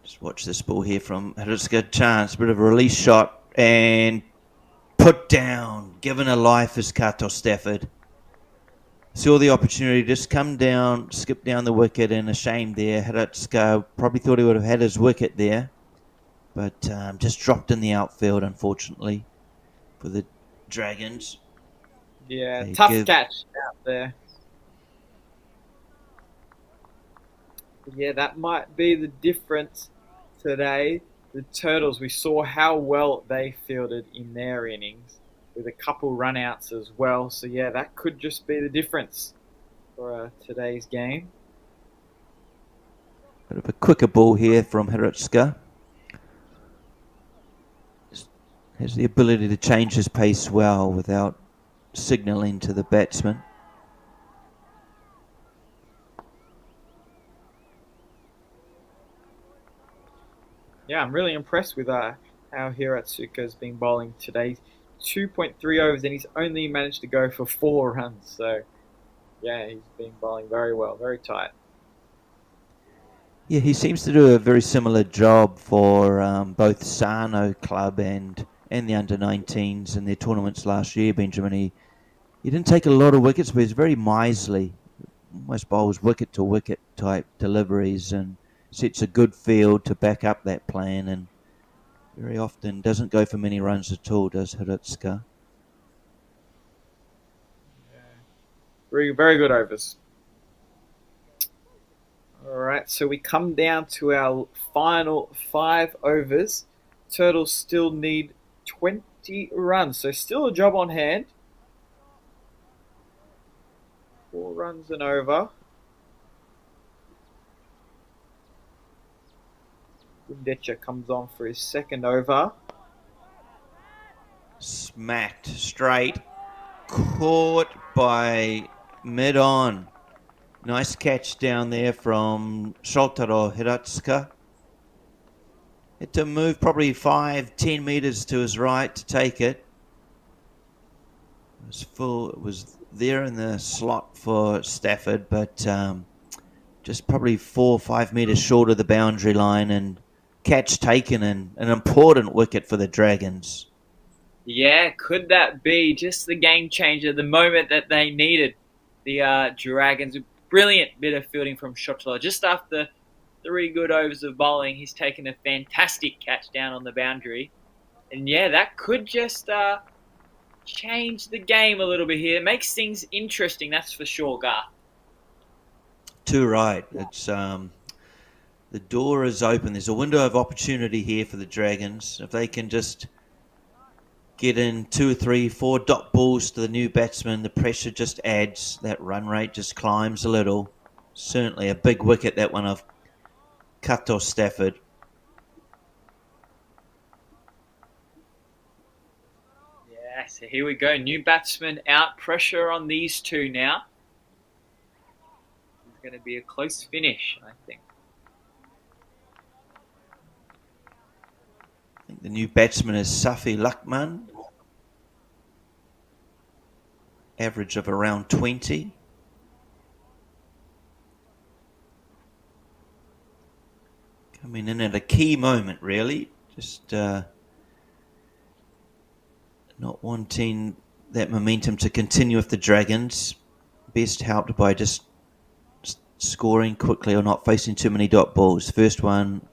just watch this ball here from Hiriska Chance, bit of a release shot, and put down, given a life as Kato Stafford. Saw the opportunity, just come down, skip down the wicket, and a shame there. Hiriska probably thought he would have had his wicket there, but just dropped in the outfield, unfortunately, for the Dragons. Yeah, tough catch out there. Yeah, that might be the difference today. the Turtles, we saw how well they fielded in their innings with a couple run-outs as well. So, yeah, that could just be the difference for today's game. Bit of a quicker ball here from Hiratsuka. Has the ability to change his pace well without signalling to the batsman. Yeah, I'm really impressed with how Hiratsuka's been bowling today. 2.3 overs and he's only managed to go for 4 runs. So, yeah, he's been bowling very well, very tight. Yeah, he seems to do a very similar job for both Sano Club and the under-19s in their tournaments last year, Benjamin. He didn't take a lot of wickets, but he's very miserly. Almost bowls wicket-to-wicket type deliveries and sets a good field to back up that plan, and very often doesn't go for many runs at all, does Hiratsuka. Yeah. Very, very good overs. Alright, so we come down to our final 5 overs. Turtles still need 20 runs, so still a job on hand. 4 runs and over. Gundecha comes on for his second over. Smacked straight. Caught by mid-on. Nice catch down there from Shotaro Hiratsuka. Had to move probably 5-10 metres to his right to take it. It was full. It was there in the slot for Stafford, but just probably 4 or 5 metres short of the boundary line, and catch taken, and an important wicket for the Dragons. Yeah, could that be just the game changer, the moment that they needed? The Dragons, a brilliant bit of fielding from Shotler. Just after 3 good overs of bowling, he's taken a fantastic catch down on the boundary. And yeah, that could just change the game a little bit here. It makes things interesting, that's for sure, Garth. Too right. It's the door is open. There's a window of opportunity here for the Dragons. If they can just get in 2 or 3, 4 dot balls to the new batsman, the pressure just adds. That run rate just climbs a little. Certainly a big wicket, that one of Kato Stafford. Yeah, so here we go. New batsman out. Pressure on these two now. It's going to be a close finish, I think. I think the new batsman is Safi Luckman. Average of around 20. Coming in at a key moment, really. Just not wanting that momentum to continue with the Dragons. Best helped by just scoring quickly or not facing too many dot balls. First one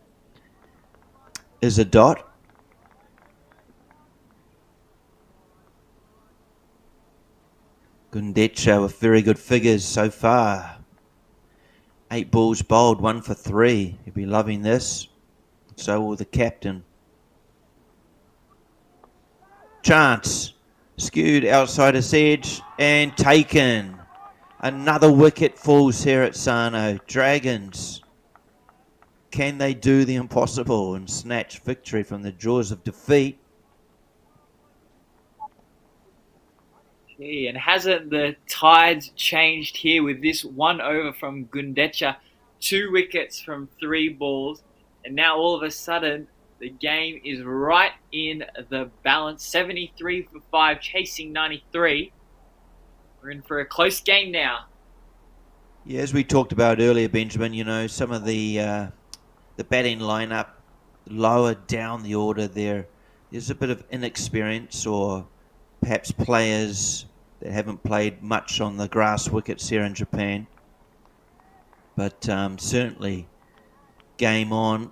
is a dot. Gundecha with very good figures so far. 8 balls bowled, 1 for 3. He'll be loving this. So will the captain. Chance. Skewed outside his edge and taken. Another wicket falls here at Sano. Dragons. Can they do the impossible and snatch victory from the jaws of defeat? Gee, and hasn't the tides changed here with this 1 over from Gundecha, 2 wickets from 3 balls, and now all of a sudden the game is right in the balance. 73 for 5, chasing 93. We're in for a close game now. Yeah, as we talked about earlier, Benjamin, you know, some of the batting lineup lower down the order there's a bit of inexperience, or perhaps players that haven't played much on the grass wickets here in Japan. But certainly, game on.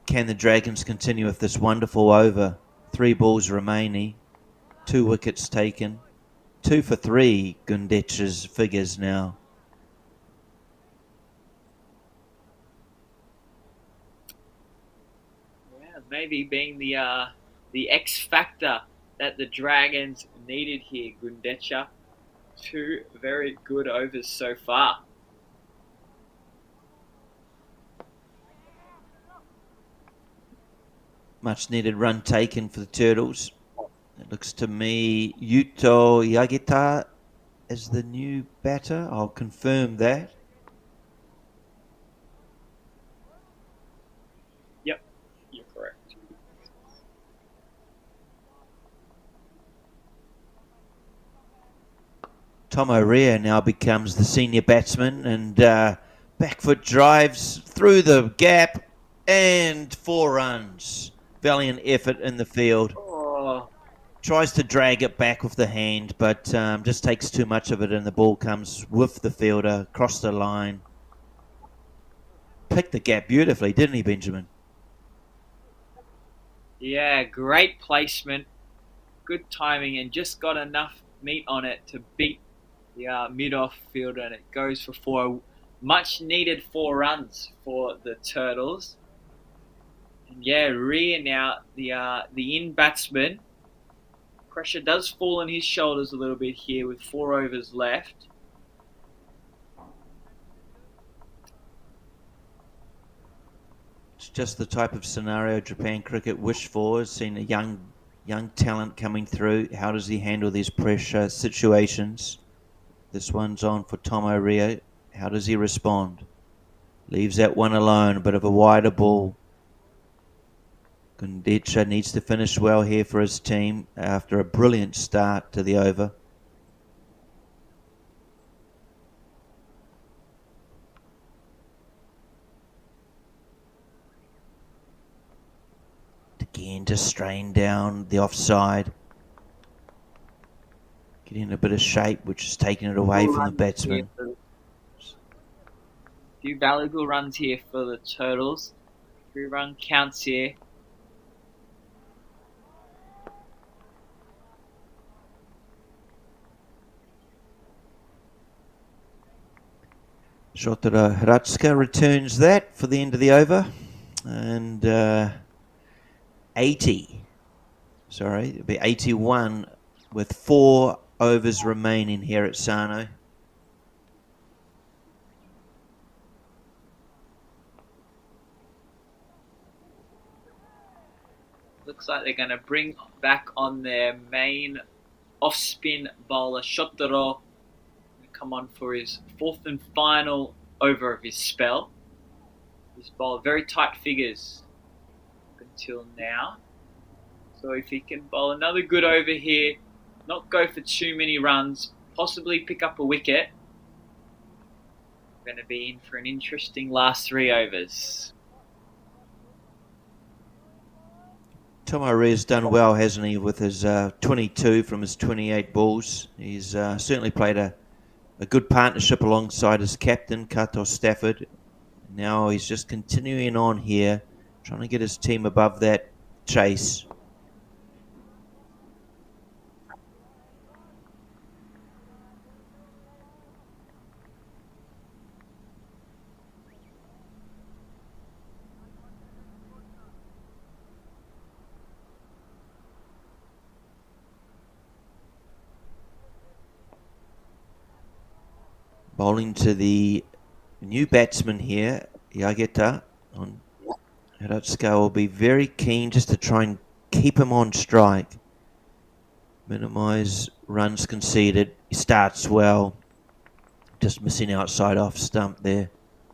Can the Dragons continue with this wonderful over? 3 balls remaining, 2 wickets taken. 2 for 3, Gundecha's figures now. maybe being the X factor that the Dragons needed here, Gundecha. 2 very good overs so far. Much needed run taken for the Turtles. It looks to me Yuto Yagita is the new batter. I'll confirm that. Yep, you're correct. Tomo Rea now becomes the senior batsman, and back foot drives through the gap and 4 runs. Valiant effort in the field. Oh, Tries to drag it back with the hand, but just takes too much of it, and the ball comes with the fielder across the line. Picked the gap beautifully, didn't he, Benjamin? yeah, great placement, good timing, and just got enough meat on it to beat the mid-off fielder, and it goes for 4. Much needed 4 runs for the Turtles. And yeah, Rhea now, the in batsman. Pressure does fall on his shoulders a little bit here with 4 overs left. It's just the type of scenario Japan cricket wish for. Seen a young talent coming through. How does he handle these pressure situations? This one's on for Tomo Rea. How does he respond? Leaves that one alone. A bit of a wider ball. Gundecha needs to finish well here for his team after a brilliant start to the over. Again, just straying down the offside. Getting a bit of shape, which is taking it away from the batsman. A few valuable runs here for the Turtles. 3 run counts here. Shotaro Hiratsuka returns that for the end of the over. And 80. Sorry, it'll be 81 with 4 overs remaining here at Sano. Looks like they're going to bring back on their main off-spin bowler, Shotaro. Come on for his 4th and final over of his spell. He's bowled very tight figures up until now. So if he can bowl another good over here, not go for too many runs, possibly pick up a wicket, we're going to be in for an interesting last 3 overs. Tomo Rea's done well, hasn't he, with his 22 from his 28 balls. He's certainly played a good partnership alongside his captain, Kato Stafford. Now he's just continuing on here, trying to get his team above that chase. Bowling to the new batsman here, Yageta. Hiratsuka will be very keen just to try and keep him on strike. Minimise runs conceded. He starts well. Just missing outside off stump there.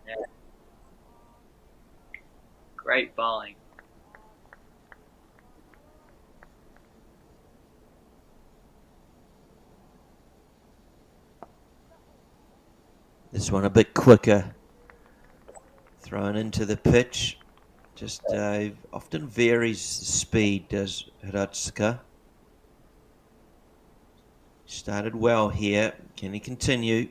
Yeah. Great bowling. This one a bit quicker. Thrown into the pitch. Just often varies speed, does Hiratsuka. Started well here. Can he continue?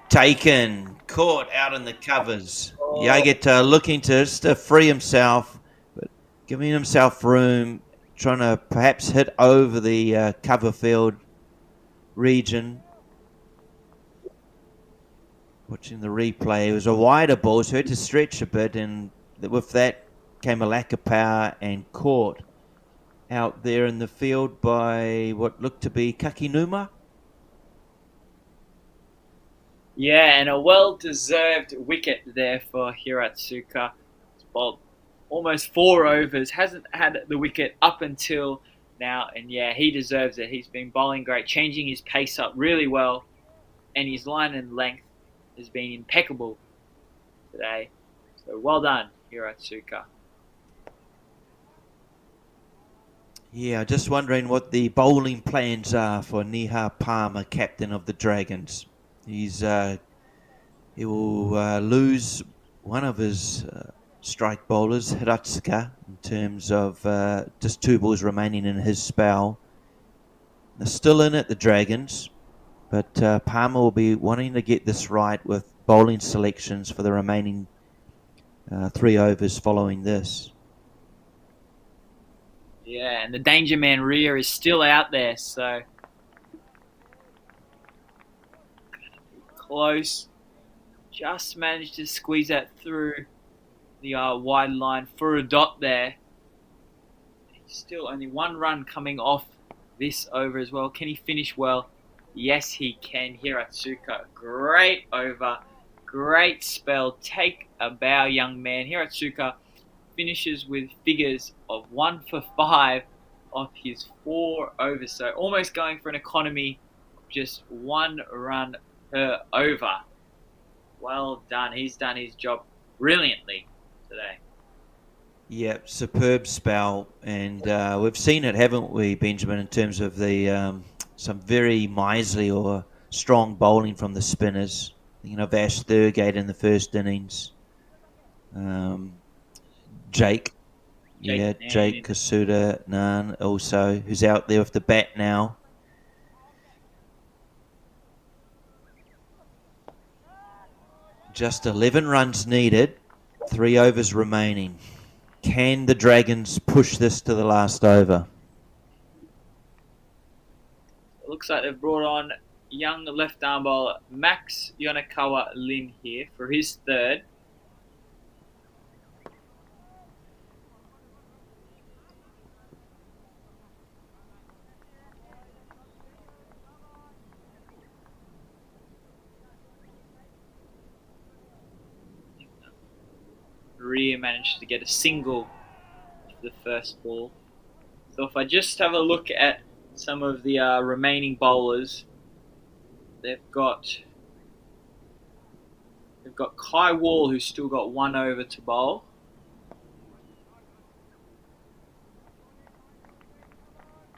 Taken. Caught out in the covers. Yageta looking to just free himself, but giving himself room, trying to perhaps hit over the cover field region. Watching the replay, it was a wider ball, so he had to stretch a bit, and with that came a lack of power and caught out there in the field by what looked to be Kakinuma. Yeah, and a well-deserved wicket there for Hiratsuka. He's bowled almost 4 overs, hasn't had the wicket up until now, and yeah, he deserves it. He's been bowling great, changing his pace up really well, and his line and length has been impeccable today. So well done, Hiratsuka. Yeah, just wondering what the bowling plans are for Niha Palmer, captain of the Dragons. He will lose one of his strike bowlers, Hiratsuka, in terms of just 2 balls remaining in his spell. They're still in it, the Dragons, but Palmer will be wanting to get this right with bowling selections for the remaining 3 overs following this. Yeah, and the danger man Rhea is still out there, so close. Just managed to squeeze that through the wide line for a dot there. Still only 1 run coming off this over as well. Can he finish well? Yes, he can. Hiratsuka, great over, great spell. Take a bow, young man. Hiratsuka finishes with figures of 1 for 5 off his 4 overs. So almost going for an economy of just 1 run per over. Well done. He's done his job brilliantly today. Yeah, superb spell, and we've seen it, haven't we, Benjamin, in terms of the some very miserly or strong bowling from the spinners. Thinking of Ash Thurgate in the first innings. Jake Kasuda Nan also, who's out there with the bat now. Just 11 runs needed, 3 overs remaining. Can the Dragons push this to the last over? It looks like they've brought on young left arm bowler Max Yonakawa Lin here for his 3rd. Rhea managed to get a single for the first ball. So if I just have a look at some of the remaining bowlers, they've got Kai Wall, who's still got 1 over to bowl.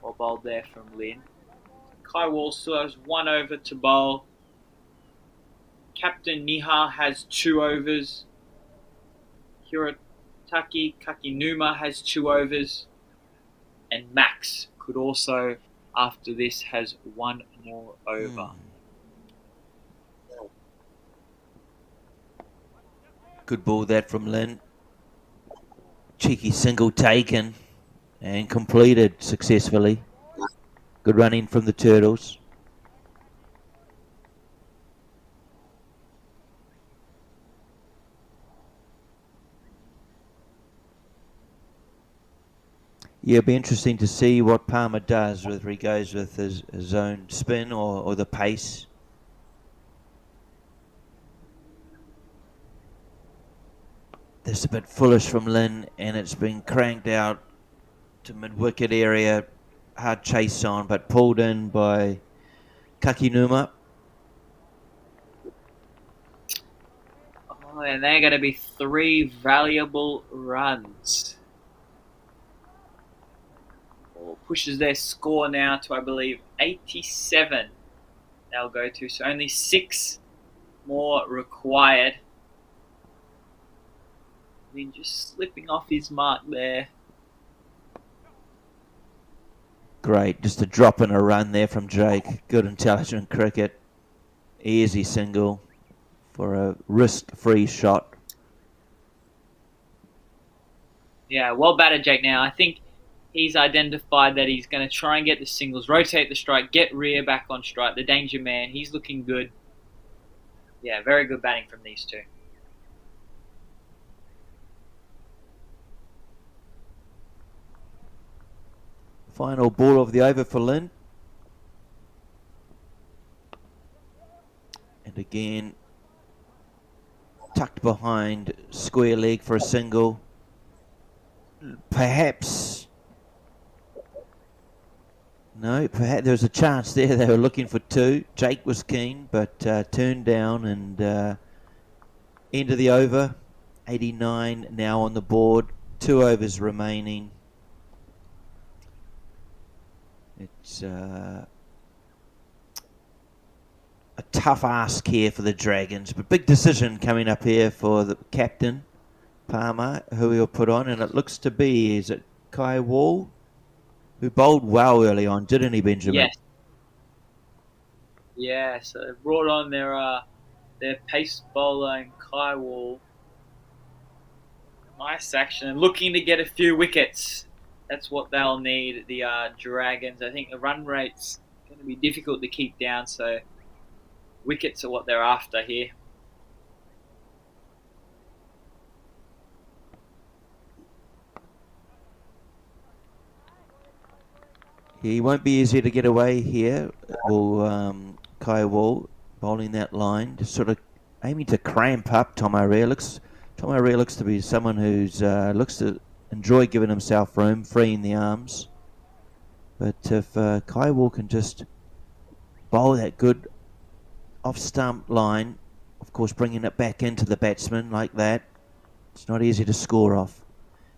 Well bowled there from Lin. Kai Wall still has 1 over to bowl. Captain Niha has 2 overs. Hirataki Kakinuma has 2 overs, and Max could also, after this, has 1 more over. Good ball that from Lin. Cheeky single taken and completed successfully. Good running from the Turtles. Yeah, it'll be interesting to see what Palmer does, whether he goes with his own spin or the pace. This is a bit foolish from Lin, and it's been cranked out to mid-wicket area. Hard chase on, but pulled in by Kakinuma. Oh, and they're going to be 3 valuable runs. Pushes their score now to, I believe, 87. They'll go to, so only 6 more required. I mean, just slipping off his mark there. Great, just a drop and a run there from Jake. Good intelligent cricket. Easy single for a risk-free shot. Yeah, well batted, Jake. Now, I think he's identified that he's going to try and get the singles, rotate the strike, get Rhea back on strike, the danger man. He's looking good. yeah, very good batting from these two. Final ball of the over for Lynn. And again, tucked behind square leg for a single. Perhaps there was a chance there. They were looking for two. Jake was keen, but turned down, and end of the over. 89 now on the board. 2 overs remaining. It's a tough ask here for the Dragons, but big decision coming up here for the captain, Palmer, who he'll put on, and it looks to be, is it Kai Wall, who bowled well early on, didn't he, Benjamin? Yes. Yeah, so they brought on their pace bowler in Kai Wall. Nice action, and looking to get a few wickets. That's what they'll need, the Dragons. I think the run rate's going to be difficult to keep down, so wickets are what they're after here. He won't be easy to get away here. Kai Wall bowling that line, just sort of aiming to cramp up Tom O'Reilly. Tom O'Reilly looks to be someone who's looks to enjoy giving himself room, freeing the arms. But if Kai Wall can just bowl that good off-stump line, of course bringing it back into the batsman like that, it's not easy to score off.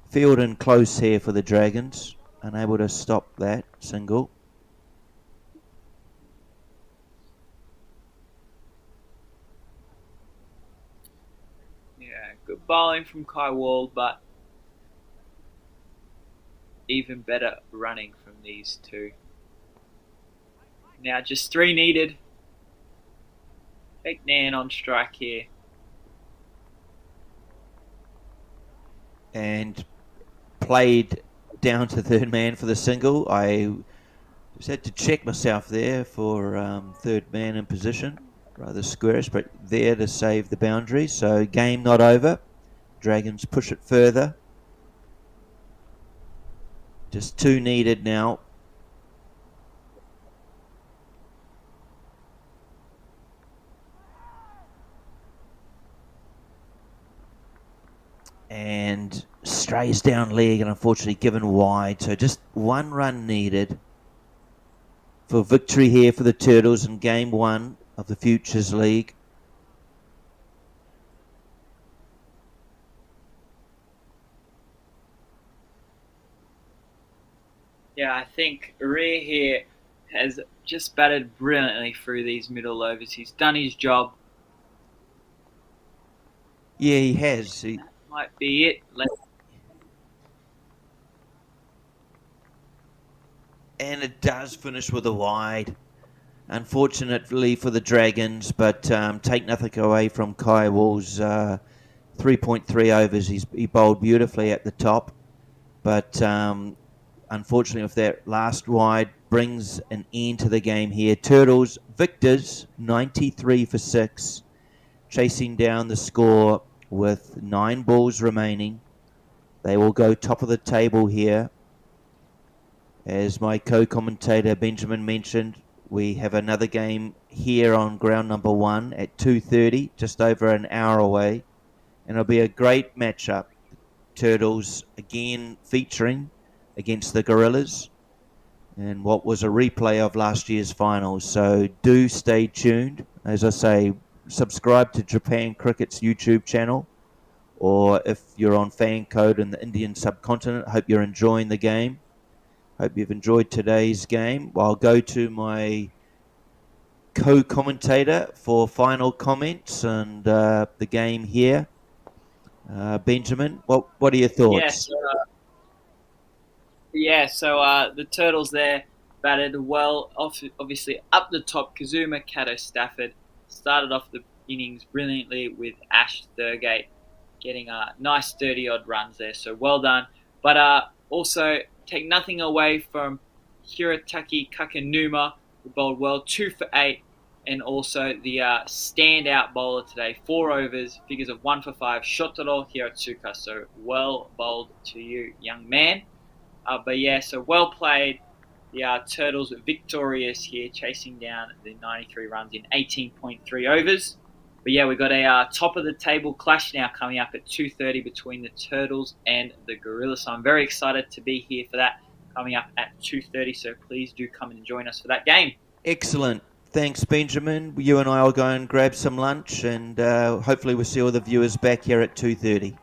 Field in close here for the Dragons, unable to stop that single. Yeah, good bowling from Kai Wall, but even better running from these two. Now just 3 needed. Big Nan on strike here. And played down to third man for the single. I just had to check myself there for third man in position. Rather squarish, but there to save the boundary. So game not over. Dragons push it further. Just 2 needed now. And strays down leg and unfortunately given wide. So just 1 run needed for victory here for the Turtles in game 1 of the Futures League. Yeah, I think Rear here has just batted brilliantly through these middle overs. He's done his job. Yeah, he has. He might be it. And it does finish with a wide. Unfortunately for the Dragons, but take nothing away from Kai Wall's 3.3 overs. He bowled beautifully at the top, but unfortunately with that last wide brings an end to the game here. Turtles victors 93 for 6, chasing down the score with 9 balls remaining. They will go top of the table here. As my co-commentator Benjamin mentioned, we have another game here on ground number 1 at 2:30, just over an hour away. And it'll be a great matchup. Turtles again featuring against the Gorillas and what was a replay of last year's finals. So do stay tuned. As I say, subscribe to Japan Cricket's YouTube channel, or if you're on Fan Code in the Indian subcontinent, hope you're enjoying the game. Hope you've enjoyed today's game. I'll go to my co-commentator for final comments and the game here. Benjamin, what are your thoughts? So the Turtles there batted well, obviously up the top. Kazuma, Cato, Stafford started off the innings brilliantly with Ash Thurgate getting nice 30-odd runs there, so well done. But also take nothing away from Hirataki Kakanuma, who bowled well, 2 for 8, and also the standout bowler today. 4 overs, figures of 1 for 5, shot it all here at Suka. So well bowled to you, young man. But yeah, so well played. The Turtles victorious here, chasing down the 93 runs in 18.3 overs. But yeah, we've got a top of the table clash now coming up at 2:30 between the Turtles and the Gorillas. So I'm very excited to be here for that coming up at 2:30. So please do come and join us for that game. Excellent. Thanks, Benjamin. You and I will go and grab some lunch, and hopefully we'll see all the viewers back here at 2:30.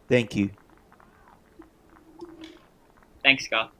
Thank you. Thanks, Scott.